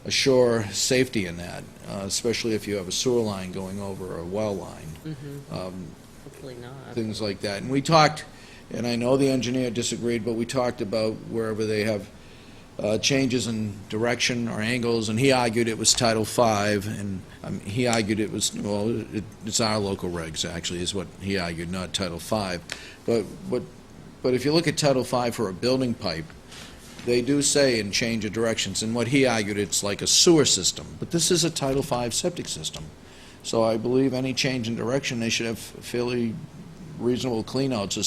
assure safety in that, especially if you have a sewer line going over a well line, Hopefully not. things like that. And we talked, and I know the engineer disagreed, but we talked about wherever they have changes in direction or angles, and he argued it was Title V, and he argued it was, well, it's our local regs, actually, is what he argued, not Title V. But if you look at Title V for a building pipe, they do say in change of directions, and what he argued, it's like a sewer system, but this is a Title V septic system. So I believe any change in direction, they should have fairly reasonable cleanouts, or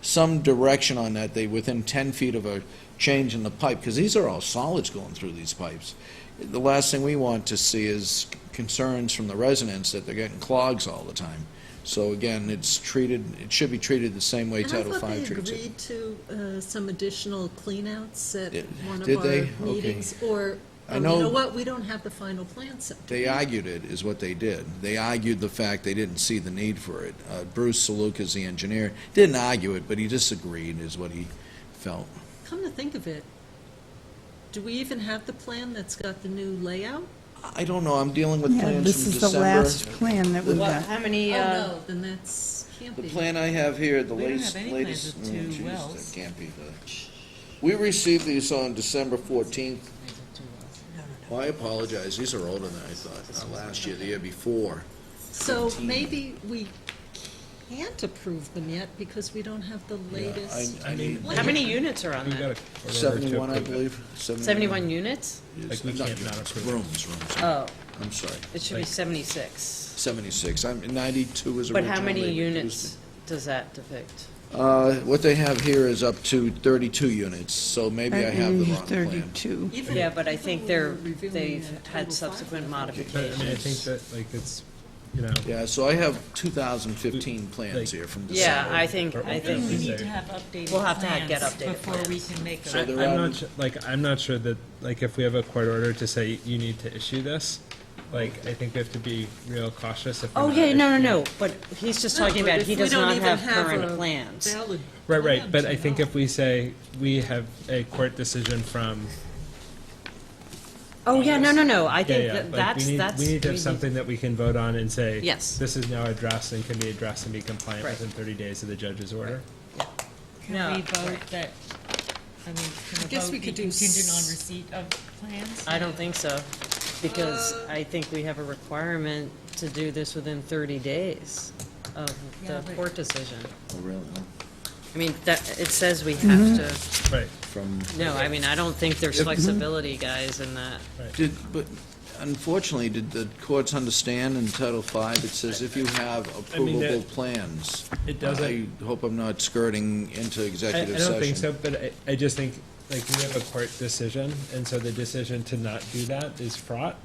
some direction on that, they within 10 feet of a change in the pipe, because these are all solids going through these pipes. The last thing we want to see is concerns from the residents that they're getting clogs all the time. So again, it should be treated the same way and I Title thought they V treats it. agreed to some additional cleanouts at Did- one of did our they? Okay. meetings, or, I oh, you know- know what, we don't have the final plan set. They argued it, is what they did. They argued the fact they didn't see the need for it. Bruce Saluk is the engineer, didn't argue it, but he disagreed, is what he felt. Come to think of it, do we even have the plan that's got the new layout? I don't know, I'm dealing with Yeah, plans this from is the December. last plan that we What, got. how many, Oh, no, then that's, can't The be. plan I have here, the We don't latest, have any plans latest, with two geez, wells. that can't be we received these on December 14th. Well, I apologize, these are older than I thought, not last year, the year before. So maybe we can't approve them yet because we don't have the Yeah, latest. I need how many units are on We've got that? a court order to 71, I approve it. believe. 71 units? Is- Like, we not can't not units, approve it. Rooms, Oh, I'm sorry. it should be Like- 76. 76, 92 was But originally. how many reduced. units does that depict? What they have here is up to 32 units, so maybe I have the wrong plan. 32. Even- Yeah, but I even think when they're, we're reviewing they've Title had V subsequent But, I modifications. mean, I think that, like, it's, you know. Yeah, so I have 2015 plans Like- here from Yeah, December. I think, Or- I I think we think, need to have updated We'll have to get plans updated before we plans. can make So a. they're I'm out- not, I'm not sure that, like, if we have a court order to say you need to issue this, like, I think we have to be real cautious if we're oh, not yeah, no, issuing- no, but he's just No, talking but about if he we does don't not even have have current a plans. Valid Right, plan but to I think know. if we say we have a court decision from Oh, yeah, no, I Yeah, think yeah, that like, that's. we need to have something that we can vote on and say. Yes. This is now addressed and can be addressed and be compliant Right. within 30 days of the judge's order. Can No, we vote that, I mean, can I the guess vote we be could do contingent on s- receipt of plans? I don't think so, because I think we have a requirement to do this within 30 days of Yeah, the but- court decision. Oh, really? I mean, that, it says we have to, Right. From, no, I mean, I don't think there's Yep. flexibility, guys, in that. but unfortunately, did the courts understand in Title V, it says if you have I mean, approvable plans? It doesn't. I hope I'm not skirting into I executive session. don't think so, but I just think, like, we have a court decision, and so the decision to not do that is fraught.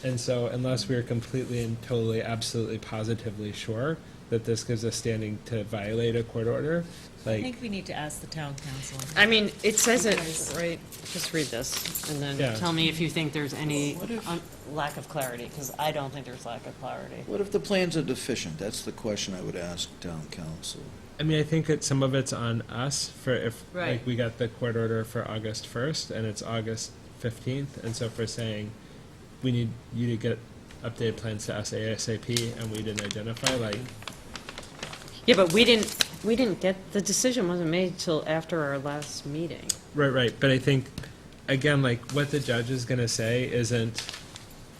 And so unless we're completely and totally, absolutely, positively sure that this gives us standing to violate a court order, I like, think we need to ask the town council. I mean, it says it, Because- right, just read this, and Yeah. then tell me if you think there's any What if- lack of clarity, because I don't think there's lack of clarity. What if the plans are deficient? That's the question I would ask town council. I mean, I think that some of it's on us for if, Right. like, we got the court order for August 1st, and it's August 15th, and so if we're saying, we need you to get updated plans to us ASAP, and we didn't identify, like, Yeah, but we didn't get, the decision wasn't made till after our last meeting. right, but I think, again, like, what the judge is gonna say isn't,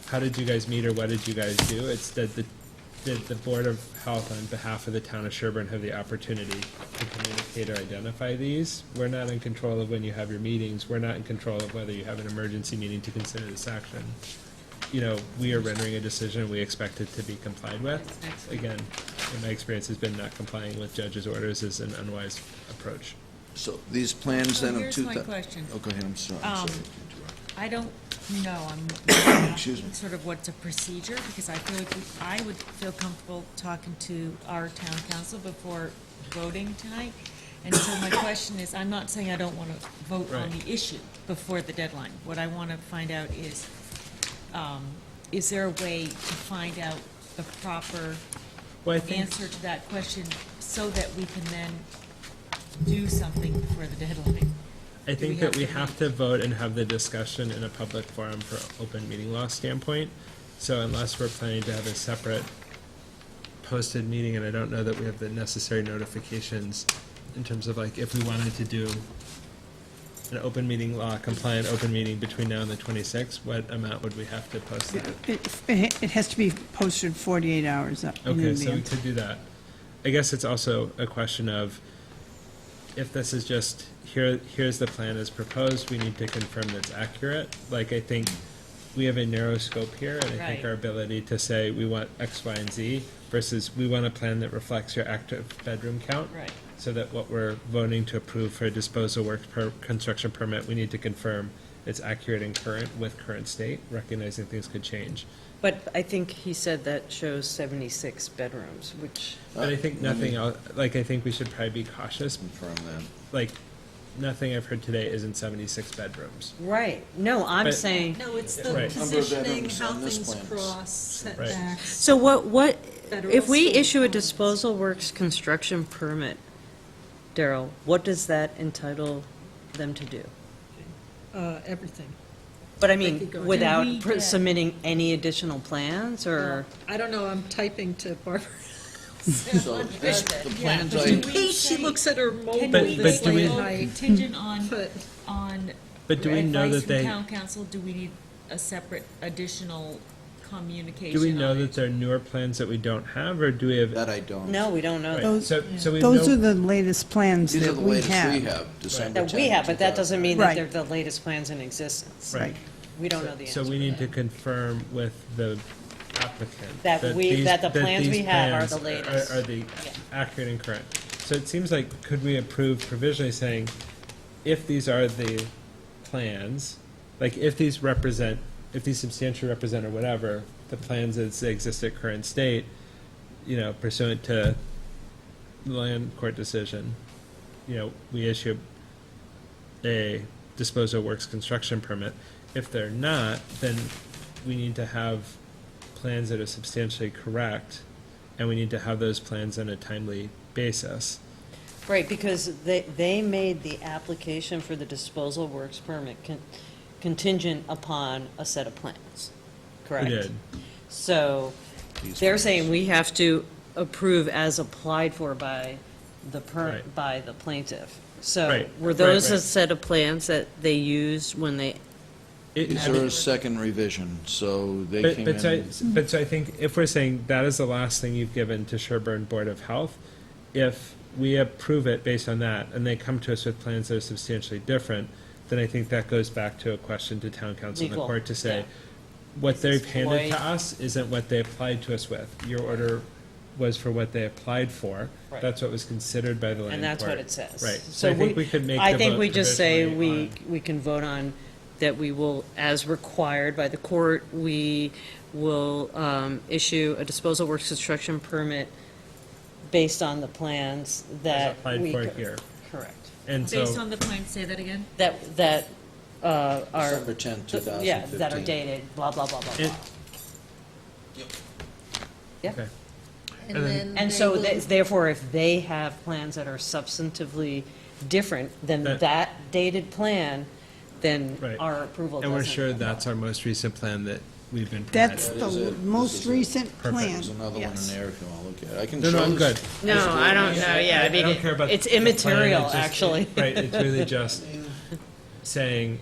how did you guys meet or what did you guys do? It's that did the Board of Health on behalf of the town of Sherburne have the opportunity to communicate or identify these? We're not in control of when you have your meetings, we're not in control of whether you have an emergency meeting to consider this action. You know, we are rendering a decision, we expect it to be complied with. Again, in my experience has been not complying with judges' orders is an unwise approach. So these plans So then of here's two my thou- question. Oh, go ahead, I'm sorry. Um, to interrupt. I don't know, I'm Excuse me. sort of what's a procedure, because I feel like I would feel comfortable talking to our town council before voting tonight. And so my question is, I'm not saying I don't want to vote on Right. the issue before the deadline. What I want to find out is there a way to find out the proper Well, I think, answer to that question so that we can then do something before the deadline? I we think have that we to have meet? to vote and have the discussion in a public forum for open meeting law standpoint. So unless we're planning to have a separate posted meeting, and I don't know that we have the necessary notifications in terms of like, if we wanted to do an open meeting law compliant open meeting between now and the 26th, what amount would we have to post that? It has to be posted 48 hours up in Okay, so we advance. could do that. I guess it's also a question of, if this is just, here's the plan as proposed, we need to confirm that it's accurate. Like, I think we have a narrow scope here, and I think Right. our ability to say, we want X, Y, and Z, versus we want a plan that reflects your active bedroom count. Right. So that what we're voting to approve for a disposal works per construction permit, we need to confirm it's accurate and current with current state, recognizing things could change. But I think he said that shows 76 bedrooms, which, But I think Let me nothing else, like, I think we should probably be cautious. Confirm that. Like, nothing I've heard today isn't 76 bedrooms. right, no, I'm But- saying, No, it's the the Right. Number of positioning, bedrooms how on this things plan. cross, Right. setbacks. so what, Federal, if we state issue a laws. disposal works construction permit, Daryl, what does that entitle them to do? Everything. But I They mean, could go- without Do we get- submitting any additional plans, or? I don't know, I'm typing to Barbara. So this, the plans but I, do In case she say- looks at her mobile Can But- we but this do make we- late a at night, contingent on, but on But do we know advice that from they, town council? Do we need a separate additional communication do we know on that it? there are newer plans that we don't have, or do we have? that I don't. No, we don't know Right, that. so we Those are know, the latest plans These are that the we latest we have. have, December That we 10, have, but that doesn't mean that Right. they're the latest plans in existence. right. We don't know the answer So we to need to that. confirm with the applicant. That the plans these we have are plans the latest. Are the Yeah. accurate and current. So it seems like, could we approve provisionally saying, if these are the plans, like if these substantially represent or whatever, the plans as they exist at current state, you know, pursuant to the land court decision, you know, we issue a disposal works construction permit. If they're not, then we need to have plans that are substantially correct, and we need to have those plans on a timely basis. Right, because they made the application for the disposal works permit contingent upon a set of plans, correct? We did. So These they're ones. saying we have to approve as applied for by Right. by the plaintiff. So Right, were right, those a right. set of plans that they used when they, These are a second revision, so they But, came but, in. so I think if we're saying that is the last thing you've given to Sherburne Board of Health, if we approve it based on that, and they come to us with plans that are substantially different, then I think that goes back to a question to town council and the Legal, court to say, yeah. what Is this they've handed void? to us isn't what they applied to us with. Your order was for what they applied for. Right. That's what was considered by the land and that's court. what it says. Right. So I think we could make I the think vote we just say provisionally we can vote on that we will, as required by the court, we will issue a disposal works construction permit based on the plans that applied we. for here. Correct. And Based so, on the plan, say that again? That are. December 10, 2015. Yeah, that are dated, blah, blah, blah, blah, blah. And- Yeah. okay. And And then- then And they so will- therefore, if they have plans that are substantively different than That- that dated plan, then Right. our approval And doesn't. we're sure that's our most recent plan that we've been provided. That's That the is it. most This is it. recent Perfect. plan. There's another one in Yes. there if you want to look at it. I can No, show no, I'm this- good. No, I don't know, yeah, I mean, don't care about it's the plan, immaterial, it's just- actually. Right, it's really just saying,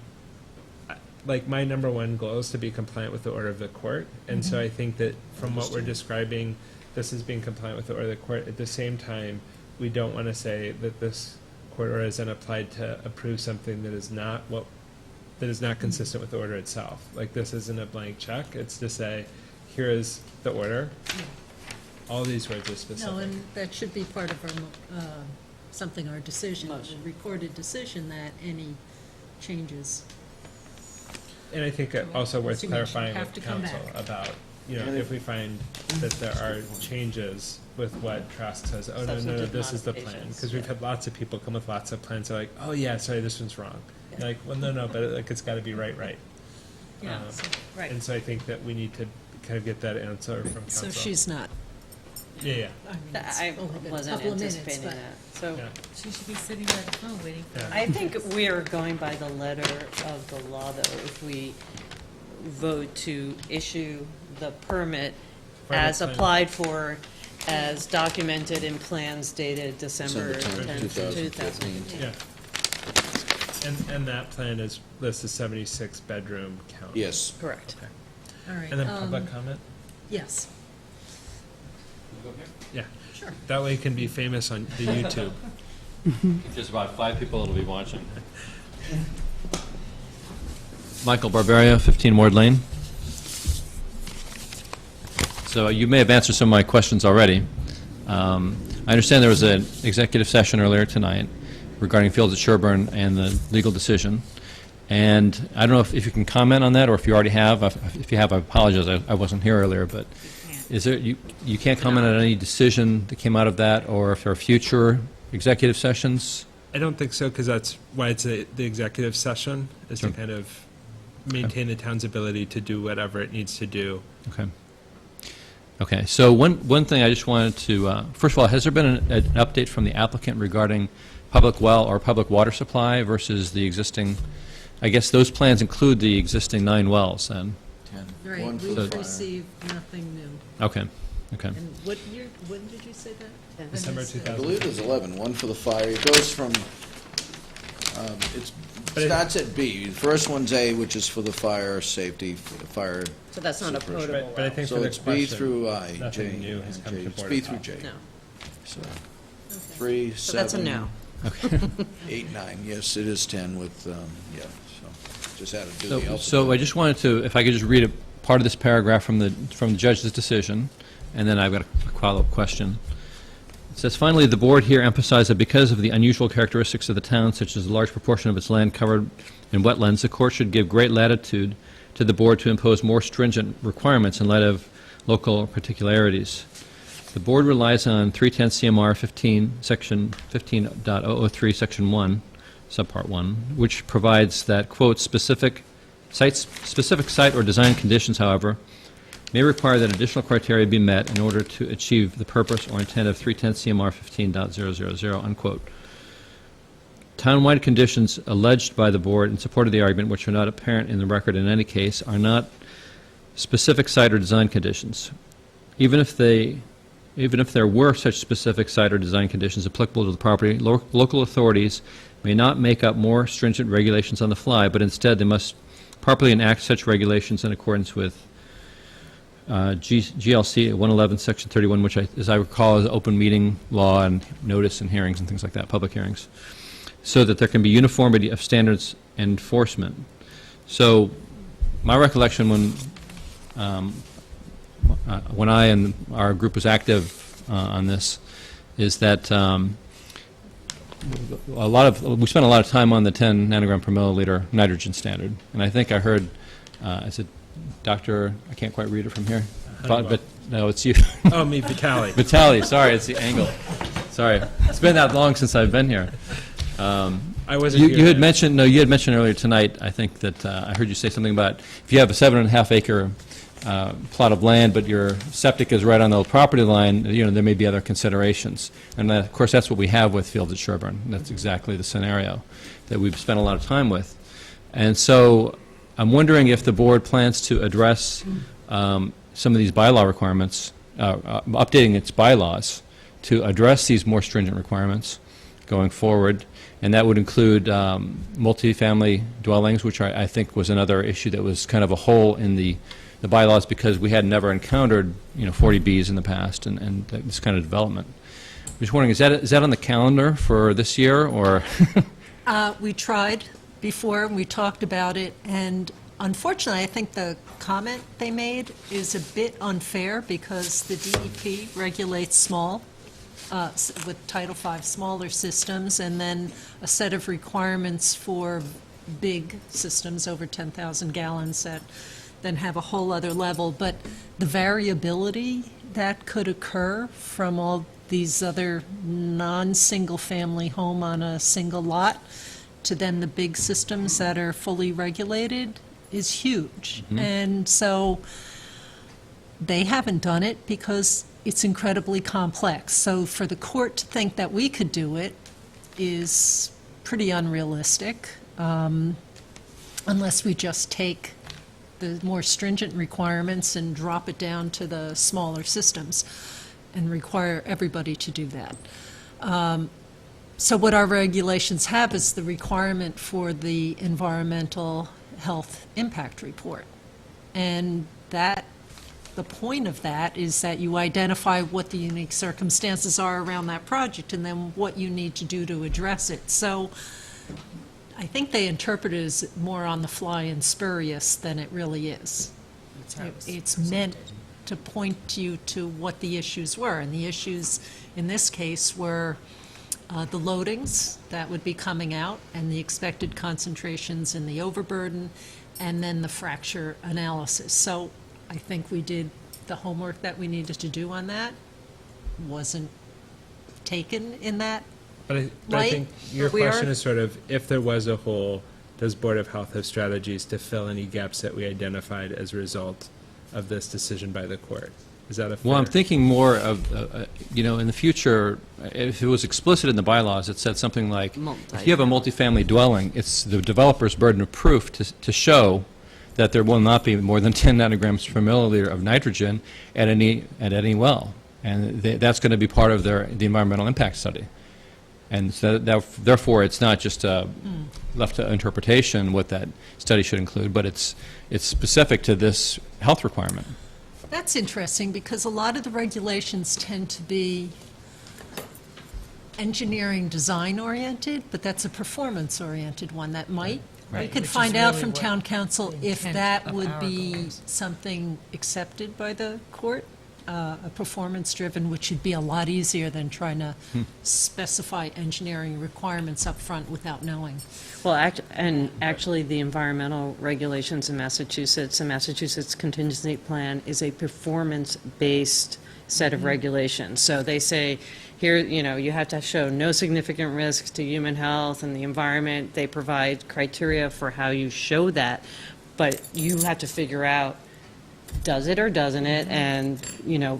like, my number one goal is to be compliant with the order of the court. And so I think that from what we're describing, this is being compliant with the order of the court. At the same time, we don't want to say that this court order is then applied to approve something that is not consistent with the order itself. Like, this isn't a blank check, it's to say, here is the order. All these words are specific. No, and that should be part of our, something, our decision, Motion. a recorded decision that any changes. And I think also worth As you mentioned, clarifying have with to come council back. about, if we find that there are changes with what Trask says, oh, no, Substantive this is the plan. modifications, Because we've yeah. had lots of people come with lots of plans, they're like, oh, yeah, sorry, this one's wrong. You're like, well, no, but like, it's gotta be right. Yeah, Um, so- right. And so I think that we need to kind of get that answer from council. So she's not, Yeah, yeah, I mean, it's I only been a wasn't couple of minutes, anticipating but. that, so. yeah. She should be sitting by the phone waiting for. Yeah. I think we are going by the letter of the law, though, if we vote to issue the permit For the as plan. applied for, as documented in plans dated December December 10, 10th, 2015. 2015. Yeah. And that plan is, lists a 76 bedroom count. Yes. Correct. All right. And then public comment? Yes, Yeah. sure. That way it can be famous on the YouTube. Just about 5 people that'll be watching. Michael Barbaria, 15 Ward Lane. So you may have answered some of my questions already. I understand there was an executive session earlier tonight regarding Fields at Sherburne and the legal decision. And I don't know if you can comment on that, or if you already have. If you have, I apologize, I wasn't here earlier, but is there, you can't comment on any decision that came out of that, or if there are future executive sessions? I don't think so, because that's why it's the executive session, is to Sure. kind of maintain the town's ability to do whatever it needs to do. Okay. Okay, so one thing I just wanted to, first of all, has there been an update from the applicant regarding public well or public water supply versus the existing, I guess those plans include the existing 9 wells then? 10. Right, One for we've the fire. received nothing new. Okay, okay. And what year, when did you say that? December When is it? 2000. I believe there's 11, one for the fire. It goes from, it But it- starts at B. The first one's A, which is for the fire safety, fire. So that's not a Suppression. potable But I well. think for So the it's B question, through I, J, nothing new has and come J. to It's Board B of through Health. J. No. So, Okay. 3, So that's a 7, no. 8, 9. Yes, it is 10 with, yeah, so just had to do the So alphabet. I just wanted to, if I could just read a part of this paragraph from the judge's decision, and then I've got a follow-up question. It says, finally, the board here emphasized that because of the unusual characteristics of the town, such as a large proportion of its land covered in wetlands, the court should give great latitude to the board to impose more stringent requirements in light of local particularities. The board relies on 310 CMR 15, section 15.003, section 1, subpart 1, which provides that, quote, specific site or design conditions, however, may require that additional criteria be met in order to achieve the purpose or intent of 310 CMR 15.000, unquote. townwide conditions alleged by the board in support of the argument, which are not apparent in the record in any case, are not specific site or design conditions. Even if there were such specific site or design conditions applicable to the property, local authorities may not make up more stringent regulations on the fly, but instead they must properly enact such regulations in accordance with GLC 111, Section 31, which, as I recall, is open meeting law and notice and hearings and things like that, public hearings, so that there can be uniformity of standards and enforcement. So my recollection when I and our group was active on this is that we spent a lot of time on the 10 nanogram per milliliter nitrogen standard, and I think I heard, is it Dr. I can't quite read it from here, but no, it's you. Oh, me, Vitale. Vitale, sorry, it's the angle. Sorry, it's been that long since I've been here. I wasn't here. You had mentioned earlier tonight, I think that I heard you say something about if you have a 7.5 acre plot of land, but your septic is right on the property line, there may be other considerations. And of course, that's what we have with Fields at Sherburne. That's exactly the scenario that we've spent a lot of time with. And so I'm wondering if the board plans to address some of these bylaw requirements, updating its bylaws to address these more stringent requirements going forward. And that would include multifamily dwellings, which I think was another issue that was kind of a hole in the bylaws because we had never encountered 40Bs in the past and this kind of development. I'm just wondering, is that on the calendar for this year, or? We tried before, and we talked about it, and unfortunately, I think the comment they made is a bit unfair because the DEP regulates small, with Title V, smaller systems, and then a set of requirements for big systems over 10,000 gallons that then have a whole other level. But the variability that could occur from all these other non-single-family home on a single lot to then the big systems that are fully regulated is huge. And so they haven't done it because it's incredibly complex. So for the court to think that we could do it is pretty unrealistic, unless we just take the more stringent requirements and drop it down to the smaller systems and require everybody to do that. So what our regulations have is the requirement for the environmental health impact report. And that, the point of that is that you identify what the unique circumstances are around that project and then what you need to do to address it. So I think they interpret it as more on the fly and spurious than it really is. It's meant to point you to what the issues were, and the issues in this case were the loadings that would be coming out and the expected concentrations in the overburden, and then the fracture analysis. So I think we did the homework that we needed to do on that. Wasn't taken in that. But I Right? think your But we question are- is sort of, if there was a hole, does Board of Health have strategies to fill any gaps that we identified as a result of this decision by the court? Is that a fair? Well, I'm thinking more of, in the future, if it was explicit in the bylaws, it said something like, if you have a multifamily dwelling, it's the developer's burden of proof to show that there will not be more than 10 nanograms per milliliter of nitrogen at any well. And that's going to be part of the environmental impact study. And so therefore, it's not just left to interpretation what that study should include, but it's specific to this health requirement. That's interesting, because a lot of the regulations tend to be engineering design-oriented, but that's a performance-oriented one that might. We Right. could Which is find out really from what town council the if intent that of would our be goals. something accepted by the court, a performance-driven, which would be a lot easier than trying to specify engineering requirements up front without knowing. Well, actually, the environmental regulations in Massachusetts, the Massachusetts contingency plan is a performance-based set of regulations. So they say, here, you have to show no significant risks to human health and the environment. They provide criteria for how you show that, but you have to figure out, does it or doesn't it, and,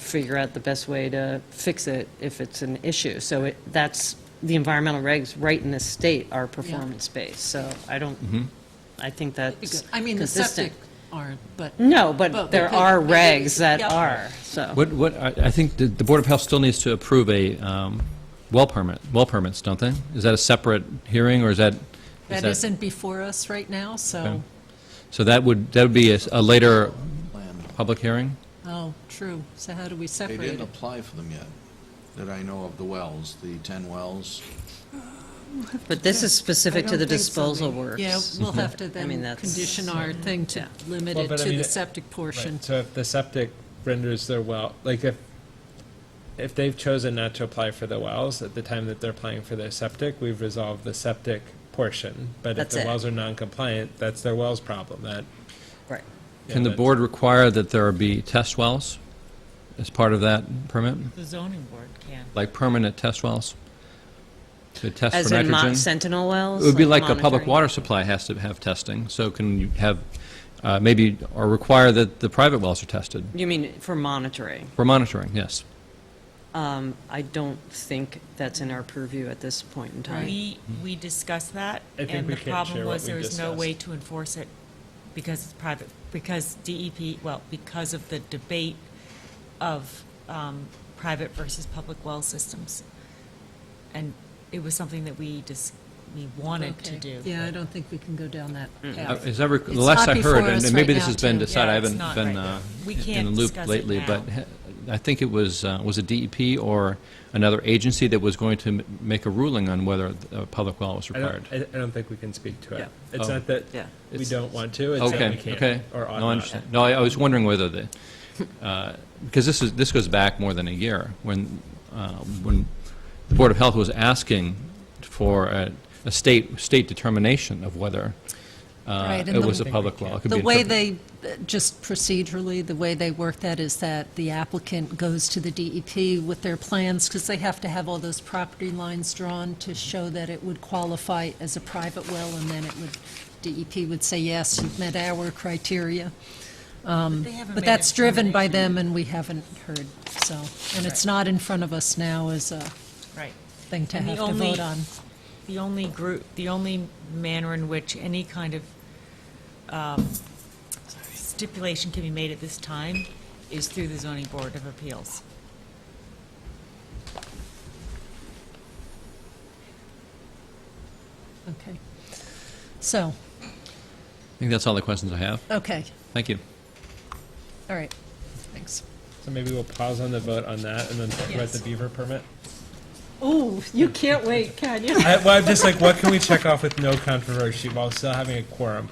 figure out the best way to fix it if it's an issue. So that's the environmental regs right in this state are performance-based, so I think that's I mean, the consistent. septic aren't, but. No, but there we could- are maybe- regs that Yep. are, so. I think the Board of Health still needs to approve a well permits, don't they? Is that a separate hearing, or is that? That isn't before us right now, so, Okay. So that would be a later Plan. public hearing? oh, true. So how do we They separate didn't it? apply for them yet, that I know of, the wells, the 10 wells. But this is specific I to the don't think so, disposal maybe. works. Yeah, we'll have to I mean, then that's- condition our thing to limit Well, it but I to mean, the it- septic portion. Right, so if the septic renders their well, like if they've chosen not to apply for the wells at the time that they're applying for their septic, we've resolved the septic portion. But if That's the it. wells are non-compliant, that's their wells problem. That Right. Can the board require that there be test wells as part of that permit? The zoning board can. Like permanent test wells? To test As for in nitrogen? Sentinel wells? It would be like a public monitoring? water supply has to have testing, so can you have, maybe, or require that the private wells are tested You mean for monitoring? for monitoring, yes. I don't think that's in our purview at this point in time. We discussed that, I think and we the can't problem share what was there we was no way discussed. to enforce it because it's private, because DEP, well, because of the debate of private versus public well systems. And it was something that we wanted to Okay. do. Yeah, I don't think we can go down that path. Is that the It's last not I heard, before us and maybe right this now, has been too. decided, I Yeah, it's haven't not been right. We in can't the loop discuss it lately, now. but I think it was it DEP or another agency that was going to make a ruling on whether a public well was I required. don't think we can speak to it. Yeah. It's Oh. not that Yeah. we don't want to, it's that we Okay, can't okay. or ought No, I not. understand. No, I was wondering whether because this goes back more than a year, when the Board of Health was asking for a state determination of whether Right, and it the- was a public well. It could The be way interpreted. just procedurally, the way they work that is that the applicant goes to the DEP with their plans, because they have to have all those property lines drawn to show that it would qualify as a private well, and then DEP would say, yes, you've met our criteria. They haven't But made that's a driven by determination. them, and we haven't heard, so, and it's not in front of us now as a Right. thing to And the have to only- vote on. The only manner in which any kind of stipulation can be made at this time is through the zoning board of appeals. Okay. So, I think that's all the questions I have. okay, Thank you. all right, thanks. So maybe we'll pause on the vote on that and then talk about Yes. the beaver permit. Oh, you can't wait, can you? Well, I'm just like, what can we check off with no controversy while still having a quorum?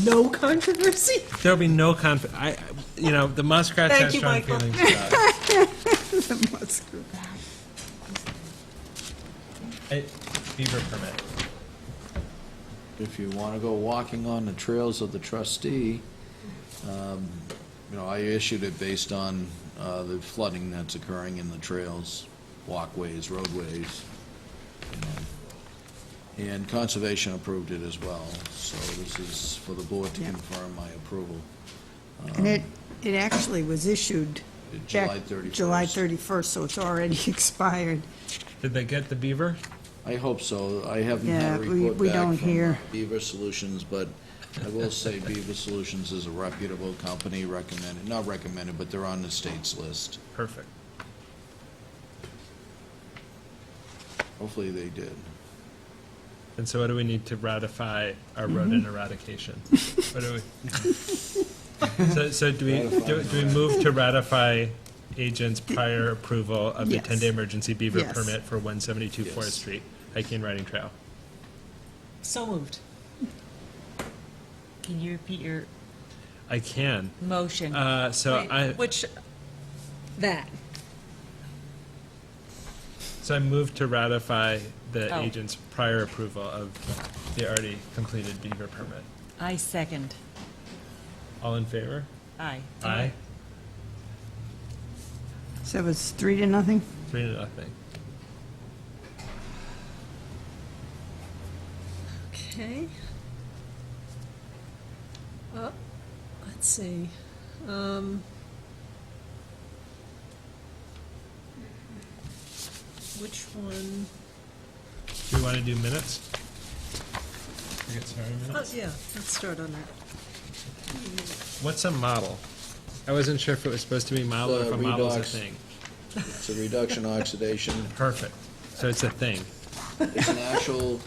No controversy? There'll be no the muskrats Thank have you, strong Michael. feelings about it. Beaver permit. If you want to go walking on the trails of the trustee, I issued it based on the flooding that's occurring in the trails, walkways, roadways. And Conservation approved it as well, so this is for the board to Yeah. confirm my approval. And it actually was issued July back 31st. July 31st, so it's already expired. Did they get the beaver? I hope so. I haven't had Yeah, a we report back don't from hear. Beaver Solutions, but I will say Beaver Solutions is a reputable company, not recommended, but they're on the state's list. Perfect. Hopefully they did. And so what do we need to ratify our rodent eradication? What do we? So do we move to ratify agent's prior approval of the Yes. 10-day emergency beaver Yes. permit for 172 Yes. Forest Street, hiking and riding trail? So moved. Can you repeat your I can. motion? That. So I move to ratify the Oh. agent's prior approval of the already completed beaver permit. I second. All in favor? Aye. Aye. So it was 3-0? 3-0. Okay. Let's see. which one? Do we want to do minutes? We get started Oh, minutes? yeah, let's start on that. What's a model? I wasn't sure if it was supposed to be model or if a model is a Redox. thing. It's a reduction oxidation. Perfect. So it's a thing. It's an actual,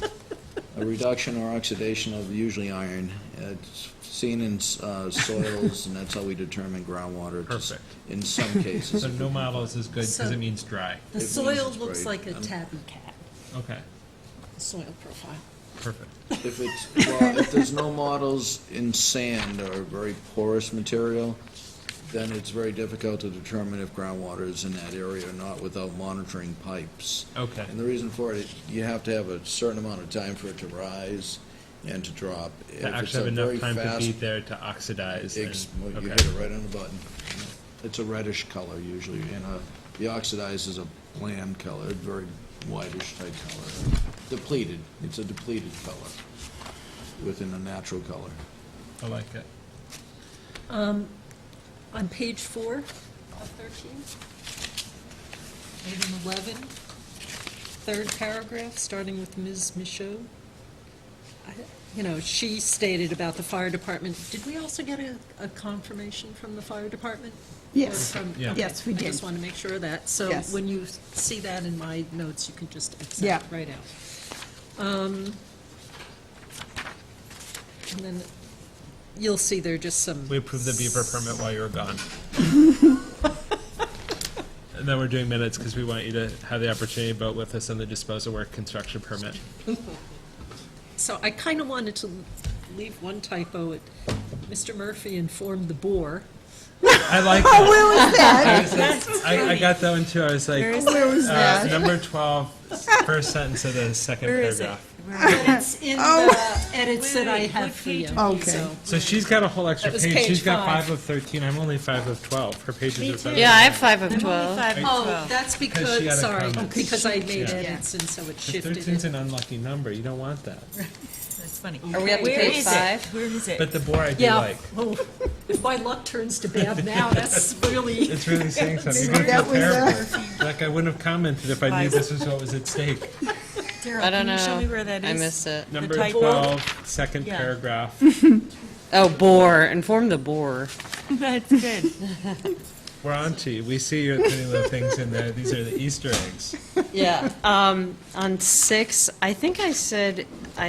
a reduction or oxidation of usually iron. It's seen in soils, and that's how we determine groundwater. It's Perfect. In some cases. So no models is good because So- it means dry. The It means soil it's looks great. like a tabby cat, Okay, the soil profile. perfect. If it's, well, if there's no models in sand or very porous material, then it's very difficult to determine if groundwater is in that area or not without monitoring pipes. Okay. And the reason for it, you have to have a certain amount of time for it to rise and to drop. If To it's actually a have very enough time to fast- be there to oxidize. And, You okay. hit it right on the button. It's a reddish color usually, and the oxidized is a bland color, very whitish type color. Depleted, it's a depleted color within a natural color. I like it. On page 4 of 13, item 11, third paragraph, starting with Ms. Michaud. You know, she stated about the fire department. Did we also get a confirmation from the fire department? Yes. Or from- Yeah. okay, Yes, we I did. just want to make sure of that. So Yes. when you see that in my notes, you can just Yeah. accept it right out. And then you'll see there are just some. We approved the beaver permit while you were gone. And then we're doing minutes because we want you to have the opportunity to vote with us on the disposal work construction permit. So I kind of wanted to leave one typo. Mr. Murphy informed the board. I like that. Where was that? I got that one too. I was like, Where was that? number 12, first sentence of the second Where is it? paragraph. It's in the edits that I Wait, have what for you. page? Okay. So- So she's got a whole extra That was page. page She's got 5. 5 of 13. I'm only 5 of 12. Her pages Me are too. better. Yeah, I have 5 of I'm only 12. 5 of Oh, 12. that's Because she because, had a sorry, comment. because I made Yeah. edits and so it But shifted 13's it. an unlucky number. You don't want that. That's funny. Are we up to Where page is it? 5? Where is it? But the board I do Yeah, like. oh, if my luck turns to bad now, that's really, It's really saying something. Maybe Even that for a was, paragraph. Like I wouldn't have commented if I knew this was what was at stake. Daryl, I don't can you show know. me where that is? I missed it. Number typo? 12, second Yeah. paragraph. Oh, boar. Inform the boar. That's good. We're on to you. We see your putting little things in there. These are the Easter eggs. Yeah. On 6, I think I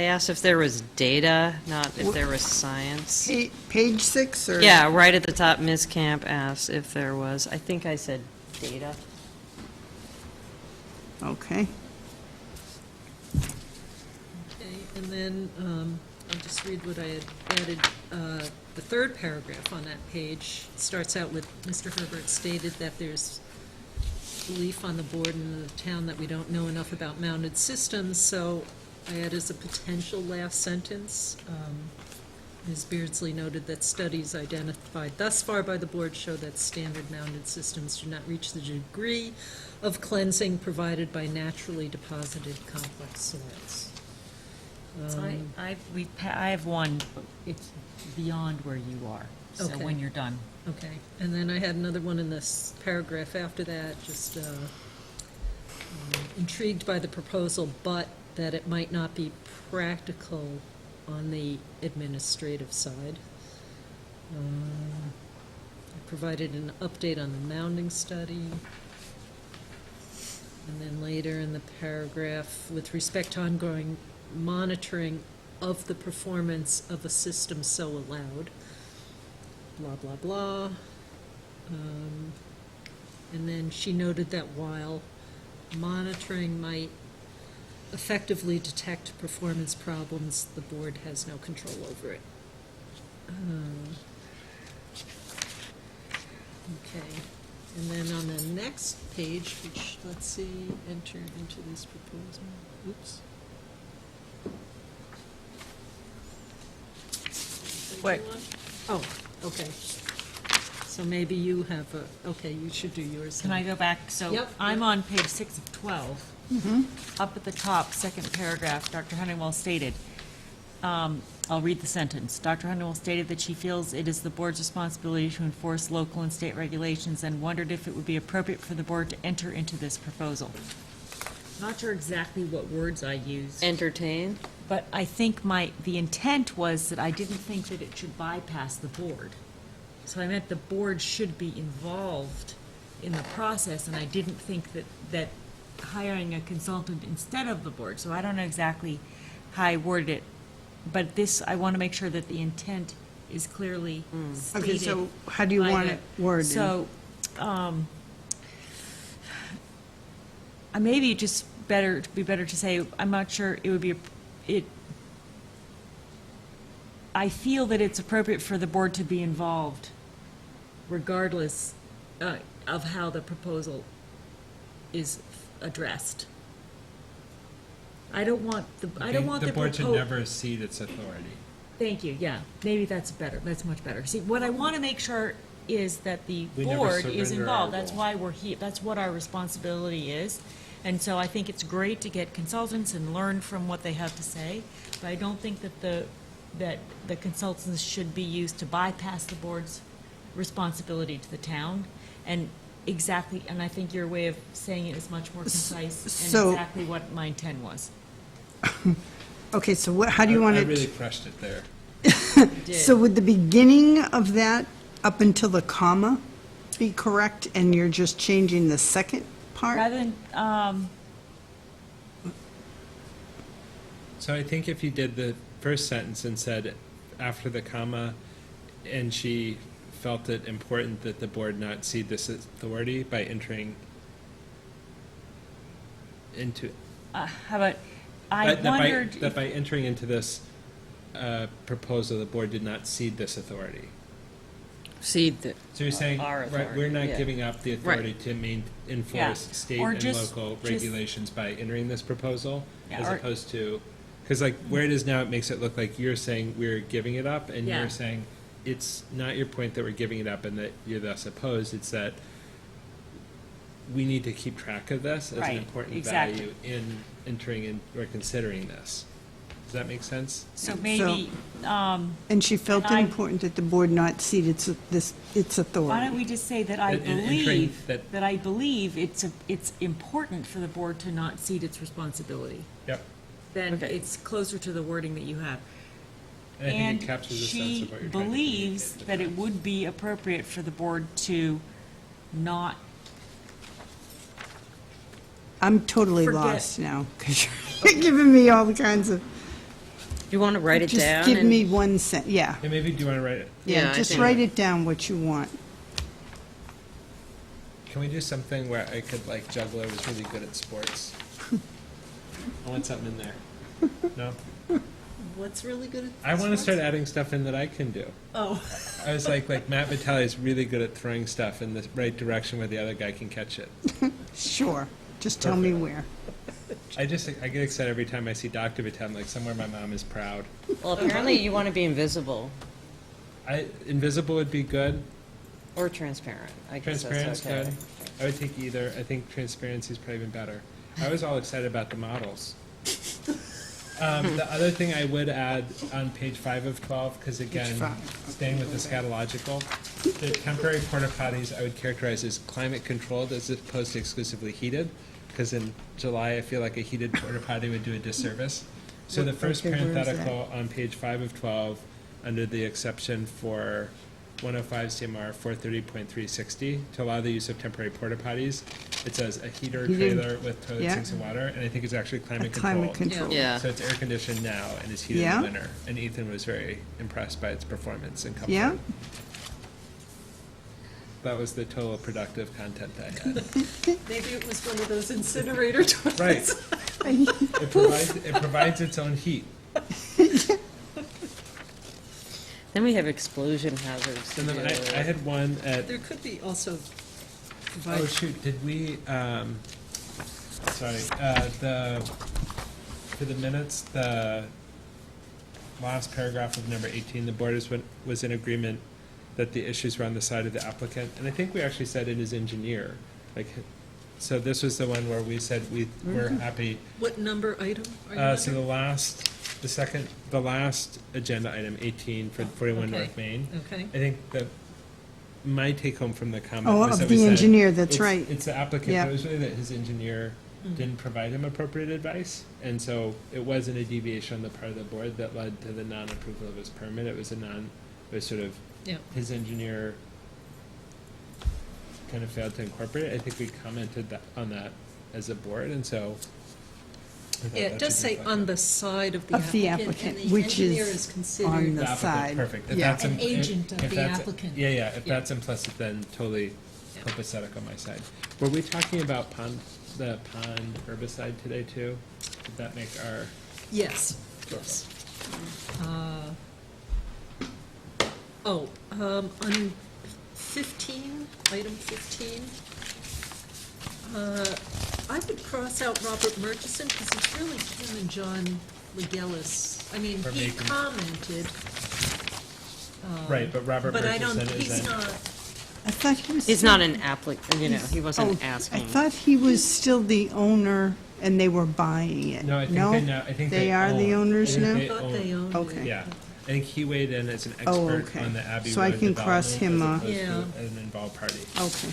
asked if there was data, not if there was science. page 6 or? Yeah, right at the top, Ms. Camp asked if there was. I think I said data. Okay. okay, and then, I'll just read what I had added. The third paragraph on that page starts out with, Mr. Herbert stated that there's belief on the board and in the town that we don't know enough about mounted systems, so I add as a potential last sentence, Ms. Beardsley noted that studies identified thus far by the board show that standard mounted systems do not reach the degree of cleansing provided by naturally deposited complex soils. So I have one, it's beyond where you are, so Okay. when you're done. Okay, and then I had another one in this paragraph after that, just intrigued by the proposal, but that it might not be practical on the administrative side. I provided an update on the mounding study. And then later in the paragraph, with respect to ongoing monitoring of the performance of a system so allowed, blah, blah, blah. And then she noted that while monitoring might effectively detect performance problems, the board has no control over it. Okay, and then on the next page, which, let's see, enter into this proposal, oops. What? Oh, okay. So maybe you have a, okay, you should do yours. Can then. I go back? So Yep, I'm yep. on page 6 of 12. Up at the top, second paragraph, Dr. Honeywell stated, I'll read the sentence. Dr. Honeywell stated that she feels it is the board's responsibility to enforce local and state regulations and wondered if it would be appropriate for the board to enter into this proposal. not sure exactly what words I used. Entertain? But I think the intent was that I didn't think that it should bypass the board. So I meant the board should be involved in the process, and I didn't think that hiring a consultant instead of the board. So I don't know exactly how I worded it, but I want to make sure that the intent is clearly stated. Okay, so how do you by want the- it worded? So, maybe just be better to say, I'm not sure it would be, I feel that it's appropriate for the board to be involved regardless of how the proposal is addressed. I don't want the The board should propo- never cede its authority. Thank you, yeah, maybe that's better, that's much better. See, what I want to make sure is that the We never board is surrender involved, our that's role. why we're here, that's what our responsibility is. And so I think it's great to get consultants and learn from what they have to say, but I don't think that the consultants should be used to bypass the board's responsibility to the town. And I think your way of saying it is much more concise and so- exactly what my intent was. Okay, so how do you want I it? really crushed it there. So would the beginning of that up until the comma be correct, and you're just changing the second part? Rather than, So I think if you did the first sentence and said after the comma, and she felt it important that the board not cede this authority by entering into, how about, I that by- wondered. that by entering into this proposal, the board did not cede this authority. See, So you're saying, Our right, we're authority, not yeah. giving up the authority to enforce state Or and just- local just- regulations by entering this proposal, Yeah, as or- opposed to, because like where it is now, it makes it look like you're saying we're giving it up, and Yeah. you're saying it's not your point that we're giving it up and that you're thus opposed, it's that we need to keep track of this as an Right, important exactly. value in entering in or considering this. Does that make sense? So maybe, And she felt it And I- important that the board not cede its why authority. don't we just say that I That in entering believe, that- that I believe it's important for the board to not cede its responsibility. Yep. Then Okay. it's closer to the wording that you have. And I think it captures the sense of what you're trying to And she believes communicate. that it would be appropriate for the board to not, I'm totally Forget- lost now, because you're giving me all kinds of, you want to write it down? just give and- me one yeah. Yeah, maybe do you want to write it? Yeah, Yeah, I just think- write it down what you want. Can we do something where I could like juggle? I was really good at sports. I want something in there. No? What's really good at I want to start adding stuff in that I can do. Oh. I was like Matt Vitale is really good at throwing stuff in the right direction where the other guy can catch it. Sure, just tell me where. I get excited every time I see Dr. Vitale. I'm like, somewhere my mom is proud. Well, apparently you want to be invisible Invisible would be good. or transparent. I guess Transparent's that's okay. good. I would take either. I think transparency is probably even better. I was all excited about the models. The other thing I would add on page 5 of 12, because again, staying with the scatological, the temporary porta potties I would characterize as climate controlled as opposed to exclusively heated, because in July I feel like a heated porta potty would do a disservice. So the first Okay, where is that? parenthetical on page 5 of 12, under the exception for 105 CMR 430.360, to allow the use of temporary porta potties, it says a heater Heated, trailer with toilet yeah. sinks and water, and I think it's actually climate Climate controlled. control. Yeah. So it's air conditioned now and is heated Yeah. in the winter. And Ethan was very impressed by its performance and comfort. Yeah. That was the total productive content I had. Maybe it was one of those incinerator toilets. Right. It provides its own heat. Then we have explosion hazards to And deal then with. I had one at, There could be also oh provide, shoot, did we, sorry, for the minutes, the last paragraph of number 18, the board was in agreement that the issues were on the side of the applicant, and I think we actually said it is engineer, like, so this was the one where we said we were happy. what number item are you So the last agenda item, 18 for 41 Okay. North Main. Okay. I think that my take home from the comment Oh, was of that we the said engineer, that's it's- right. It's the applicant, Yeah. but it was really that his engineer didn't provide him appropriate advice, and so it wasn't a deviation on the part of the board that led to the non-approval of his permit. It was sort of Yeah. his engineer kind of failed to incorporate it. I think we commented on that as a board, and so. I thought Yeah, that it does should say reflect on that. the side of the Of the applicant. applicant, And the which engineer is is on considered the applicant, side. perfect. If Yeah. that's an im- agent of if the that's- applicant. Yeah, yeah, if Yeah. that's implicit, then totally Yeah. copacetic on my side. Were we talking about the pond herbicide today too? Did that make our? Yes, yes. On 15, item 15, I would cross out Robert Murchison, because it's really him and John Legelis. I mean, For he making- commented. Right, but Robert But I don't, Murchison he's isn't. not, I thought he was. He's not an applicant, he Oh, wasn't I asking. thought he was still the owner and they were buying it. No, I think they now, I think They are the own- owners I think now? I thought they owned it. Okay. Yeah, I think he weighed in as an Oh, expert okay. on the Abbey So I Road can cross development him as off. opposed to an involved party. Okay.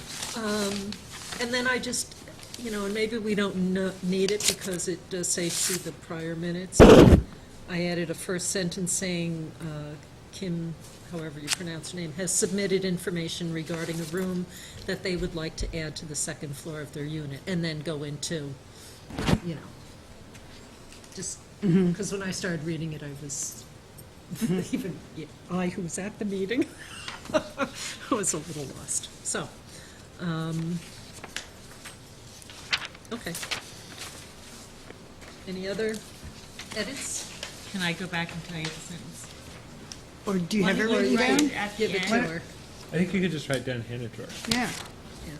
And then I just, and maybe we don't need it because it does say see the prior minutes. I added a first sentence saying, Kim, however you pronounce her name, has submitted information regarding a room that they would like to add to the second floor of their unit, and then go into, just, because when I started reading it, I was, even, I who was at the meeting, I was a little lost. So, okay. Any other edits? Can I go back and tell you the sentence? Or do you have it One written right down? at the Give it to end. her. I think you could just write down hand it to her. Yeah, Yeah.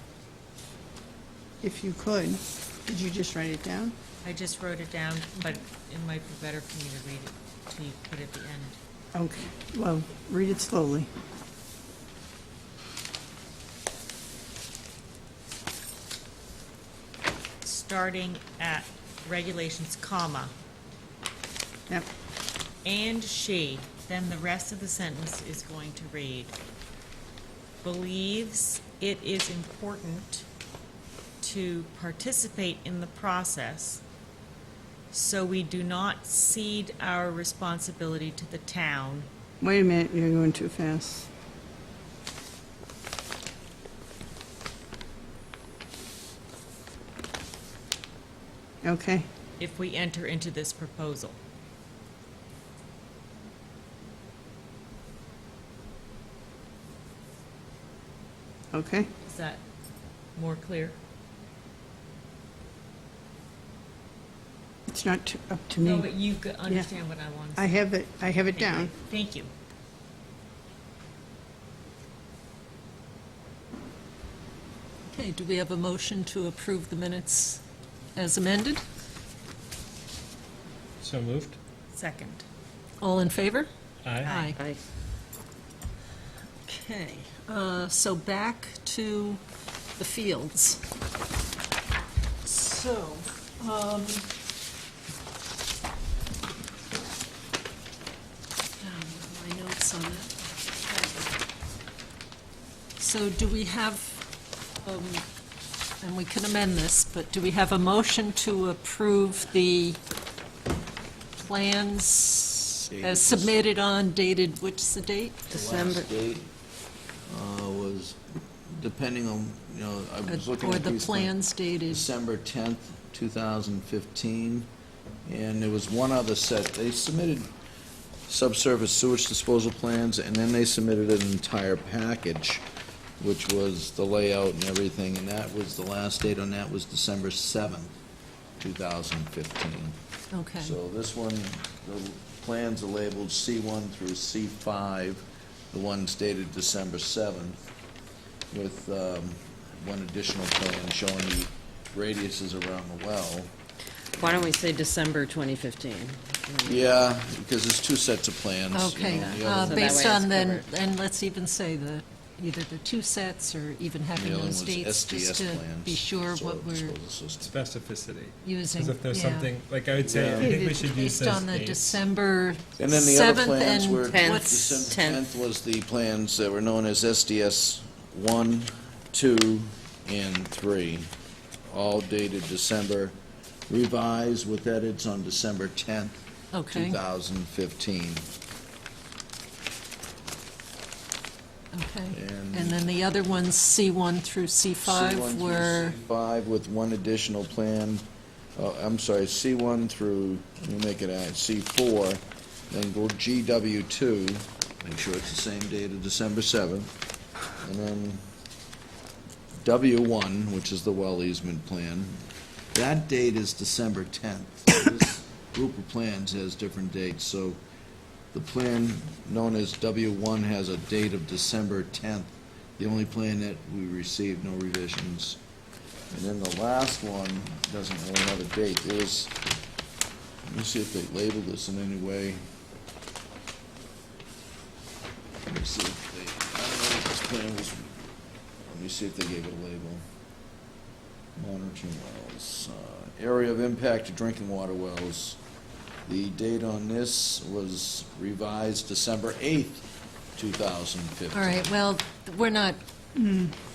if you could. Did you just write it down? I just wrote it down, but it might be better for me to read it till you put it at the end. Okay, well, read it slowly. Starting at regulations, comma, Yep. and she, then the rest of the sentence is going to read, believes it is important to participate in the process so we do not cede our responsibility to the town. Wait a minute, you're going too fast. Okay, If we enter into this proposal. okay. Is that more clear? It's not up to No, me. but you understand what I want to I say. have it Okay, down. great. Thank you. Okay, do we have a motion to approve the minutes as amended? So moved? Second. All in favor? Aye. I- Okay, so back to the fields. So, my notes on it. So do we have, and we can amend this, but do we have a motion to approve the plans Dated as submitted on dated, what's the date? December, The last date was, depending on, I was looking Or at the these plans dated? December 10th, 2015, and there was one other set. They submitted subsurface sewage disposal plans, and then they submitted an entire package, which was the layout and everything, and that was, the last date on that was December 7th, 2015. Okay. So this one, the plans are labeled C1 through C5, the one's dated December 7th, with one additional plan showing the radiuses around the well. why don't we say December 2015? Yeah, because there's two sets of plans. you Okay, know, the So other- that based way it's on then, covered. and let's even say either the two sets or even having The other those one was dates, just SDS to plans, be sure soil what we're disposal system. Specificity. using. Because if there's Yeah. something, like I would say, I think we should use Based those on the dates. December And then the other 7th plans and were, Tenth. what's, December Tenth. 10th was the plans that were known as SDS 1, 2, and 3. all dated December, revised with edits on December 10th, Okay, 2015. okay. And- And then the other ones, C1 through C5, C1 through were, C5 with one additional plan, I'm sorry, C1 through, let me make it out, C4, then go GW2, make sure it's the same date of December 7th, and then W1, which is the well easement plan, that date is December 10th. This group of plans has different dates, so the plan known as W1 has a date of December 10th, the only plan that we received, no revisions. And then the last one doesn't really have a date. There's, let me see if they labeled this in any way. Let me see if they, I don't know if this plan was, let me see if they gave it a label. Monitoring wells, area of impact to drinking water wells. The date on this was revised December 8th, 2015. all right, well, we're not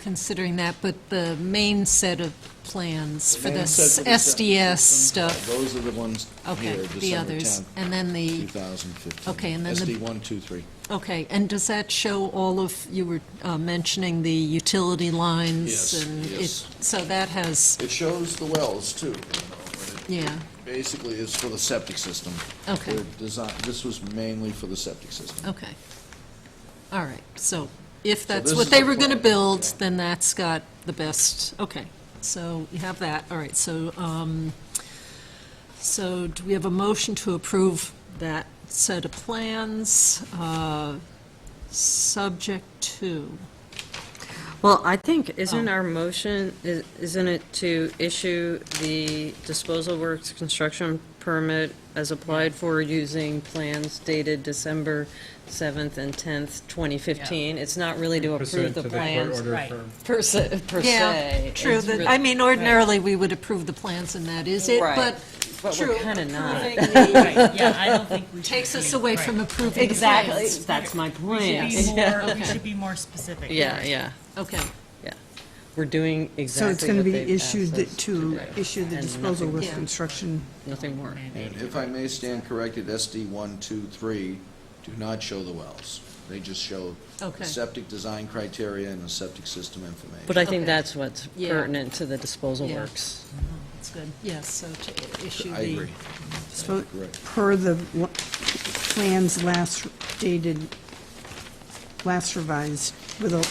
considering that, but the main set of plans for the main set for the septic SDS system, stuff, Those are the ones okay, here, the December others. 10th, And then the, 2015. okay, and then the- SD 1, 2, 3. okay, and does that show all of, you were mentioning the utility lines? Yes, And yes. so that has, It shows the wells too, but it yeah, basically is for the septic system. Okay. They're designed, this was mainly for the septic system. okay. All right, so if that's this what is they the were going to plan, build, yeah. then that's got the best, okay. So you have that, all right, so, so do we have a motion to approve that set of plans, subject to? Well, I think, isn't Oh. our motion, isn't it to issue the disposal works construction permit as applied for using plans dated December 7th and 10th, 2015? It's not really to approve Pursuant the to the court plans order Right. from. per se. Yeah, true, It's that, re- I mean, ordinarily, we would approve the plans and that is it, Right. but But true. we're kind of not. approving the- Right, yeah, I don't think we should Takes us be- away right. from approving the Exactly, plans. that's my We should point. be more, we should be more specific. Yeah, yeah, Okay, yeah. We're doing So exactly it's going to what be they've issued asked us to do. issue the And disposal nothing- with Yeah. construction. Nothing more. And if I may stand corrected, SD 1, 2, 3 do not show the wells. They just show Okay. the septic design criteria and the septic system information. But I think Okay. that's what's Yeah. pertinent to the disposal Yeah. works. that's good, yes, so to issue I the. agree. So Correct. per the plans last dated, last revised, with a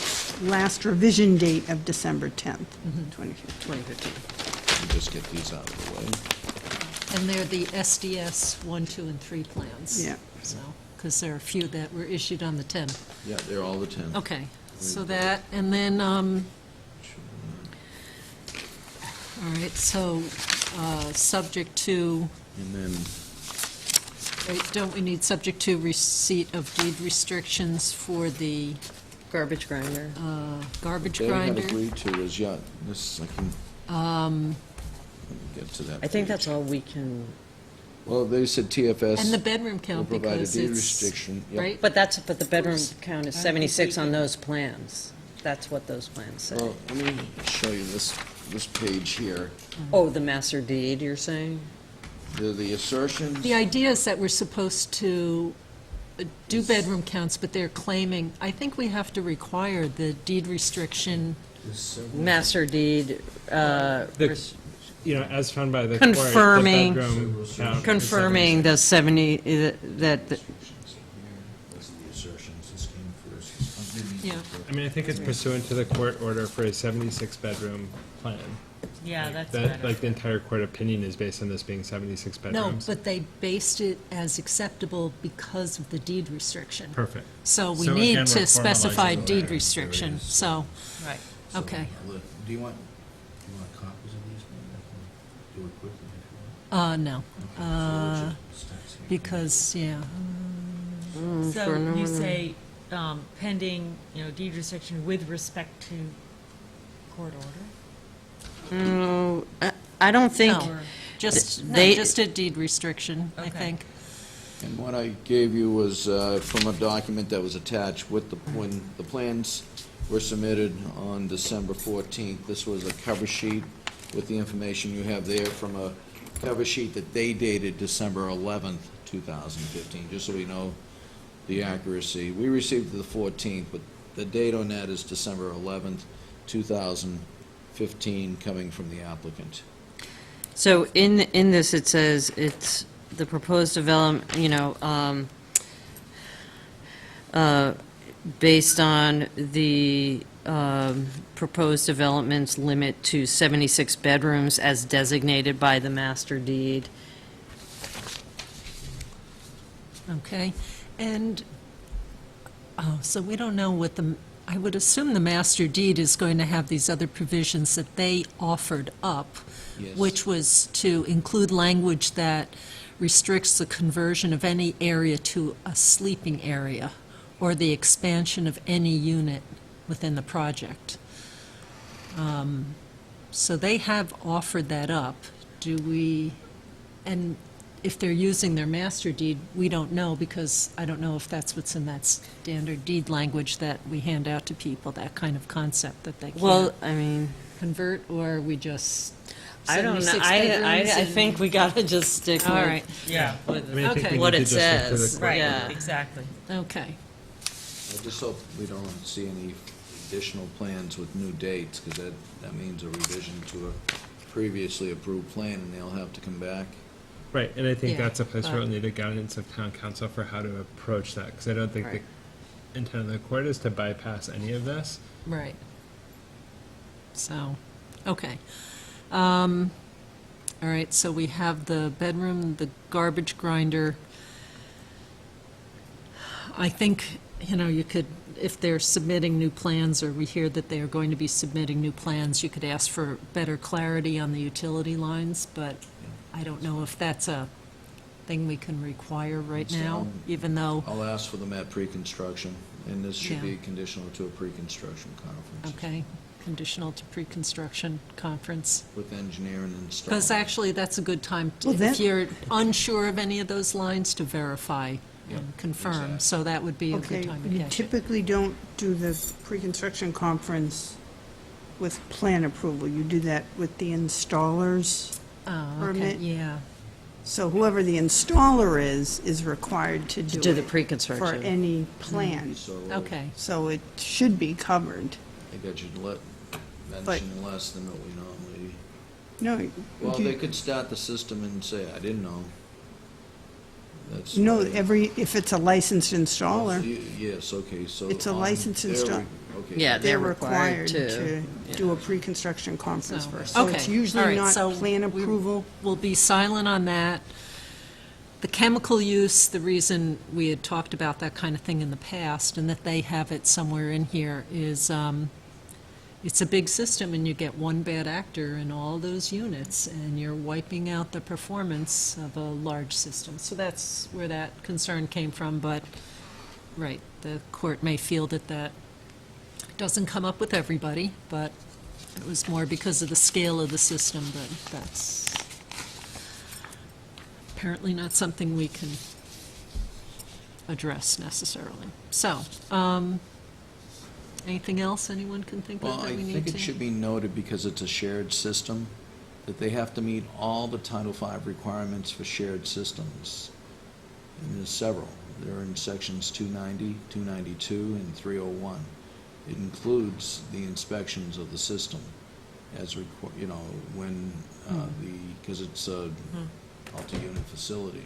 last revision date of December 10th, 2015. 2015. Let me just get these out of the way. And they're the SDS 1, 2, and 3 plans. Yeah. So, because there are a few that were issued on the 10th. Yeah, they're all the 10. Okay, so that, and then, all right, so, subject to, And then, wait, don't we need subject to receipt of deed restrictions for the Garbage grinder. garbage they had grinder? agreed to is, yeah, this, I can, let me get to that. I think page. that's all we can, Well, they said TFS. And the bedroom will count, provide a because deed it's, restriction. Yep. right? but the bedroom count is I don't think 76 we on can- those plans. That's what those plans say. Well, let me show you this page here. Oh, the master deed, you're saying? The assertions. The idea is that we're supposed to do bedroom counts, but they're claiming, I think we have to require the deed restriction. Master deed, The- You know, as found by the court, the Confirming- bedroom count is confirming the 70, that, Those are the assertions, this came first. Yeah. I mean, I think it's pursuant to the court order for a 76-bedroom plan. Yeah, that's That, better. like, the entire court opinion is based on this being 76 No, bedrooms. but they based it as acceptable because of the deed restriction. Perfect. So we So need again, to we're specify formalizing deed it. restriction, so, Right. okay. Do you want copies of these? I can do it quickly if you want. No, because, yeah, So you say pending, deed restriction with respect to court order? no, I don't think, no, just, no, They- just a deed restriction, I Okay. think. And what I gave you was from a document that was attached with when the plans were submitted on December 14th. This was a cover sheet with the information you have there from a cover sheet that they dated December 11th, 2015, just so we know the accuracy. We received it the 14th, but the date on that is December 11th, 2015, coming from the applicant. So in this, it says it's the proposed development, based on the proposed development's limit to 76 bedrooms as designated by the master deed. Okay, and, so we don't know what I would assume the master deed is going to have these other provisions that they offered up, Yes. which was to include language that restricts the conversion of any area to a sleeping area, or the expansion of any unit within the project. So they have offered that up. Do we, and if they're using their master deed, we don't know, because I don't know if that's what's in that standard deed language that we hand out to people, that kind of concept that they Well, can't I mean, convert, or we just I don't know. 76 I bedrooms think we gotta just stick All right. Yeah. with I mean, I think Okay. we what need it to just look to the says. court. Yeah. Exactly. Okay, I just hope we don't see any additional plans with new dates, because that means a revision to a previously approved plan, and they'll have to come back. Right, and I think Yeah, that's a place where we'll but- need the guidance of town council for how to approach that, because I don't think Right. the intent of the court is to bypass any of this. right. So, okay. All right, so we have the bedroom, the garbage grinder. I think, you could, if they're submitting new plans, or we hear that they are going to be submitting new plans, you could ask for better clarity on the utility lines, but I don't know if that's a thing we can require right now, even though, I'll ask for them at pre-construction, and this should Yeah. be conditional to a pre-construction conference. okay, conditional to pre-construction conference. With engineering and stuff. Because actually, that's a good time, Well, if that- you're unsure of any of those lines, to verify Yeah, and confirm. exactly. So that would be a Okay, good time to you catch it. typically don't do the pre-construction conference with plan approval. You do that with the installers. Oh, okay, permit. yeah. So whoever the installer is required to do do the it for pre-construction. any plan. So, Okay, So it should be covered. I got you to mention less than what we normally. No, Well, you- they could start the system and say, I didn't know. That's no, fine. if it's a licensed installer, Yes, okay, so. It's a on licensed their install- re- okay. Yeah, they're they're required required to. to do a pre-construction conference So, first. So okay, it's all usually right, not so plan we- approval. we'll be silent on that. The chemical use, the reason we had talked about that kind of thing in the past, and that they have it somewhere in here, is it's a big system, and you get one bad actor in all those units, and you're wiping out the performance of a large system. So that's where that concern came from, but, right, the court may feel that that doesn't come up with everybody, but it was more because of the scale of the system, but that's apparently not something we can address necessarily. So, anything else anyone can think Well, of that I we need think to? it should be noted, because it's a shared system, that they have to meet all the Title V requirements for shared systems. And there's several. They're in sections 290, 292, and 301. It includes the inspections of the system as, when because it's a multi-unit facility.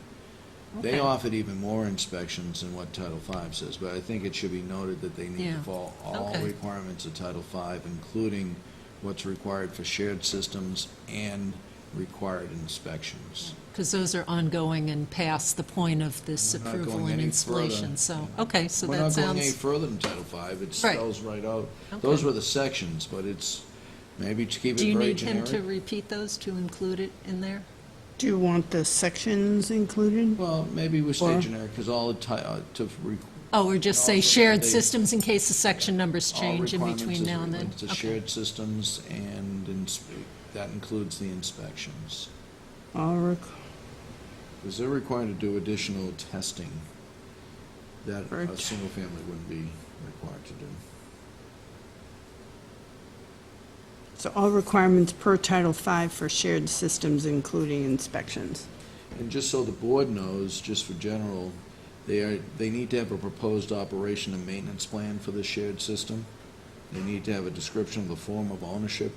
They Okay. offered even more inspections than what Title V says, but I think it should be noted that they need Yeah. to follow all Okay. requirements of Title V, including what's required for shared systems and required inspections. Because those are ongoing and past the point of this We're not approval going and any installation, further. so, okay, so We're that not going any sounds, further than Title V. It Right. spells right out. Those Okay. were the sections, but it's, maybe to keep do it you very need him generic. to repeat those to include it in there? Do you want the sections included? Well, maybe we stay Or- generic, because all the, Oh, or just say Also, shared they- systems in case the section numbers all change in requirements between is now and then? related to Okay. shared systems, and that includes the inspections. Because they're required to do additional testing that a Correct. single family wouldn't be required to do. So all requirements per Title V for shared systems, including inspections. And just so the board knows, just for general, they need to have a proposed operation and maintenance plan for the shared system. They need to have a description of the form of ownership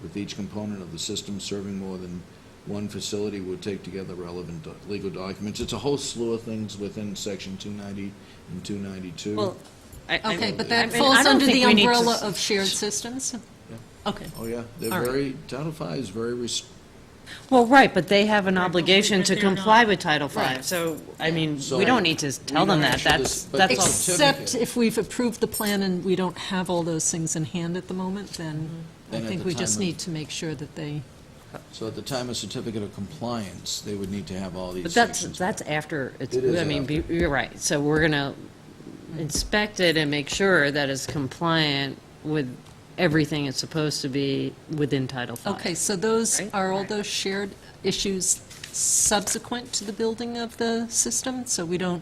with each component of the system serving more than one facility would take together relevant legal documents. It's a whole slew of things within section 290 and 292. Well, Okay, but I that mean, falls I don't under the think we need to umbrella s- of shared systems? Okay. Oh, yeah, they're All right. very, Title V is very, Well, right, but they have an Right, but obligation to they're comply not. with Title V, Right. so, I mean, So- we don't need to tell We them don't that, actually that's, just- but that's the all. Except certificate. if we've approved the plan and we don't have all those things in hand at the moment, then I Then at think the we just time of- need to make sure that they, so at the time of certificate of compliance, they would need to have all these But that's, sections. that's after, it's, It is I mean, after. you're right, so we're gonna inspect it and make sure that it's compliant with everything it's supposed to be within Title V. okay, so those, Right? are all those shared issues subsequent to the building of the system? So we don't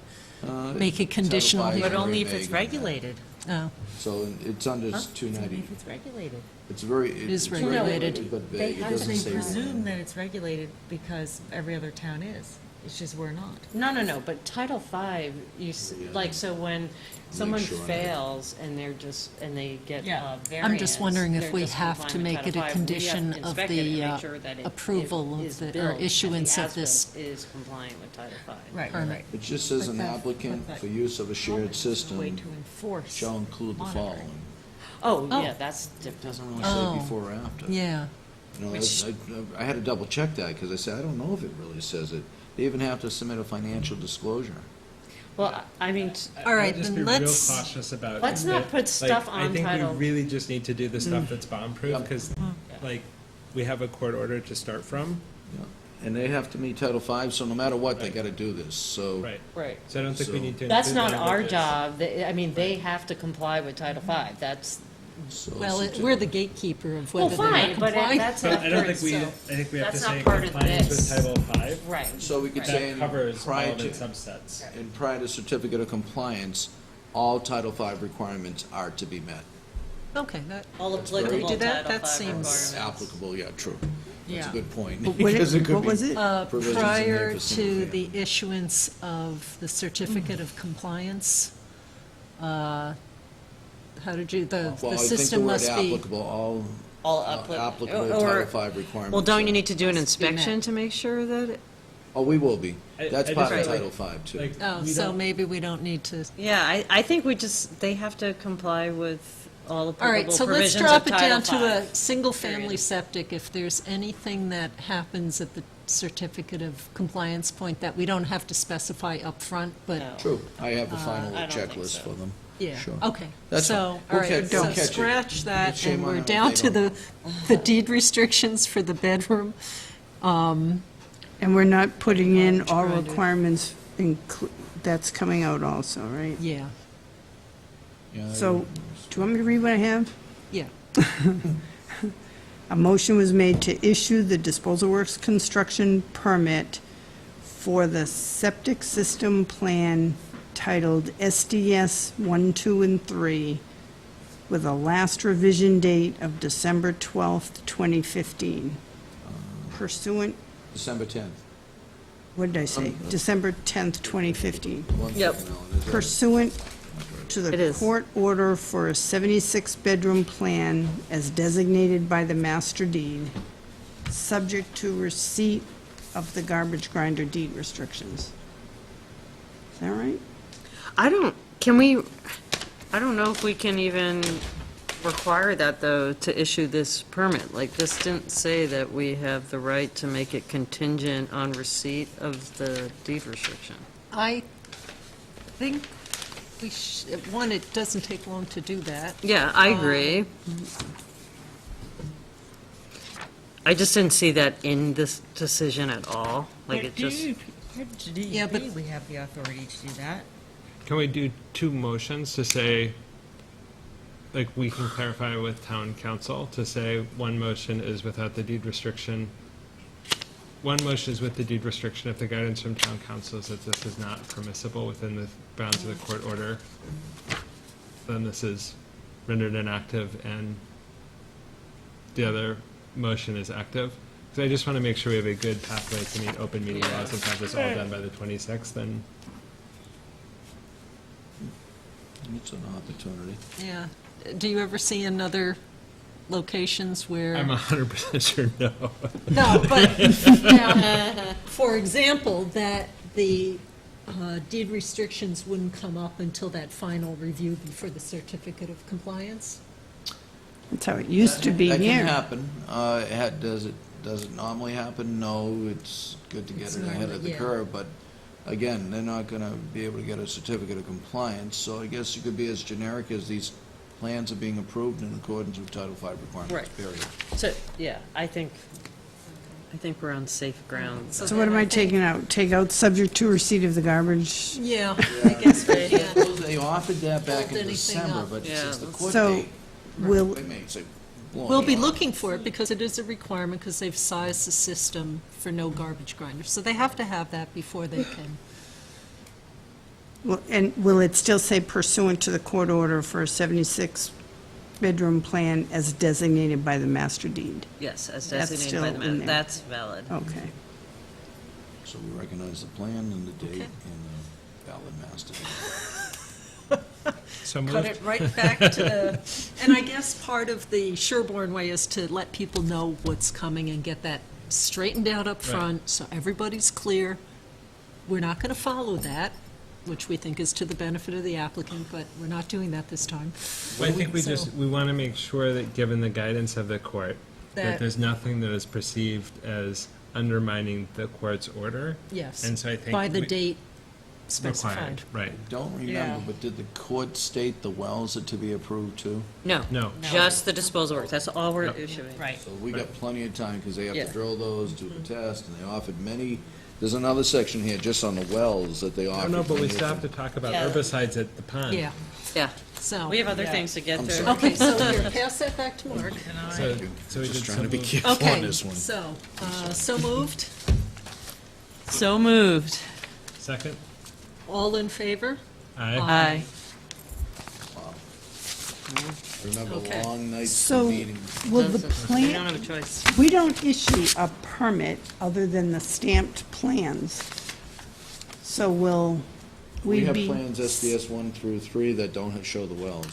make it conditional Title V is here? But only if very it's vague on that. regulated. Oh, So it's under Huh? 290. If it's regulated. It's very, is it's very regulated. but They vague. It have doesn't to say. presume that it's regulated because every other town is. It's just we're not. No, but Title V, Yeah. like, so when someone sure. fails and they're just, and they get Yeah. variance. I'm just wondering if they're we just have to complying with make it a Title V. We have condition to of inspect it and the make sure that it approval is of the, or built and the issuance of this as-built is compliant with Title V. Right, permit. It just says But an that- applicant but that for use of a shared Way system to enforce. shall include the monitoring. following. Oh, Oh. yeah, that's It different. doesn't really Oh. say before or after. Yeah, You know, Which- I had to double check that, because I said, I don't know if it really says it. They even have to submit a financial disclosure. Well, I mean, All right, I'd just then be real let's- cautious about. Let's not it. put stuff I on think Title- we really just need to do the stuff that's bomb-proof, Yep. because, like, we have a court order to start from. Yeah. And they have to meet Title V, so no matter what, they gotta do this, so. Right. right. So I don't think we So- need to. That's include not our languages. job. I mean, they have to comply with Title V. That's, so well, we're the gatekeeper of well, whether they're fine, but compliant. that's But after I don't it's think we, so. I think we have to That's not say part of compliance with this. Title V. Right. So we could Right. say That in covers all prior of its to, subsets. and prior to certificate of compliance, all Title V requirements are to be met. Okay, that, All very- applicable Can we do that? Title That V seems- requirements. Applicable, yeah, true. That's Yeah. a good point. But what because it could what be- was it? Provisions in there prior for single to the family. issuance of the certificate of compliance, how did you, Well, the I think the system word must be, applicable, all All applicable or- Title V requirements. Well, don't you are- need to do an Must be met. inspection to make sure that it? Oh, we will be. I- That's I part of just Title feel V, too. Like, oh, we so don't- maybe we don't need to. Yeah, I think we just, they have to comply with all All applicable right, so let's provisions of drop it Title down to V. a single-family Period. septic. If there's anything that happens at the certificate of compliance point that we don't have to specify up front, but, No. True. I have the final I don't think checklist so. for them. yeah, Sure. okay. That's fine. So, We'll all right, catch- so we'll catch it. scratch that, Shame and on we're them if down they to don't. the deed restrictions for the bedroom. And we're not putting in all Trying to- requirements, that's coming out also, right? Yeah, Yeah, So, do you want me to read what I have? yeah. A motion was made to issue the disposal works construction permit for the septic system plan titled SDS 1, 2, and 3 with a last revision date of December 12th, 2015. Pursuant, December 10th. what did I say? December 10th, 2015. One Yep. second, Ellen, is that- Pursuant to It the is. court order for a 76-bedroom plan as designated by the master deed, subject to receipt of the garbage grinder deed restrictions. Is that right? I don't know if we can even require that, though, to issue this permit. Like, this didn't say that we have the right to make it contingent on receipt of the deed restriction. I think we one, it doesn't take long to do that. Yeah, I agree. I just didn't see that in this decision at all. Like, it just, Yeah, but- We have the authority to do that. Can we do two motions to say, like, we can clarify with town council to say one motion is without the deed restriction. One motion is with the deed restriction if the guidance from town council is that this is not permissible within the bounds of the court order. Then this is rendered inactive and the other motion is active. So I just want to make sure we have a good pathway to meet open meeting laws and have this all done by the 26th, and It's an opportunity. Yeah. Do you ever see in other locations where? I'm 100% sure no. No, but, now, for example, that the deed restrictions wouldn't come up until that final review before the certificate of compliance? That's how it used to be That here. can happen. Does it normally happen? No, it's good to get It's it ahead of normally- the yeah. curve, but again, they're not gonna be able to get a certificate of compliance, so I guess you could be as generic as these plans are being approved in accordance with Title V requirements, Right. period. So, yeah, I think we're on safe ground. So what am I taking out? Take out subject to receipt of the garbage? Yeah, I guess we can. They offered that back Hold in anything December, up. but Yeah, since the let's- court So, date, will, they may say, blowing We'll be it off. looking for it because it is a requirement, because they've sized the system for no garbage grinders. So they have to have that before they can. and will it still say pursuant to the court order for a 76-bedroom plan as designated by the master deed? Yes, as That's designated by still the, in there. that's valid. Okay. So we recognize the plan and the date Okay. and the valid master. So Cut moved. it right back to the, and I guess part of the Sherborne way is to let people know what's coming and get that straightened out up Right. front, so everybody's clear. We're not going to follow that, which we think is to the benefit of the applicant, but we're not doing that this time. I think we So- we want to make sure that, given the guidance of the court, that That- there's nothing that is perceived as undermining the court's order. Yes. And so I think By the we- date Required, specified. right. Don't Yeah. remember, but did the court state the wells are to be approved too? No, No. just the disposal work, that's all we're Yep. issuing. Right. So we got plenty of time, because they have Yeah. to drill those, do the test, and they offered many, there's another section here just on the wells that they I offered. don't know, but we many still have to different- talk about Yeah. herbicides at the pond. Yeah, Yeah, so. we have other things to get I'm through. sorry. Okay, so here, pass that back to Mark. So, so we Just did trying to be some- careful on Okay, this one. so moved. So moved. Second? All in favor? Aye. Aye. Remember, Okay. long nights So- of meetings. Will the We don't plan, have a choice. we don't issue a permit other than the stamped plans. So will We we have be? plans SDS 1 through 3 that don't show the wells.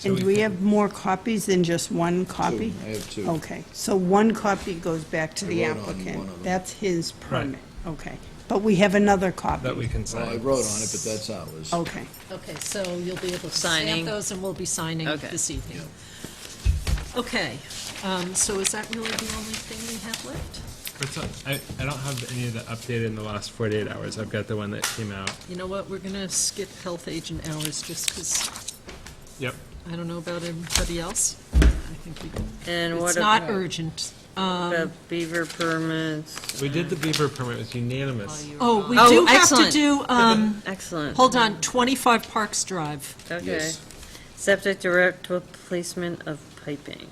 And do we have more copies than just one Two. copy? I have two. Okay, so one copy goes back to I the wrote on one applicant. of them. That's his permit, okay. But we have another copy? That we can Well, I sign. wrote on it, but that's ours. Okay. Okay, so you'll be able to Signing. stamp those, and we'll be signing Okay. this evening. Okay, so is that really the only thing we have left? It's I don't have any of the updated in the last 48 hours. I've got the one that came out. You know what, we're gonna skip health agent hours, just because Yep. I don't know about everybody else. I think we can. And what It's not about urgent. the beaver permits? We did the beaver permit, it was unanimous. Oh, we Oh, do have to excellent. do, Excellent. hold on, 25 Parks Drive. Okay. Yes. Septic direct replacement of piping.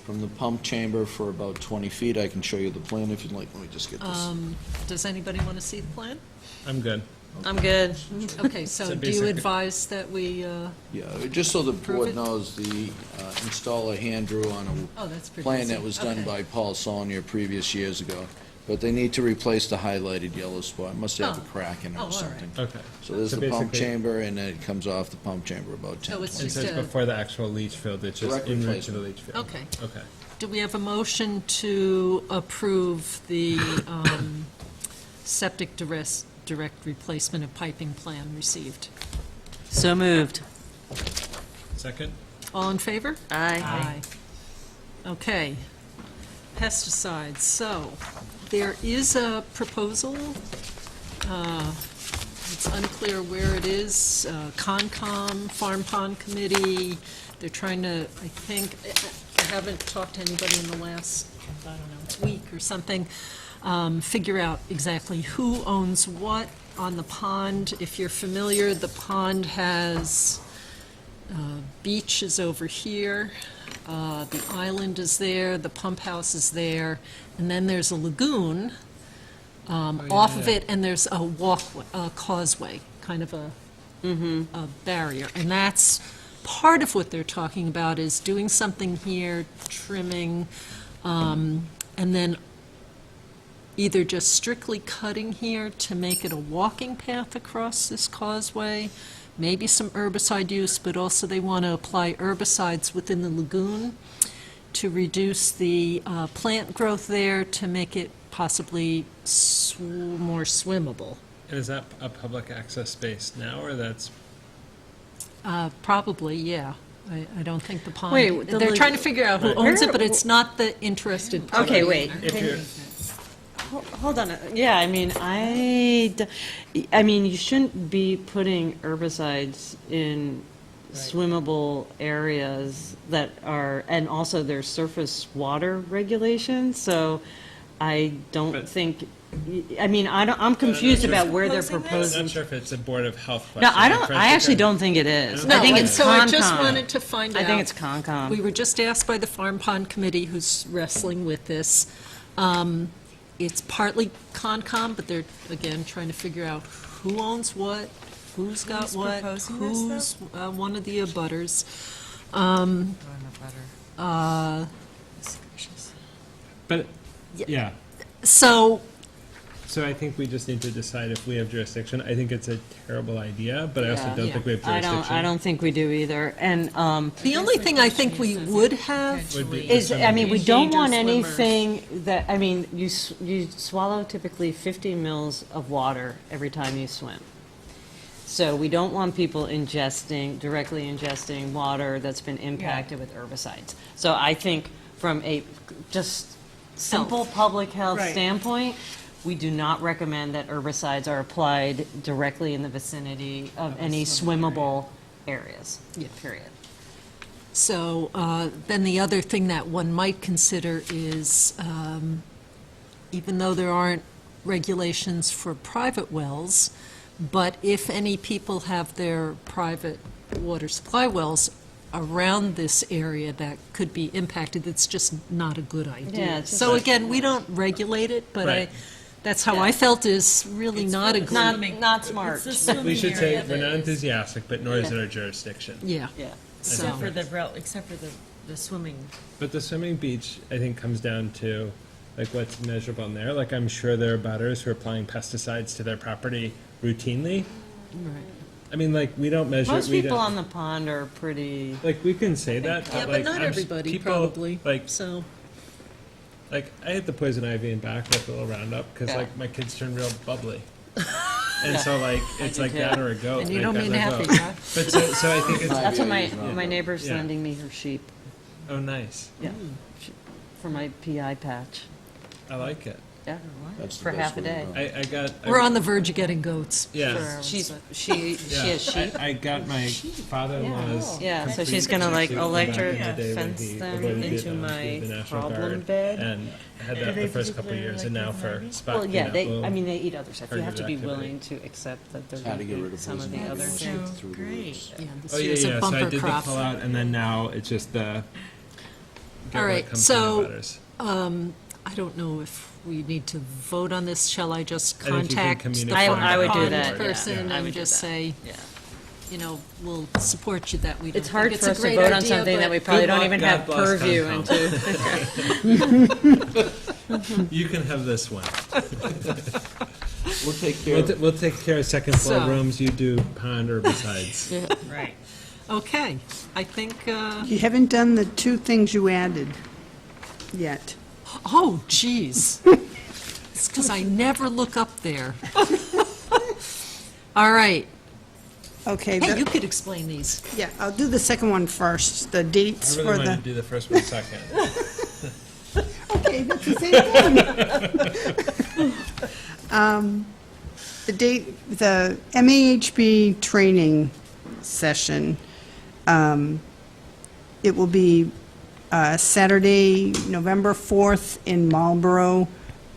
From the pump chamber for about 20 feet, I can show you the plan if you'd like. Let me just get this. Does anybody want to see the plan? I'm good. I'm good. Okay, so So do you basically- advise that we, Yeah, just so the Approve board it? knows, the installer hand drew on oh, that's a pretty plan easy. that was done Okay. by Paul Saunier previous years ago, but they need to replace the highlighted yellow spot. Must have a Oh. crack in it Oh, all or right. something. Okay. So there's the pump basically- chamber, and then it comes off the pump chamber about 10, So it's 20 just And so it's a- before the actual leach field, it's just Direct en route to the replacement. leach field. Okay. Okay. Do we have a motion to approve the septic direct replacement of piping plan received? So moved. Second? All in favor? Aye. Okay. Pesticides, so there is a proposal. It's unclear where it is. Concom, Farm Pond Committee, they're trying to, I think, I haven't talked to anybody in the last, I don't know, week or something, figure out exactly who owns what on the pond. If you're familiar, the pond has, beach is over here, the island is there, the pump house is there, and then there's a lagoon off of it, and there's a walkway, a causeway, kind of a barrier. And that's part of what they're talking about is doing something here, trimming, and then either just strictly cutting here to make it a walking path across this causeway, maybe some herbicide use, but also they want to apply herbicides within the lagoon to reduce the plant growth there, to make it possibly more swimmable. And is that a public access space now, or that's, Probably, yeah. I don't think the pond, Wait, the they're lag- trying to figure out who Right. owns it, but it's not the interested party. Okay, wait. if you're, Hold on, yeah, I mean, I mean, you shouldn't be putting herbicides in swimmable areas that are, and also there's surface water regulations, so I don't But- think, I mean, I'm confused about where they're I'm proposing. not sure if it's a Board of Health No, question. I Like, don't, for I actually instance, don't think it is. No, I think and it's so I just Concom. wanted to find out. I think it's Concom. We were just asked by the Farm Pond Committee, who's wrestling with this. It's partly Concom, but they're, again, trying to figure out who owns what, who's got Who's what, proposing this, who's one of the abutters. But, Yeah. yeah, So, so I think we just need to decide if we have jurisdiction. I think it's a terrible idea, but I also Yeah. don't think we have I jurisdiction. don't think we do either, and, the only thing I think we would have, Would be- is, I mean, we don't want Endangered anything that, I mean, you swallow typically 50 mils of water every time you swim. So we don't want people directly ingesting water that's been impacted with herbicides. So I think from a just simple public health Right. standpoint, we do not recommend that herbicides are applied directly in the vicinity of any swimmable areas, period. so then the other thing that one might consider is, even though there aren't regulations for private wells, but if any people have their private water supply wells around this area that could be impacted, it's just not a good Yeah, idea. it's So just- again, we don't regulate it, but Right. that's how I felt is really not a good. Not smart. We should say we're not enthusiastic, but nor is it our jurisdiction. Yeah. Yeah. So- Except for except for the swimming. But the swimming beach, I think, comes down to, like, what's measurable in there. Like, I'm sure there are butters who are applying pesticides to their property routinely. Right. I mean, like, we don't measure. Most we people don't- on the pond are pretty, Like, we can say that, Yeah, but like, not I'm s- everybody, people, probably, Like, so. like, I hit the poison ivy and back with a little Roundup, because, Yeah. like, my kids turn real bubbly. And so, like, it's do like too. that or a goat. And you like, don't I mean live happy, well. huh? But so I think it's, that's what my neighbor's Yeah. lending me her sheep, oh, nice. yeah, for my PI patch, I like it. yeah, That's the for best half a way to day. go. I got. We're on the verge of getting goats. Yeah. for- She Yeah. has sheep, I got my father-in-law's. Yeah, so complete she's gonna, like, suit from back in the electric day when fence he them avoided into Vietnam my through the National problem Guard, bed. And had that the first couple of years, and now for spot well, yeah, cleanup, I mean, they eat other stuff, you have to be targeted willing to accept that they're How to gonna get rid eat of some of poison the ivy other once things. you get through the roots. Yeah, Oh, this yeah, year's a yeah, so I bumper did crop. the pull-out, and then now it's just the. get All what right, comes from the so, butters. I don't know if we need to vote on this. Shall I just I think you can contact the communicate farm I would do pond that, yeah. person I would and do just that. say, Yeah. you know, we'll support you that we don't It's hard think for a us to great vote on idea, something that but- we probably Good don't luck, even God have bless purview Concom. into. You can have this one. We'll take care of We'll take care of second floor So- rooms, you do pond herbicides. Right. Okay, I think, You haven't done the two things you added yet. oh, geez. It's because I never look up there. All right. Okay, Hey, the- you could explain these. yeah, I'll do the second one first, the I dates really for wanted to the, do the first one second. okay, that's the same thing. The date, the MAHB training session, it will be Saturday, November 4th in Marlborough,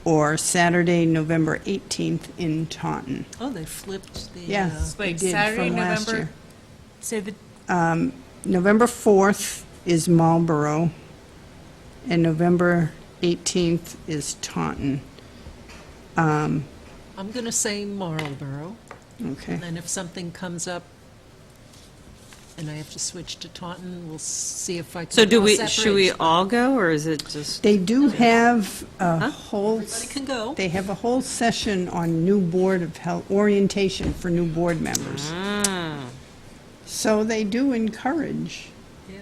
or Saturday, November 18th in Taunton. Oh, they flipped the. Yeah. Wait, did Saturday, from last November, year. say the, November 4th is Marlborough, and November 18th is Taunton. I'm going to say Marlboro, Okay. and if something comes up and I have to switch to Taunton, we'll see if I can. So do we, cross that should we bridge. all go, or is it just? They do have a whole, Everybody can go. they have a whole session on new Board of Health, orientation for new board members. Ah. So they do encourage. Yeah.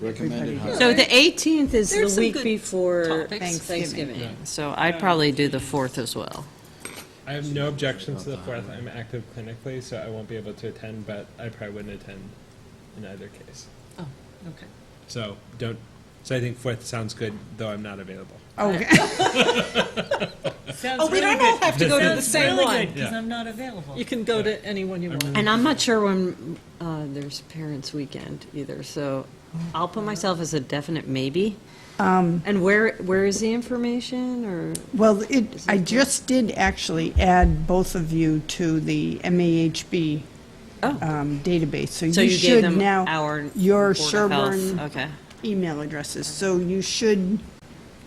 Recommended high. So the 18th is There's the some week good before topics. Thanksgiving. So I'd probably do the 4th as well. I have no objection to the 4th. I'm active clinically, so I won't be able to attend, but I probably wouldn't attend in either case. Oh, okay. So don't. So I think 4th sounds good, though I'm not available. Okay. Sounds Oh, we really don't all good. have to go to the Sounds same really one. good, because Yeah. I'm not available. You can go to any one you want. And I'm not sure when there's Parents' Weekend either, so I'll put myself as a definite maybe. And where is the information, or? Well, I just did actually add both of you to the MAHB Oh, database, so so you you gave should them now, our your Board of Health. Sherburne Okay. email addresses, so you should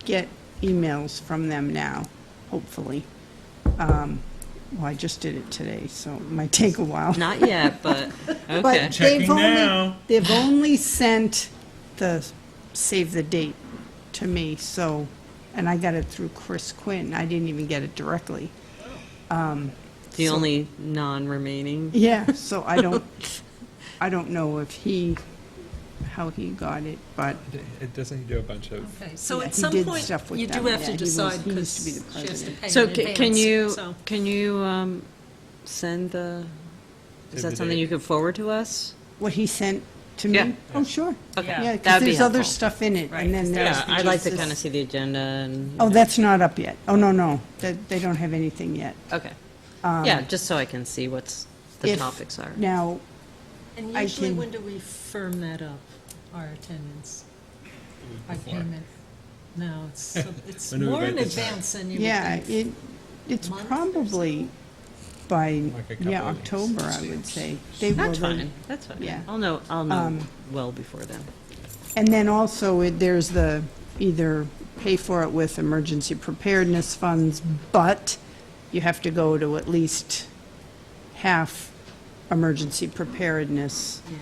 get emails from them now, hopefully. Well, I just did it today, so it might take a while. Not yet, but, okay. But they've only sent the save the date to me, so, and I got it through Chris Quinn. I didn't even get it directly. The so- only non-remaining. Yeah, so I don't know if how he got it, but It doesn't do a bunch of. Okay, so Yeah, at he some did point, stuff with you do them, have yeah, to he was- decide, he used to be because the she has to president. pay So in advance. can you send the, is Save that the something date. you could forward to us? what he sent to me? Yeah. Oh, sure. Okay, Yeah, because that'd be there's other helpful. stuff in it, Right, and then 'cause there's. Yeah, I'd like to just kind of this- see the agenda and. Oh, that's not up yet. Oh, no, they don't have anything yet. Okay. Yeah, just so I can see what's the If- topics are. Now, And I usually, can- when do we firm that up, our attendance, our Before. payment? No, it's When do we more in write this out? advance than you would yeah, think. it's Month or probably by, Like a couple yeah, of weeks. October, I would say. They That's will- fine, that's fine. yeah. I'll know well before then. And then also, there's the, either pay for it with emergency preparedness funds, but you have to go to at least half emergency preparedness. Yeah.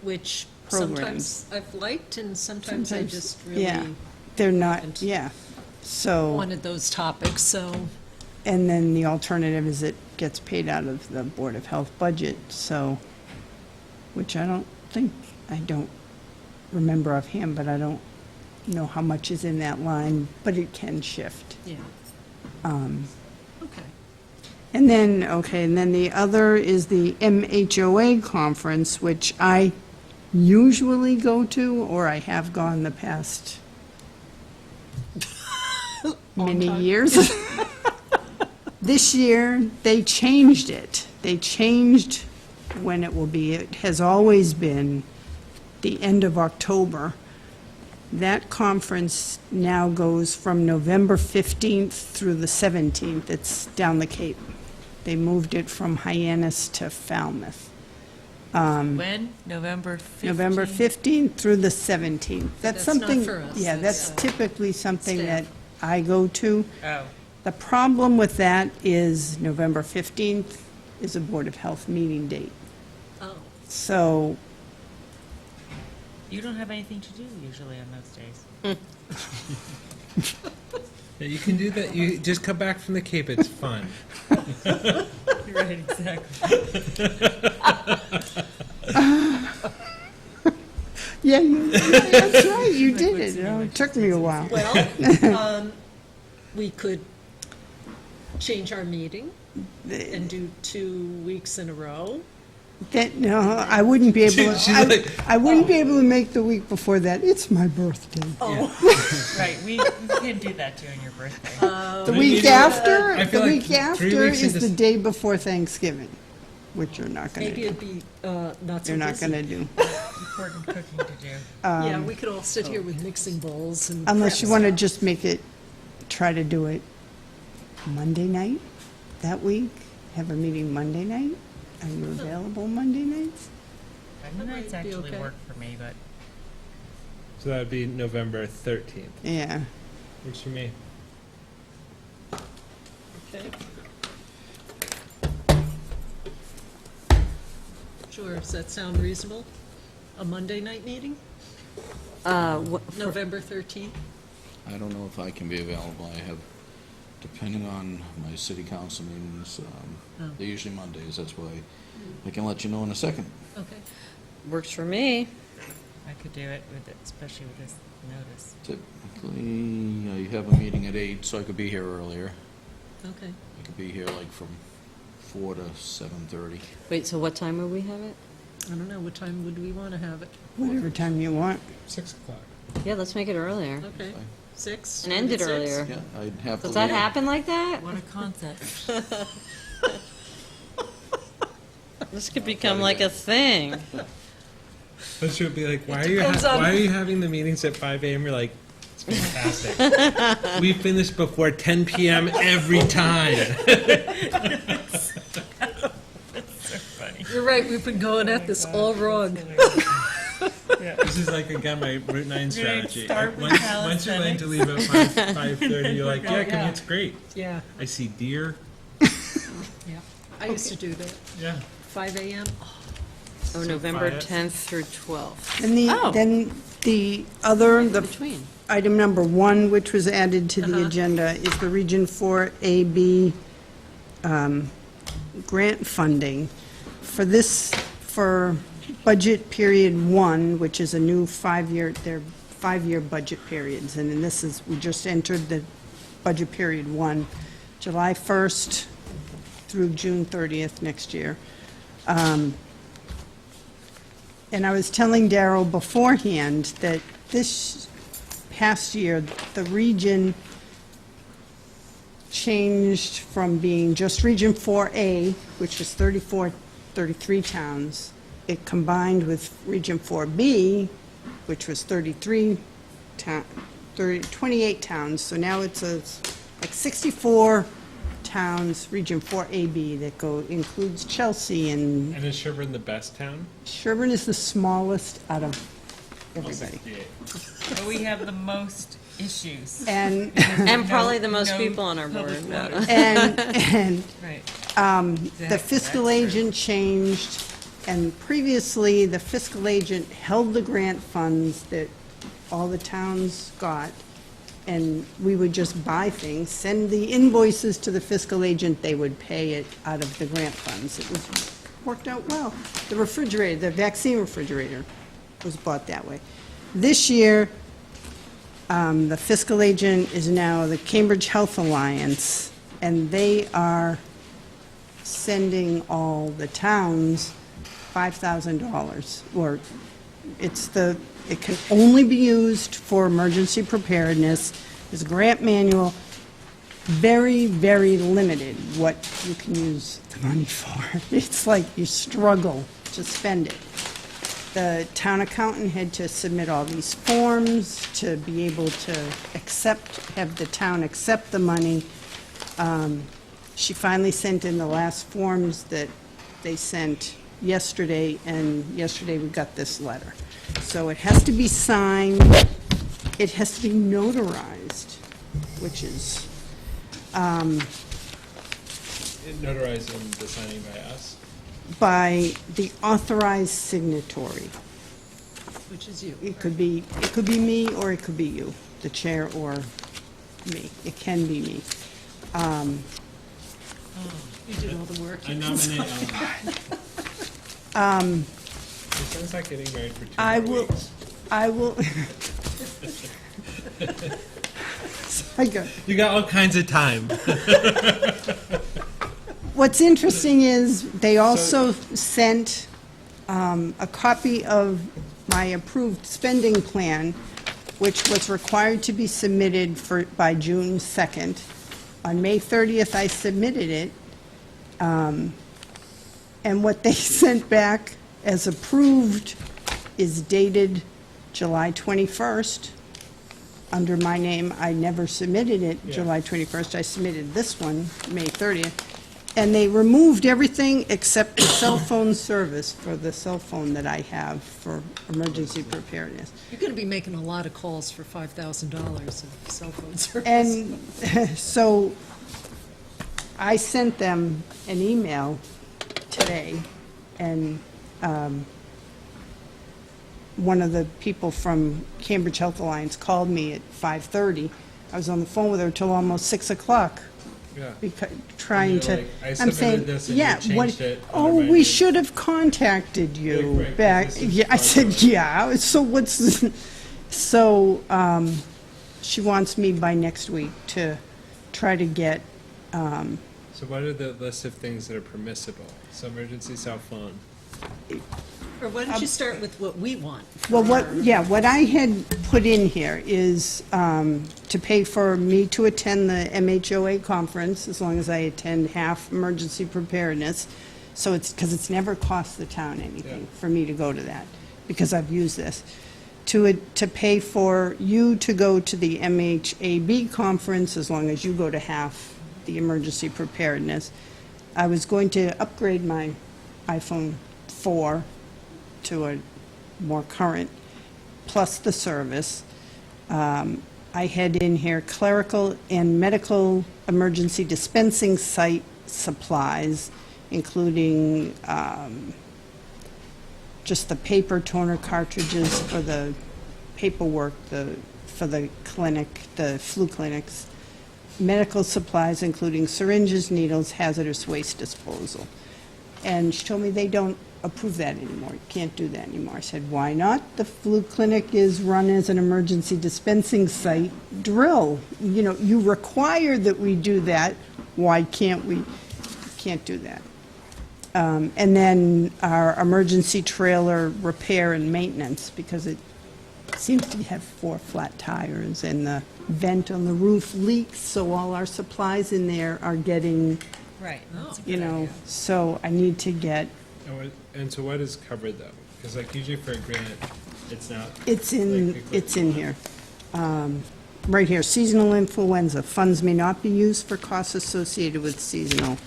Which Programs. sometimes I've liked, and sometimes I Sometimes, just yeah. really They're not, And- yeah. So, wanted those topics, so, and then the alternative is it gets paid out of the Board of Health budget, so, which I don't remember offhand, but I don't know how much is in that line, but it can shift. yeah. Okay. And then, and then the other is the MHOA conference, which I usually go to, or I have gone the past many time. years. This year, they changed it. They changed when it will be. It has always been the end of October. That conference now goes from November 15th through the 17th. It's down the Cape. They moved it from Hyannis to Falmouth. When? November 15th? November 15th through the 17th. That's That's not something. for us, Yeah, that's, that's typically something that staff. I go to. Oh, The problem with that is November 15th is a Board of Health meeting date. Oh, So, you don't have anything to do usually on those days. Yeah, you can do that. You just come back from the Cape. It's fun. Right, exactly. yeah, that's right, you did it. It took me a while. well, we could change our meeting and do 2 weeks in a row. No, I wouldn't be able, She's I like, I wouldn't be able to make the week before that. It's my birthday. Right, we can do that during your birthday. The Maybe week do it- after, I the feel like week 3 after weeks is into the day before Thanksgiving, which you're not gonna Maybe do. it'd be not so You're not busy. gonna do. Important cooking to do. Yeah, we could all sit here with mixing bowls and. Unless you prep want to stuff. just make it, try to do it Monday night that week, have a meeting Monday night? Are you available Monday nights? Monday nights might be actually okay. work for me, but so that would be November 13th. Yeah. Works for me. Okay. Sure, does that sound reasonable? A Monday night meeting, November 13th? I don't know if I can be available. I have, depending on my city council meetings, Oh. they're usually Mondays, that's why I can let you know in a second. Okay. Works for me. I could do it with it, especially with this notice. Typically, you have a meeting at 8, so I could be here earlier. Okay. I could be here like from 4 to 7:30. Wait, so what time would we have it? I don't know, what time would we want to have it? Whatever time you want. 6 o'clock. Yeah, let's make it earlier. Okay, 6? And end it Six? earlier. Yeah, I'd have to. Does that leave. happen like that? What a concept. This could become like a thing. But she would be like, why depends on- are you having the meetings at 5 a.m.? You're like, it's fantastic. We finish before 10 p.m. every time. You're right, we've been going at this all wrong. This is like, again, my Route 9 strategy. start with Once you're willing to leave at 5:30, you're like, yeah, commute's great. Yeah, I see deer. yeah. I used to do that. Yeah. 5 a.m.? Oh, November quiet. 10th through 12th. And Oh. then the other, the Between. item number 1, which was added to the Uh-huh. agenda, is the Region 4AB grant funding. For budget period 1, which is a new 5-year, they're 5-year budget periods, and then this is, we just entered the budget period 1, July 1st through June 30th next year. And I was telling Darrell beforehand that this past year, the region changed from being just Region 4A, which was 33 towns. It combined with Region 4B, which was 28 towns. So now it's like 64 towns, Region 4AB, that includes Chelsea, and And is Sherburne the best town? Sherburne is the smallest out of everybody. 68. But we have the most issues. And, And probably the most no people on our board. public water. and Right. the fiscal agent changed, and previously, the fiscal agent held the grant funds that all the towns got, and we would just buy things, send the invoices to the fiscal agent, they would pay it out of the grant funds. It worked out well. The refrigerator, the vaccine refrigerator was bought that way. This year, the fiscal agent is now the Cambridge Health Alliance, and they are sending all the towns $5,000, or it can only be used for emergency preparedness. There's a grant manual, very, very limited what you can use the money for. It's like you struggle to spend it. The town accountant had to submit all these forms to be able to have the town accept the money. She finally sent in the last forms that they sent yesterday, and yesterday we got this letter. So it has to be signed, it has to be notarized, which is, Notarized in the signing by us. by the authorized signatory. Which is you. It could be me, or it could be you, the chair, or me. It can be me. You did all the work. I nominate It sounds like getting married for 2 I more will, weeks. I will. I go. You got all kinds of time. What's interesting is they also sent a copy of my approved spending plan, which was required to be submitted by June 2nd. On May 30th, I submitted it. And what they sent back as approved is dated July 21st. Under my name, I never submitted it Yeah. July 21st. I submitted this one, May 30th. And they removed everything except the cell phone service for the cell phone that I have for emergency preparedness. You're going to be making a lot of calls for $5,000 of cell phone service. And so I sent them an email today, and one of the people from Cambridge Health Alliance called me at 5:30. I was on the phone with her till almost 6 o'clock, Yeah. trying you're to, like, "I I'm submitted saying, this and you yeah, what, changed it oh, under my we name." should have contacted you Like, right, 'cause back. this is Yeah, I said, part of it. yeah, so what's, so, she wants me by next week to try to get, So what are the list of things that are permissible? So emergency cell phone. Or why don't you start with what we want? well, what I had put in here is to pay for me to attend the MHOA conference, as long as I attend half emergency preparedness. So it's, because it's never cost the town anything Yeah. for me to go to that, because I've used this. To pay for you to go to the MHAB conference, as long as you go to half the emergency preparedness. I was going to upgrade my iPhone 4 to a more current, plus the service. I had in here clerical and medical emergency dispensing site supplies, including just the paper toner cartridges for the paperwork, for the clinic, the flu clinics, medical supplies, including syringes, needles, hazardous waste disposal. And she told me they don't approve that anymore. You can't do that anymore. I said, why not? The flu clinic is run as an emergency dispensing site. Drill. You know, you require that we do that. Why can't we? Can't do that. And then our emergency trailer repair and maintenance, because it seems to have 4 flat tires and the vent on the roof leaks, so all our supplies in there are getting, Right. you know, so I need to get, And so what is covered though? Because like usually for a grant, it's not. it's like, in equipment. here. Right here, seasonal influenza. Funds may not be used for costs associated with seasonal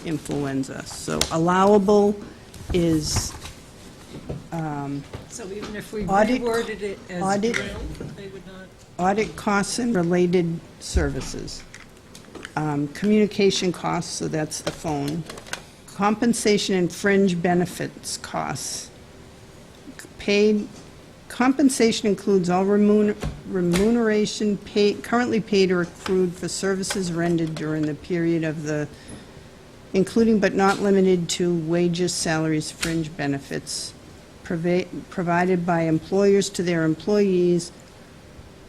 influenza. So allowable is, So even if we Audit- reworded it as audit- drill, they would not? audit costs and related services. Communication costs, so that's the phone. Compensation and fringe benefits costs. Compensation includes all remuneration currently paid or accrued for services rendered during the period of the, including but not limited to wages, salaries, fringe benefits provided by employers to their employees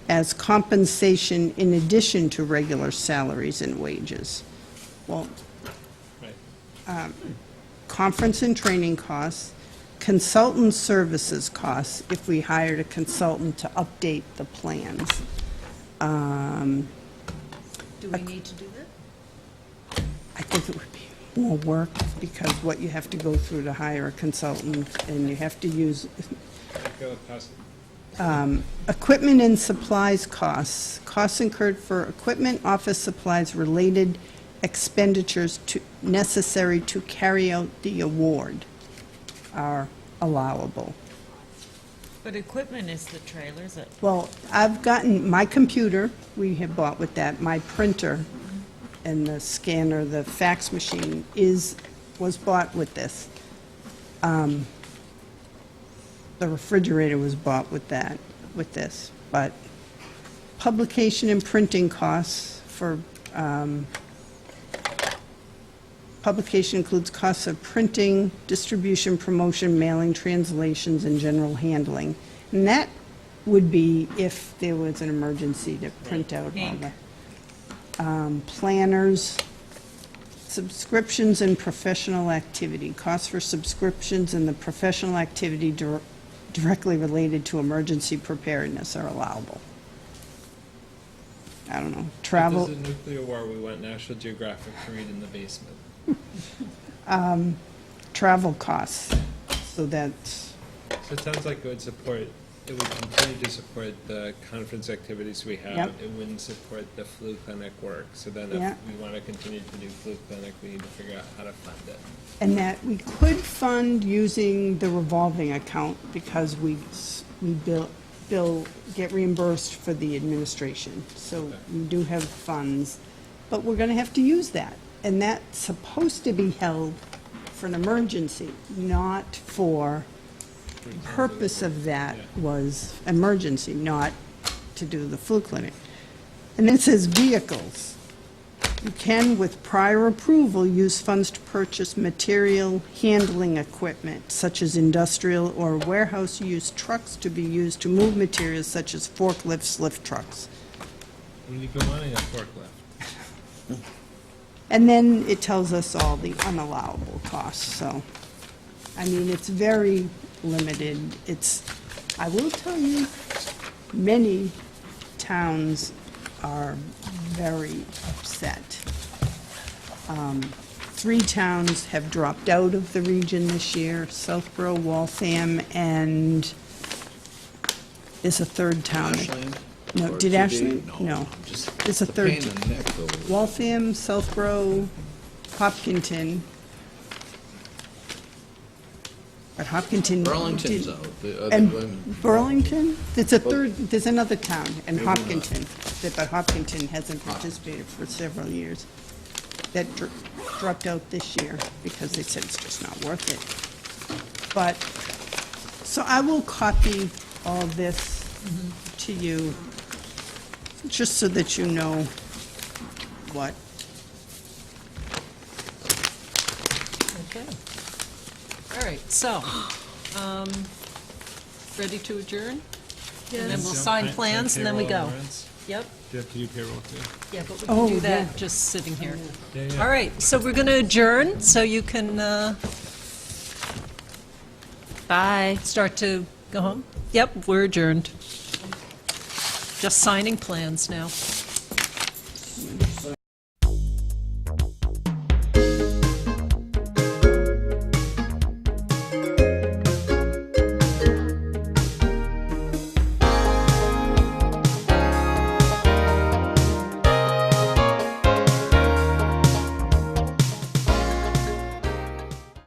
as compensation in addition to regular salaries and wages. Well, Right. conference and training costs, consultant services costs, if we hired a consultant to update the plans. Do we need to do that? I think it would be more work, because what you have to go through to hire a consultant, and you have to use Go with pass- equipment and supplies costs, costs incurred for equipment, office supplies, related expenditures necessary to carry out the award are allowable. But equipment is the trailers that, Well, I've gotten, my computer, we have bought with that, my printer and the scanner, the fax machine was bought with this. The refrigerator was bought with that, with this, but publication and printing costs for, publication includes costs of printing, distribution, promotion, mailing, translations, and general handling. And that would be if there was an emergency to print out all Ink. the planners, subscriptions and professional activity. Costs for subscriptions and the professional activity directly related to emergency preparedness are allowable. I don't know, travel. If there's a nuclear war, we want National Geographic to read in the basement. Travel costs, so that's, So it sounds like it would continue to support the conference activities we have. Yep. It wouldn't support the flu clinic work. So then Yeah. if we want to continue to do flu clinic, we need to figure out how to fund it. and that we could fund using the revolving account, because we get reimbursed for the administration. So Okay. we do have funds, but we're gonna have to use that. And that's supposed to be held for an emergency, not for, purpose of that was emergency, not to do the flu clinic. And then it says vehicles. You can, with prior approval, use funds to purchase material handling equipment, such as industrial or warehouse-use trucks to be used to move materials such as forklifts, lift trucks. When you go on a forklift. And then it tells us all the unallowable costs, so, I mean, it's very limited. It's, I will tell you, many towns are very upset. 3 towns have dropped out of the region this year, Southborough, Waltham, and is a third town. Ashland? No, Or did TD? Ashland? No. Just It's a a third. pain in the neck, though. Waltham, Southborough, Hopkinton. But Hopkinton. Burlington's did- out. The other And one- Burlington? There's a third, there's another town, and Hopkinton, but Hopkinton hasn't participated for several years. That dropped out this year because they said it's just not worth it. But, so I will copy all this to you, just so that you know what. Okay. All right, so, ready to adjourn? And then we'll sign plans, and then we go. Yep, Do you have to do payroll too? yeah, but we Oh, can do yeah. that just sitting here. Yeah, yeah. All right, so we're going to adjourn, so you can Bye. start to go home. Yep, we're adjourned. Just signing plans now.